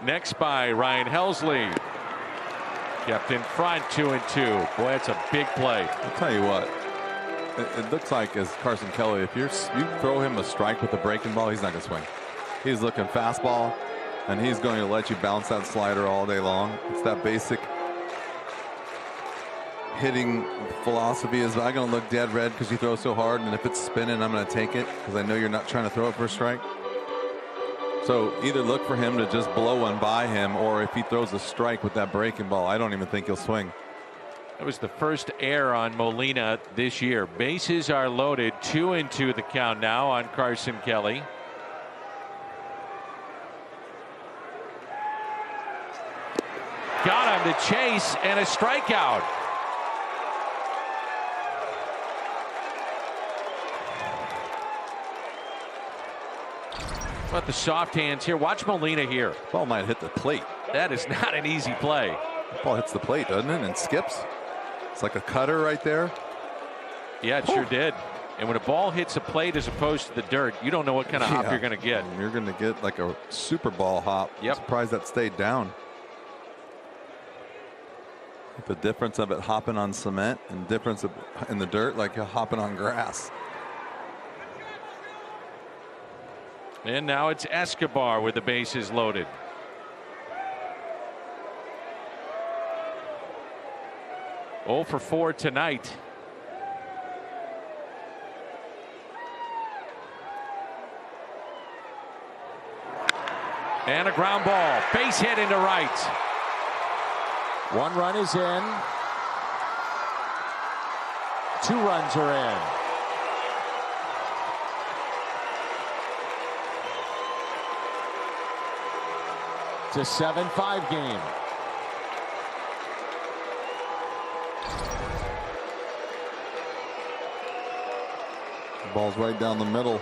Next by Ryan Helsley. Kept in front, 2-2. Boy, that's a big play. I'll tell you what. It looks like as Carson Kelly, if you throw him a strike with a breaking ball, he's not going to swing. He's looking fastball, and he's going to let you bounce that slider all day long. It's that basic hitting philosophy is I'm going to look dead red because you throw so hard, and if it's spinning, I'm going to take it because I know you're not trying to throw it for a strike. So either look for him to just blow one by him, or if he throws a strike with that breaking ball, I don't even think he'll swing. That was the first error on Molina this year. Bases are loaded, 2-2 the count now on Carson Kelly. Got him to chase and a strikeout. But the soft hands here. Watch Molina here. Ball might hit the plate. That is not an easy play. Ball hits the plate, doesn't it? And skips. It's like a cutter right there. Yeah, it sure did. And when a ball hits a plate as opposed to the dirt, you don't know what kind of hop you're going to get. And you're going to get like a Super Ball hop. Yep. I'm surprised that stayed down. The difference of it hopping on cement and difference in the dirt, like hopping on grass. And now it's Escobar with the bases loaded. Oh for 4 tonight. And a ground ball. Base hit into right. 1 run is in. 2 runs are in. It's a 7-5 game. Ball's right down the middle.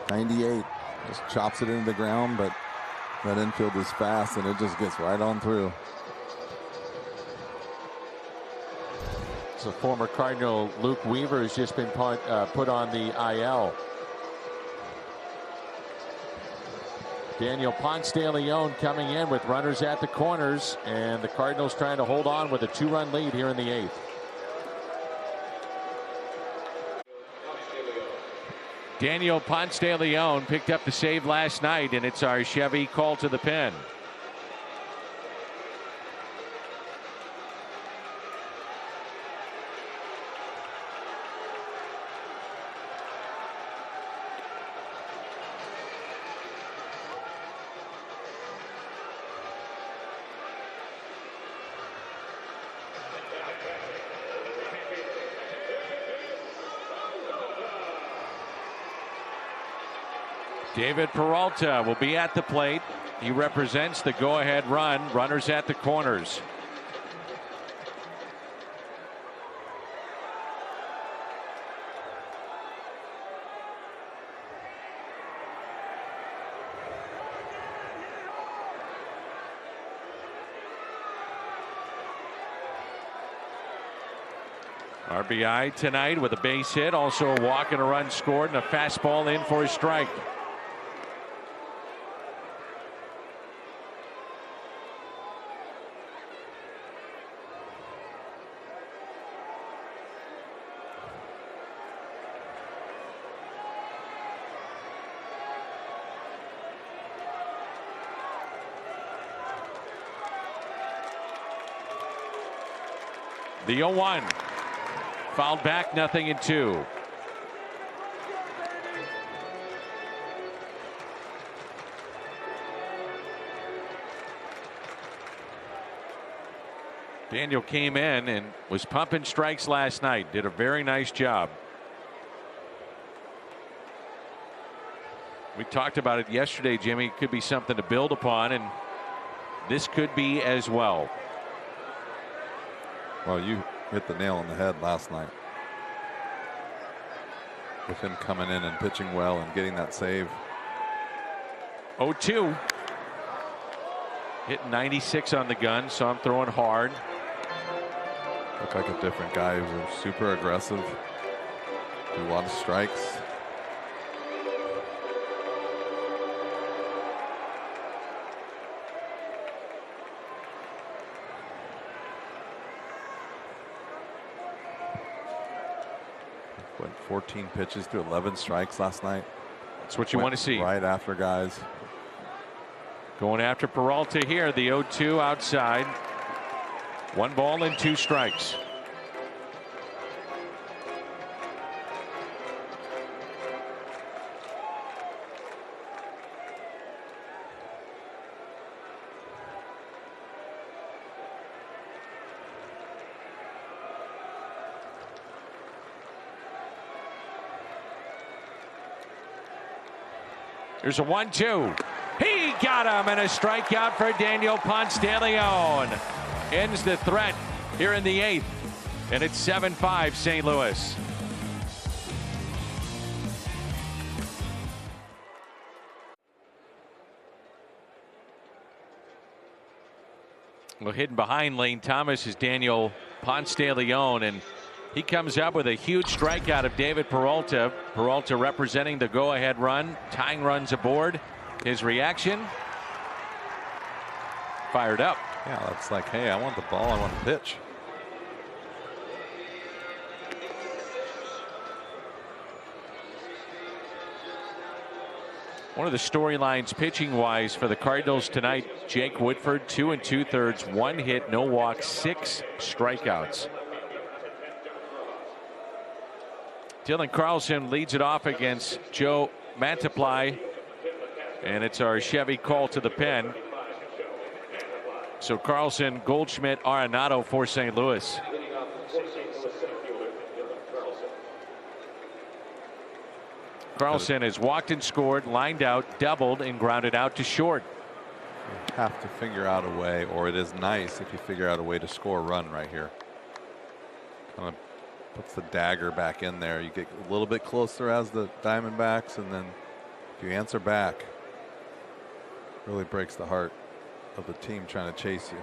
98. Just chops it into the ground, but that infield is fast and it just gets right on through. So former Cardinal Luke Weaver has just been put on the IL. Daniel Ponce de Leon coming in with runners at the corners, and the Cardinals trying to hold on with a 2-run lead here in the 8th. Daniel Ponce de Leon picked up the save last night, and it's our Chevy call to the pen. David Peralta will be at the plate. He represents the go-ahead run. Runners at the corners. RBI tonight with a base hit, also a walk and a run scored, and a fastball in for a strike. The 0-1. Fouled back, 0-2. Daniel came in and was pumping strikes last night. Did a very nice job. We talked about it yesterday, Jimmy. It could be something to build upon, and this could be as well. Well, you hit the nail on the head last night with him coming in and pitching well and getting that save. 0-2. Hitting 96 on the gun, so I'm throwing hard. Looked like a different guy. He was super aggressive. Threw a lot of strikes. Went 14 pitches to 11 strikes last night. That's what you want to see. Right after guys. Going after Peralta here. The 0-2 outside. 1 ball and 2 strikes. Here's a 1-2. He got him, and a strikeout for Daniel Ponce de Leon. Ends the threat here in the 8th, and it's 7-5 St. Louis. Well, hidden behind Lane Thomas is Daniel Ponce de Leon, and he comes up with a huge strikeout of David Peralta. Peralta representing the go-ahead run, tying runs aboard. His reaction, fired up. Yeah, it's like, hey, I want the ball, I want to pitch. One of the storylines pitching wise for the Cardinals tonight, Jake Woodford, 2 2/3, 1 hit, no walks, 6 strikeouts. Dylan Carlson leads it off against Joe Mantiply, and it's our Chevy call to the pen. So Carlson, Goldschmidt, Arenado for St. Louis. Carlson has walked and scored, lined out, doubled, and grounded out to short. You have to figure out a way, or it is nice if you figure out a way to score a run right here. Kind of puts the dagger back in there. You get a little bit closer as the Diamondbacks, and then if you answer back, really breaks the heart of the team trying to chase you.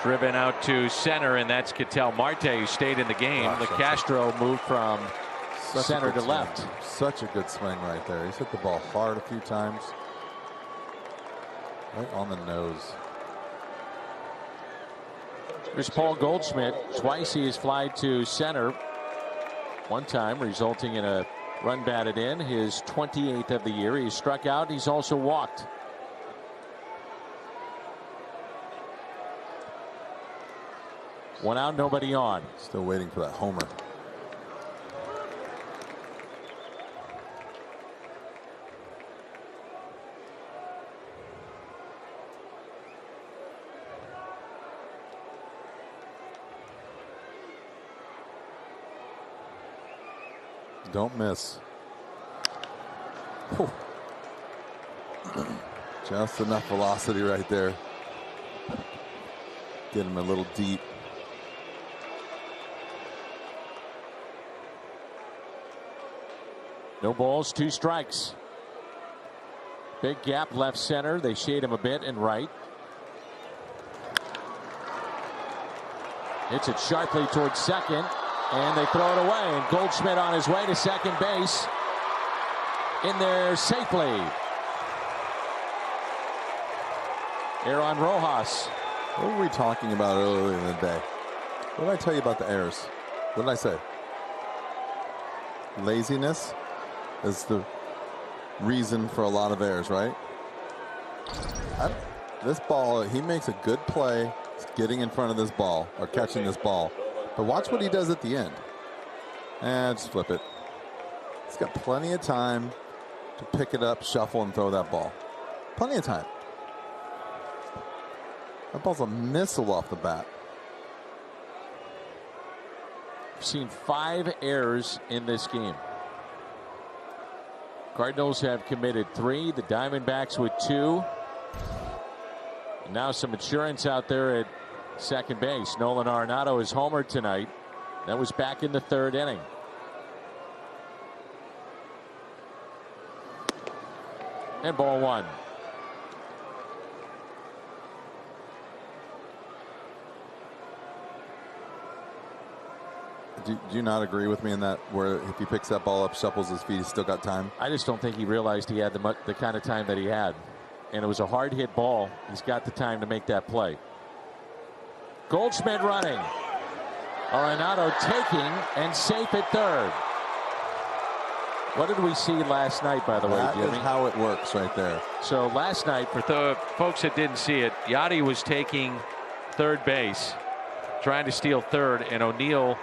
Driven out to center, and that's Ketel Marte, who stayed in the game. Gosh, Castro moved from center to left. Such a good swing right there. He's hit the ball hard a few times. Right on the nose. There's Paul Goldschmidt. Twice he has flied to center. One time resulting in a run batted in, his 28th of the year. He's struck out. He's also walked. One out, nobody on. Still waiting for that homer. Don't miss. Whew. Just enough velocity right there. Get him a little deep. No balls, 2 strikes. Big gap left center. They shade him a bit and right. Hits it sharply towards second, and they throw it away. And Goldschmidt on his way to second base. In there safely. Aaron Rojas. What were we talking about earlier in the day? What did I tell you about the errors? What did I say? Laziness is the reason for a lot of errors, right? This ball, he makes a good play, getting in front of this ball or catching this ball. But watch what he does at the end. And just flip it. He's got plenty of time to pick it up, shuffle, and throw that ball. Plenty of time. That ball's a missile off the bat. We've seen 5 errors in this game. Cardinals have committed 3. The Diamondbacks with 2. And now some insurance out there at second base. Nolan Arenado is homered tonight. That was back in the 3rd inning. And ball 1. Do you not agree with me in that, where if he picks that ball up, shuffles his feet, he's still got time? I just don't think he realized he had the kind of time that he had. And it was a hard hit ball. He's got the time to make that play. Goldschmidt running. Arenado taking and safe at 3rd. What did we see last night, by the way, Jimmy? That is how it works right there. So last night, for the folks that didn't see it, Yachty was taking 3rd base, trying to steal 3rd, and O'Neill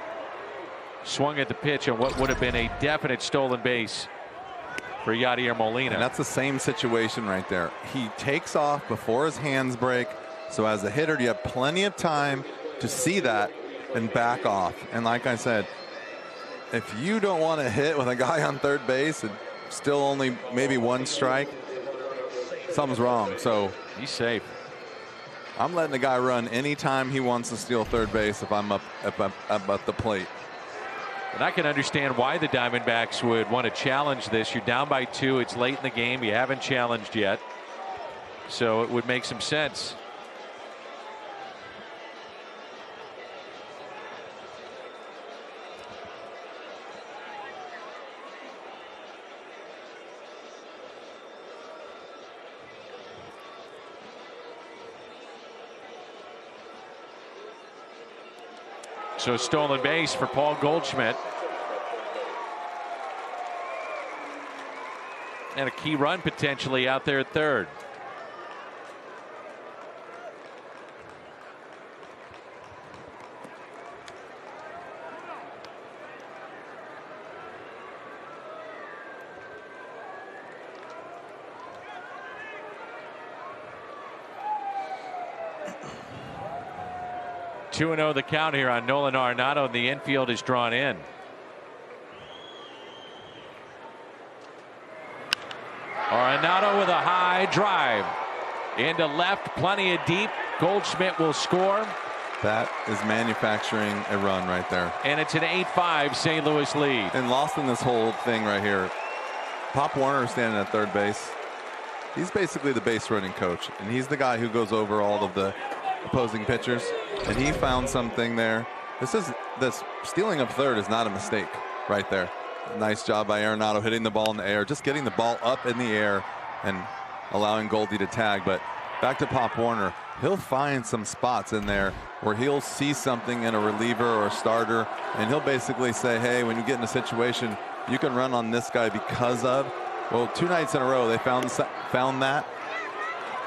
swung at the pitch on what would have been a definite stolen base for Yadier Molina. And that's the same situation right there. He takes off before his hands break. So as a hitter, you have plenty of time to see that and back off. And like I said, if you don't want to hit with a guy on 3rd base and still only maybe 1 strike, something's wrong. So he's safe. I'm letting the guy run anytime he wants to steal 3rd base if I'm up at the plate. And I can understand why the Diamondbacks would want to challenge this. You're down by 2. It's late in the game. You haven't challenged yet. So it would make some sense. So stolen base for Paul Goldschmidt. And a key run potentially out there at 3rd. Two 2-0 the count here on Nolan Arenado, and the infield is drawn in. Arenado with a high drive into left, plenty of deep. Goldschmidt will score. That is manufacturing a run right there. And it's an 8-5 St. Louis lead. And lost in this whole thing right here. Pop Warner standing at 3rd base. He's basically the base running coach, and he's the guy who goes over all of the opposing pitchers. And he found something there. This stealing of 3rd is not a mistake right there. Nice job by Arenado hitting the ball in the air, just getting the ball up in the air and allowing Goldie to tag. But back to Pop Warner, he'll find some spots in there where he'll see something in a reliever or a starter, and he'll basically say, hey, when you get in a situation, you can run on this guy because of. Well, 2 nights in a row they found that.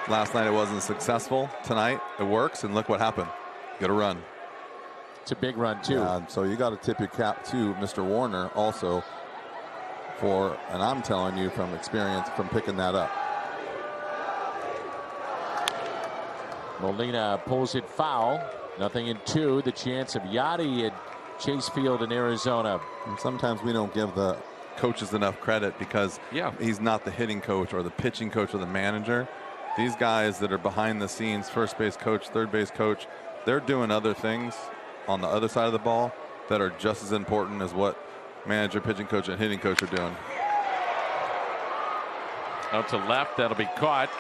Last night it wasn't successful. Tonight it works, and look what happened. Get a run. It's a big run too. Yeah, so you got to tip your cap to Mr. Warner also for, and I'm telling you from experience, from picking that up. Molina pulls it foul. Nothing in 2. The chance of Yachty at Chase Field in Arizona. And sometimes we don't give the coaches enough credit because he's not the hitting coach or the pitching coach or the manager. These guys that are behind the scenes, 1st base coach, 3rd base coach, they're doing other things on the other side of the ball that are just as important as what manager, pitching coach, and hitting coach are doing. Out to left, that'll be caught.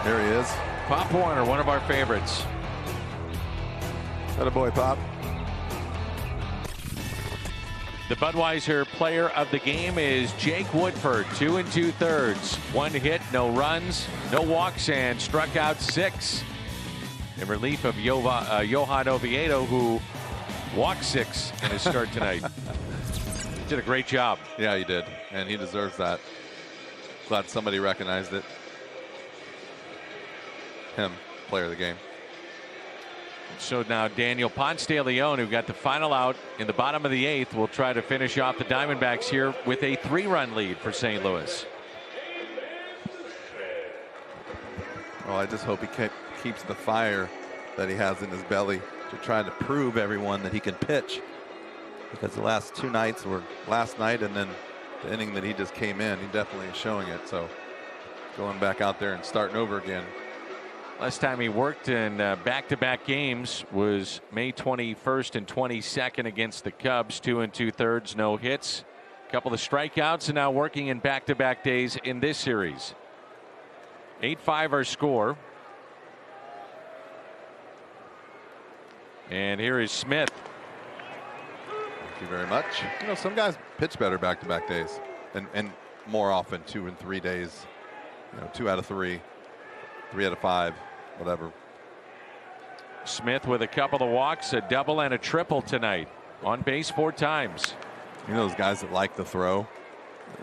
There he is. Pop Warner, one of our favorites. Attaboy, Pop. The Budweiser player of the game is Jake Woodford, 2 2/3. 1 hit, no runs, no walks, and struck out 6. In relief of Johan Oviedo, who walked 6 in his start tonight. Did a great job. Yeah, he did, and he deserves that. Glad somebody recognized it. Him, player of the game. So now Daniel Ponce de Leon, who got the final out in the bottom of the 8th, will try to finish off the Diamondbacks here with a 3-run lead for St. Louis. Well, I just hope he keeps the fire that he has in his belly to try to prove everyone that he can pitch. Because the last 2 nights were last night and then the inning that he just came in, he definitely is showing it. So going back out there and starting over again. Last time he worked in back-to-back games was May 21st and 22nd against the Cubs. 2 2/3, no hits, a couple of strikeouts, and now working in back-to-back days in this series. 8-5 our score. And here is Smith. Thank you very much. You know, some guys pitch better back-to-back days and more often 2 and 3 days. You know, 2 out of 3, 3 out of 5, whatever. Smith with a couple of walks, a double and a triple tonight. On base 4 times. You know those guys that like the throw,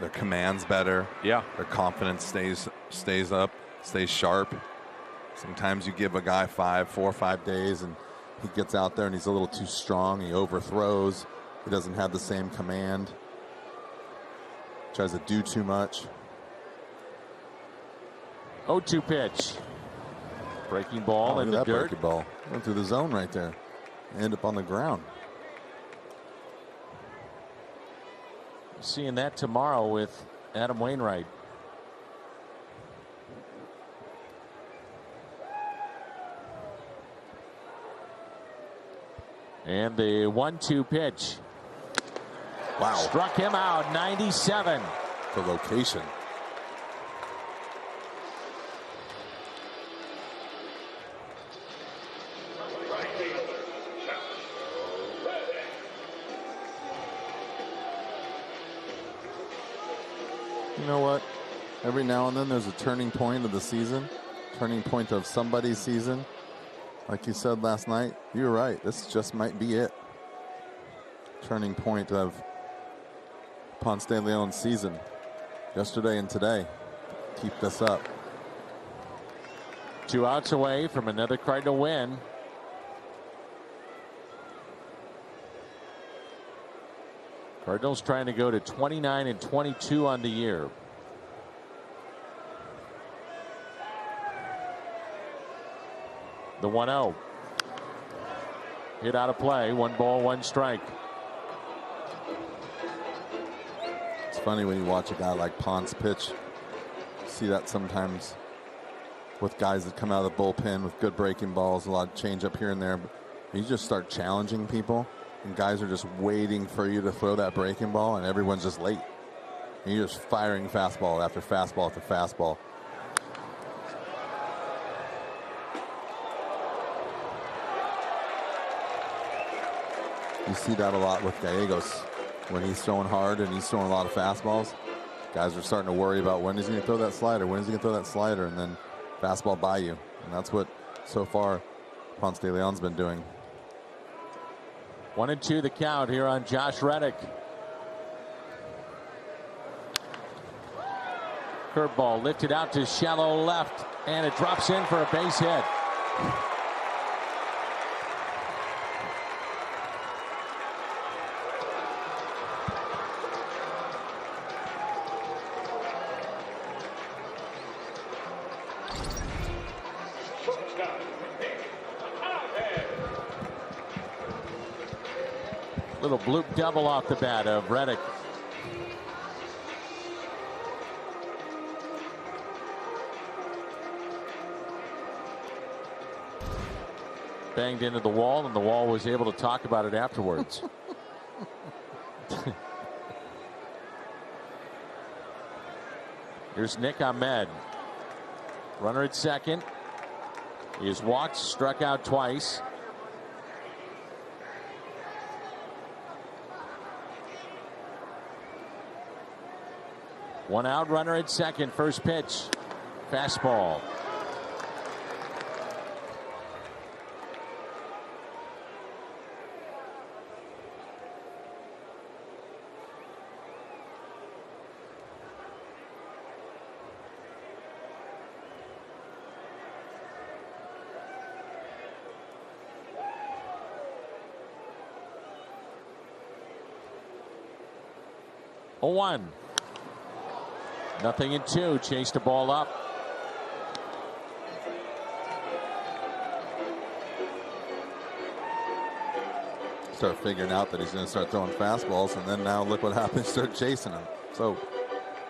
their command's better. Yeah. Their confidence stays up, stays sharp. Sometimes you give a guy 4 or 5 days and he gets out there and he's a little too strong. He overthrows. He doesn't have the same command. Tries to do too much. 0-2 pitch. Breaking ball in the dirt. Breaking ball went through the zone right there. End up on the ground. Seeing that tomorrow with Adam Wainwright. And the 1-2 pitch. Wow. Struck him out. 97. The location. You know what? Every now and then there's a turning point of the season, turning point of somebody's season. Like you said last night, you're right. This just might be it. Turning point of Ponce de Leon's season. Yesterday and today. Keep this up. 2 outs away from another Cardinal win. Cardinals trying to go to 29 and 22 on the year. The 1-0. Hit out of play. 1 ball, 1 strike. It's funny when you watch a guy like Ponce pitch. You see that sometimes with guys that come out of the bullpen with good breaking balls, a lot of change up here and there. But you just start challenging people, and guys are just waiting for you to throw that breaking ball, and everyone's just late. And you're just firing fastball after fastball after fastball. You see that a lot with Gallegos when he's throwing hard and he's throwing a lot of fastballs. Guys are starting to worry about when he's going to throw that slider, and then fastball by you. And that's what, so far, Ponce de Leon's been doing. 1-2 the count here on Josh Reddick. Curveball lifted out to shallow left, and it drops in for a base hit. Little bloop double off the bat of Reddick. Banged into the wall, and the wall was able to talk about it afterwards. Here's Nick Ahmed. Runner at second. He has walked, struck out twice. One out, runner at second. First pitch. Fastball. 0-1. 0-2. Chased the ball up. Start figuring out that he's going to start throwing fastballs, and then now look what happens. Start chasing him. So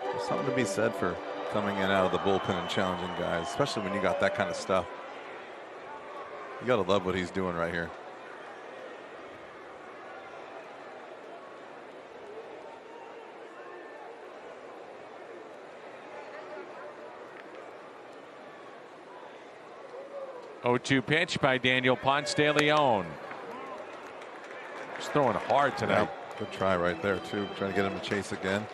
there's something to be said for coming in out of the bullpen and challenging guys, especially when you got that kind of stuff. You got to love what he's doing right here. Oh-2 pitch by Daniel Ponce de Leon. He's throwing hard tonight. Yeah, good try right there too. Trying to get him to chase again.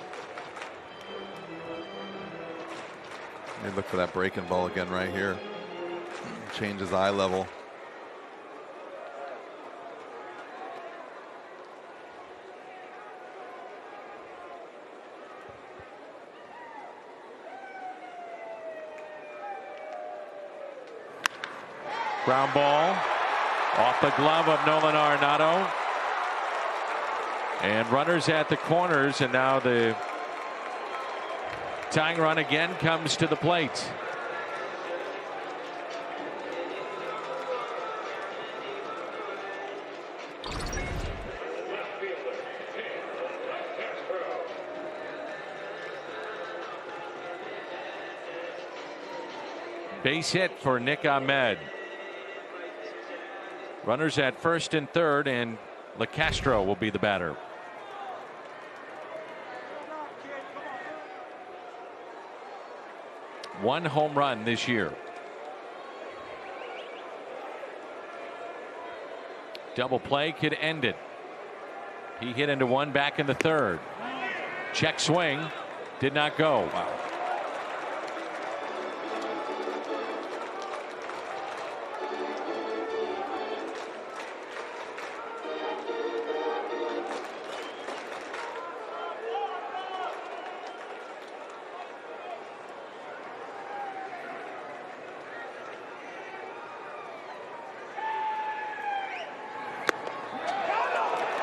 Maybe look for that breaking ball again right here. Change his eye level. Ground ball off the glove of Nolan Arenado. And runners at the corners, and now the tying run again comes to the plate. Base hit for Nick Ahmed. Runners at first and third, and LeCastro will be the batter. One home run this year. Double play could end it. He hit into one back in the third. Check swing. Did not go. Wow.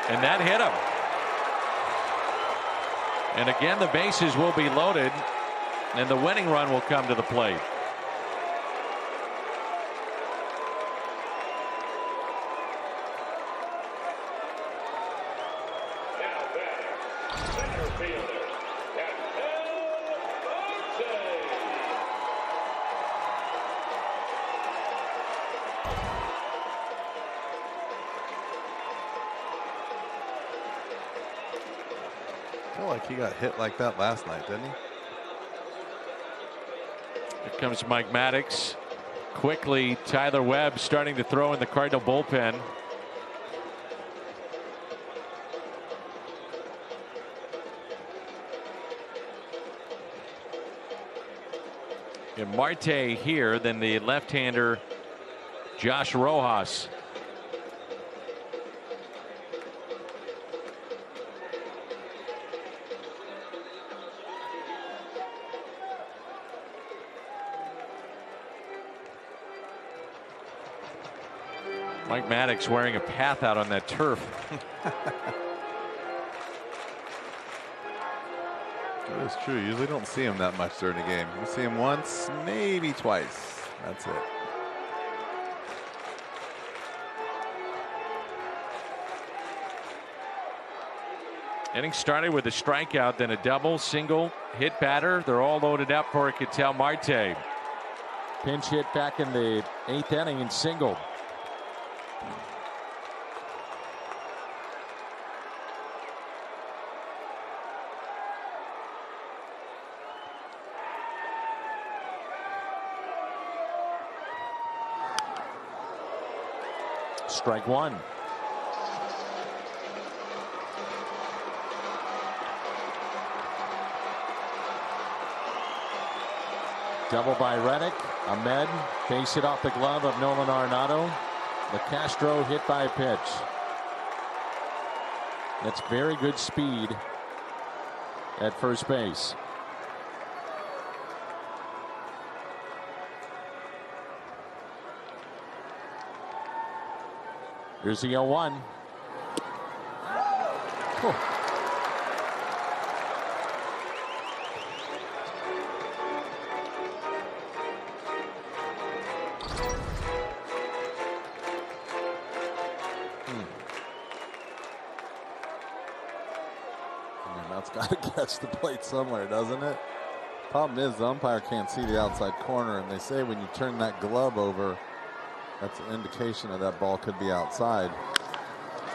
And that hit him. And again, the bases will be loaded, and the winning run will come to the plate. I feel like he got hit like that last night, didn't he? Here comes Mike Maddox. Quickly, Tyler Webb starting to throw in the Cardinal bullpen. And Marte here, then the left-hander Josh Rojas. Mike Maddox wearing a path out on that turf. That is true. Usually don't see him that much during the game. You see him once, maybe twice. That's it. Inning started with a strikeout, then a double, single, hit batter. They're all loaded up for Ketel Marte. Pinch hit back in the 8th inning and single. Strike one. Double by Reddick. Ahmed face it off the glove of Nolan Arenado. LeCastro hit by a pitch. That's very good speed at first base. Here's the 0-1. got to catch the plate somewhere, doesn't it? Problem is, the umpire can't see the outside corner, and they say when you turn that glove over, that's an indication that that ball could be outside.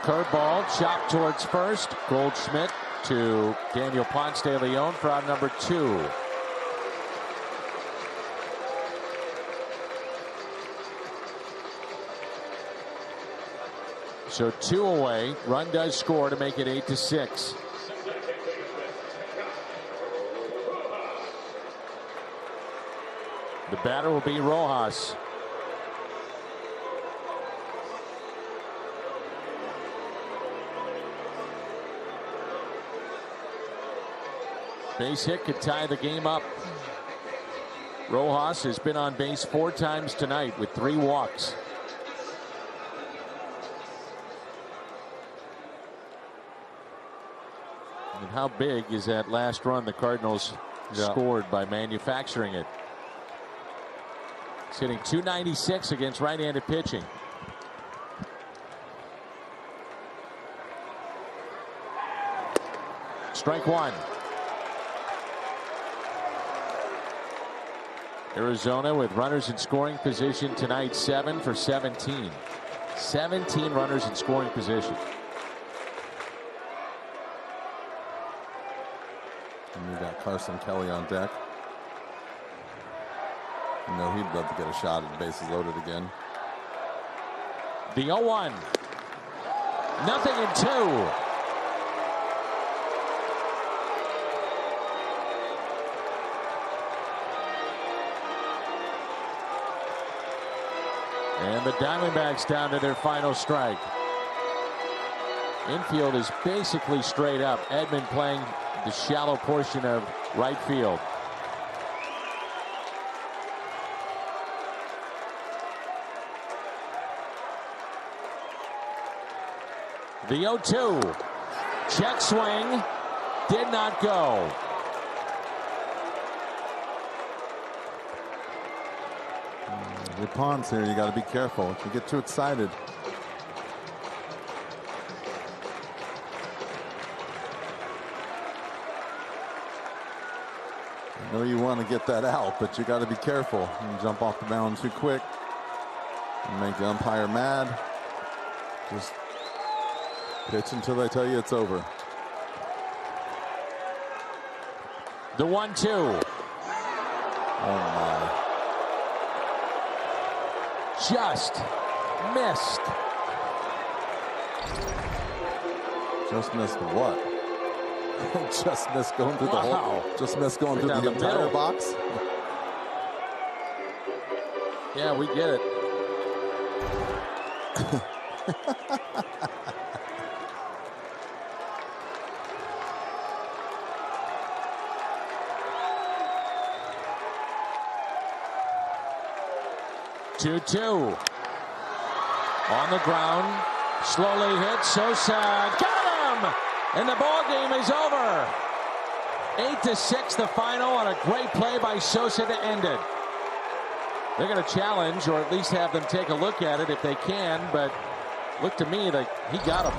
Curveball chopped towards first. Goldschmidt to Daniel Ponce de Leon for out number 2. So 2 away. Run does score to make it 8-6. The batter will be Rojas. Base hit could tie the game up. Rojas has been on base 4 times tonight with 3 walks. And how big is that last run the Cardinals scored by manufacturing it? It's hitting .296 against right-handed pitching. Strike 1. Arizona with runners in scoring position tonight, 7 for 17. 17 runners in scoring position. And we got Carson Kelly on deck. You know he'd love to get a shot at the bases loaded again. The 0-1. Nothing in 2. And the Diamondbacks down to their final strike. Infield is basically straight up. Edman playing the shallow portion of right field. The 0-2. Check swing. Did not go. With Ponce here, you got to be careful. If you get too excited. I know you want to get that out, but you got to be careful. You jump off the mound too quick and make the umpire mad. Just pitch until they tell you it's over. The 1-2. Oh my. Just missed. Just missed what? Just missed going through the hole. Just missed going through the entire middle. box. Yeah, we get it. Two. On the ground. Slowly hit. Sosa got him! And the ball game is over. 8-6 the final on a great play by Sosa to end it. They're going to challenge, or at least have them take a look at it if they can, but look to me like he got him.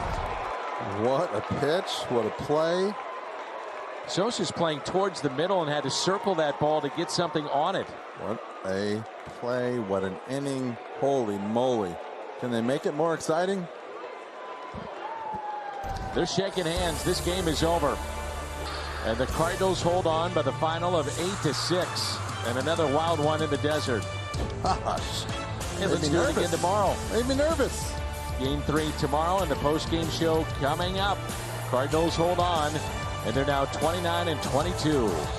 What a pitch. What a play. Sosa's playing towards the middle and had to circle that ball to get something on it. What a play. What an inning. Holy moly. Can they make it more exciting? They're shaking hands. This game is over. And the Cardinals hold on by the final of 8-6. And another wild one in the desert. Gosh. Hey, let's do it again tomorrow. Made me nervous. Game 3 tomorrow and the post-game show coming up. Cardinals hold on. And they're now 29-22.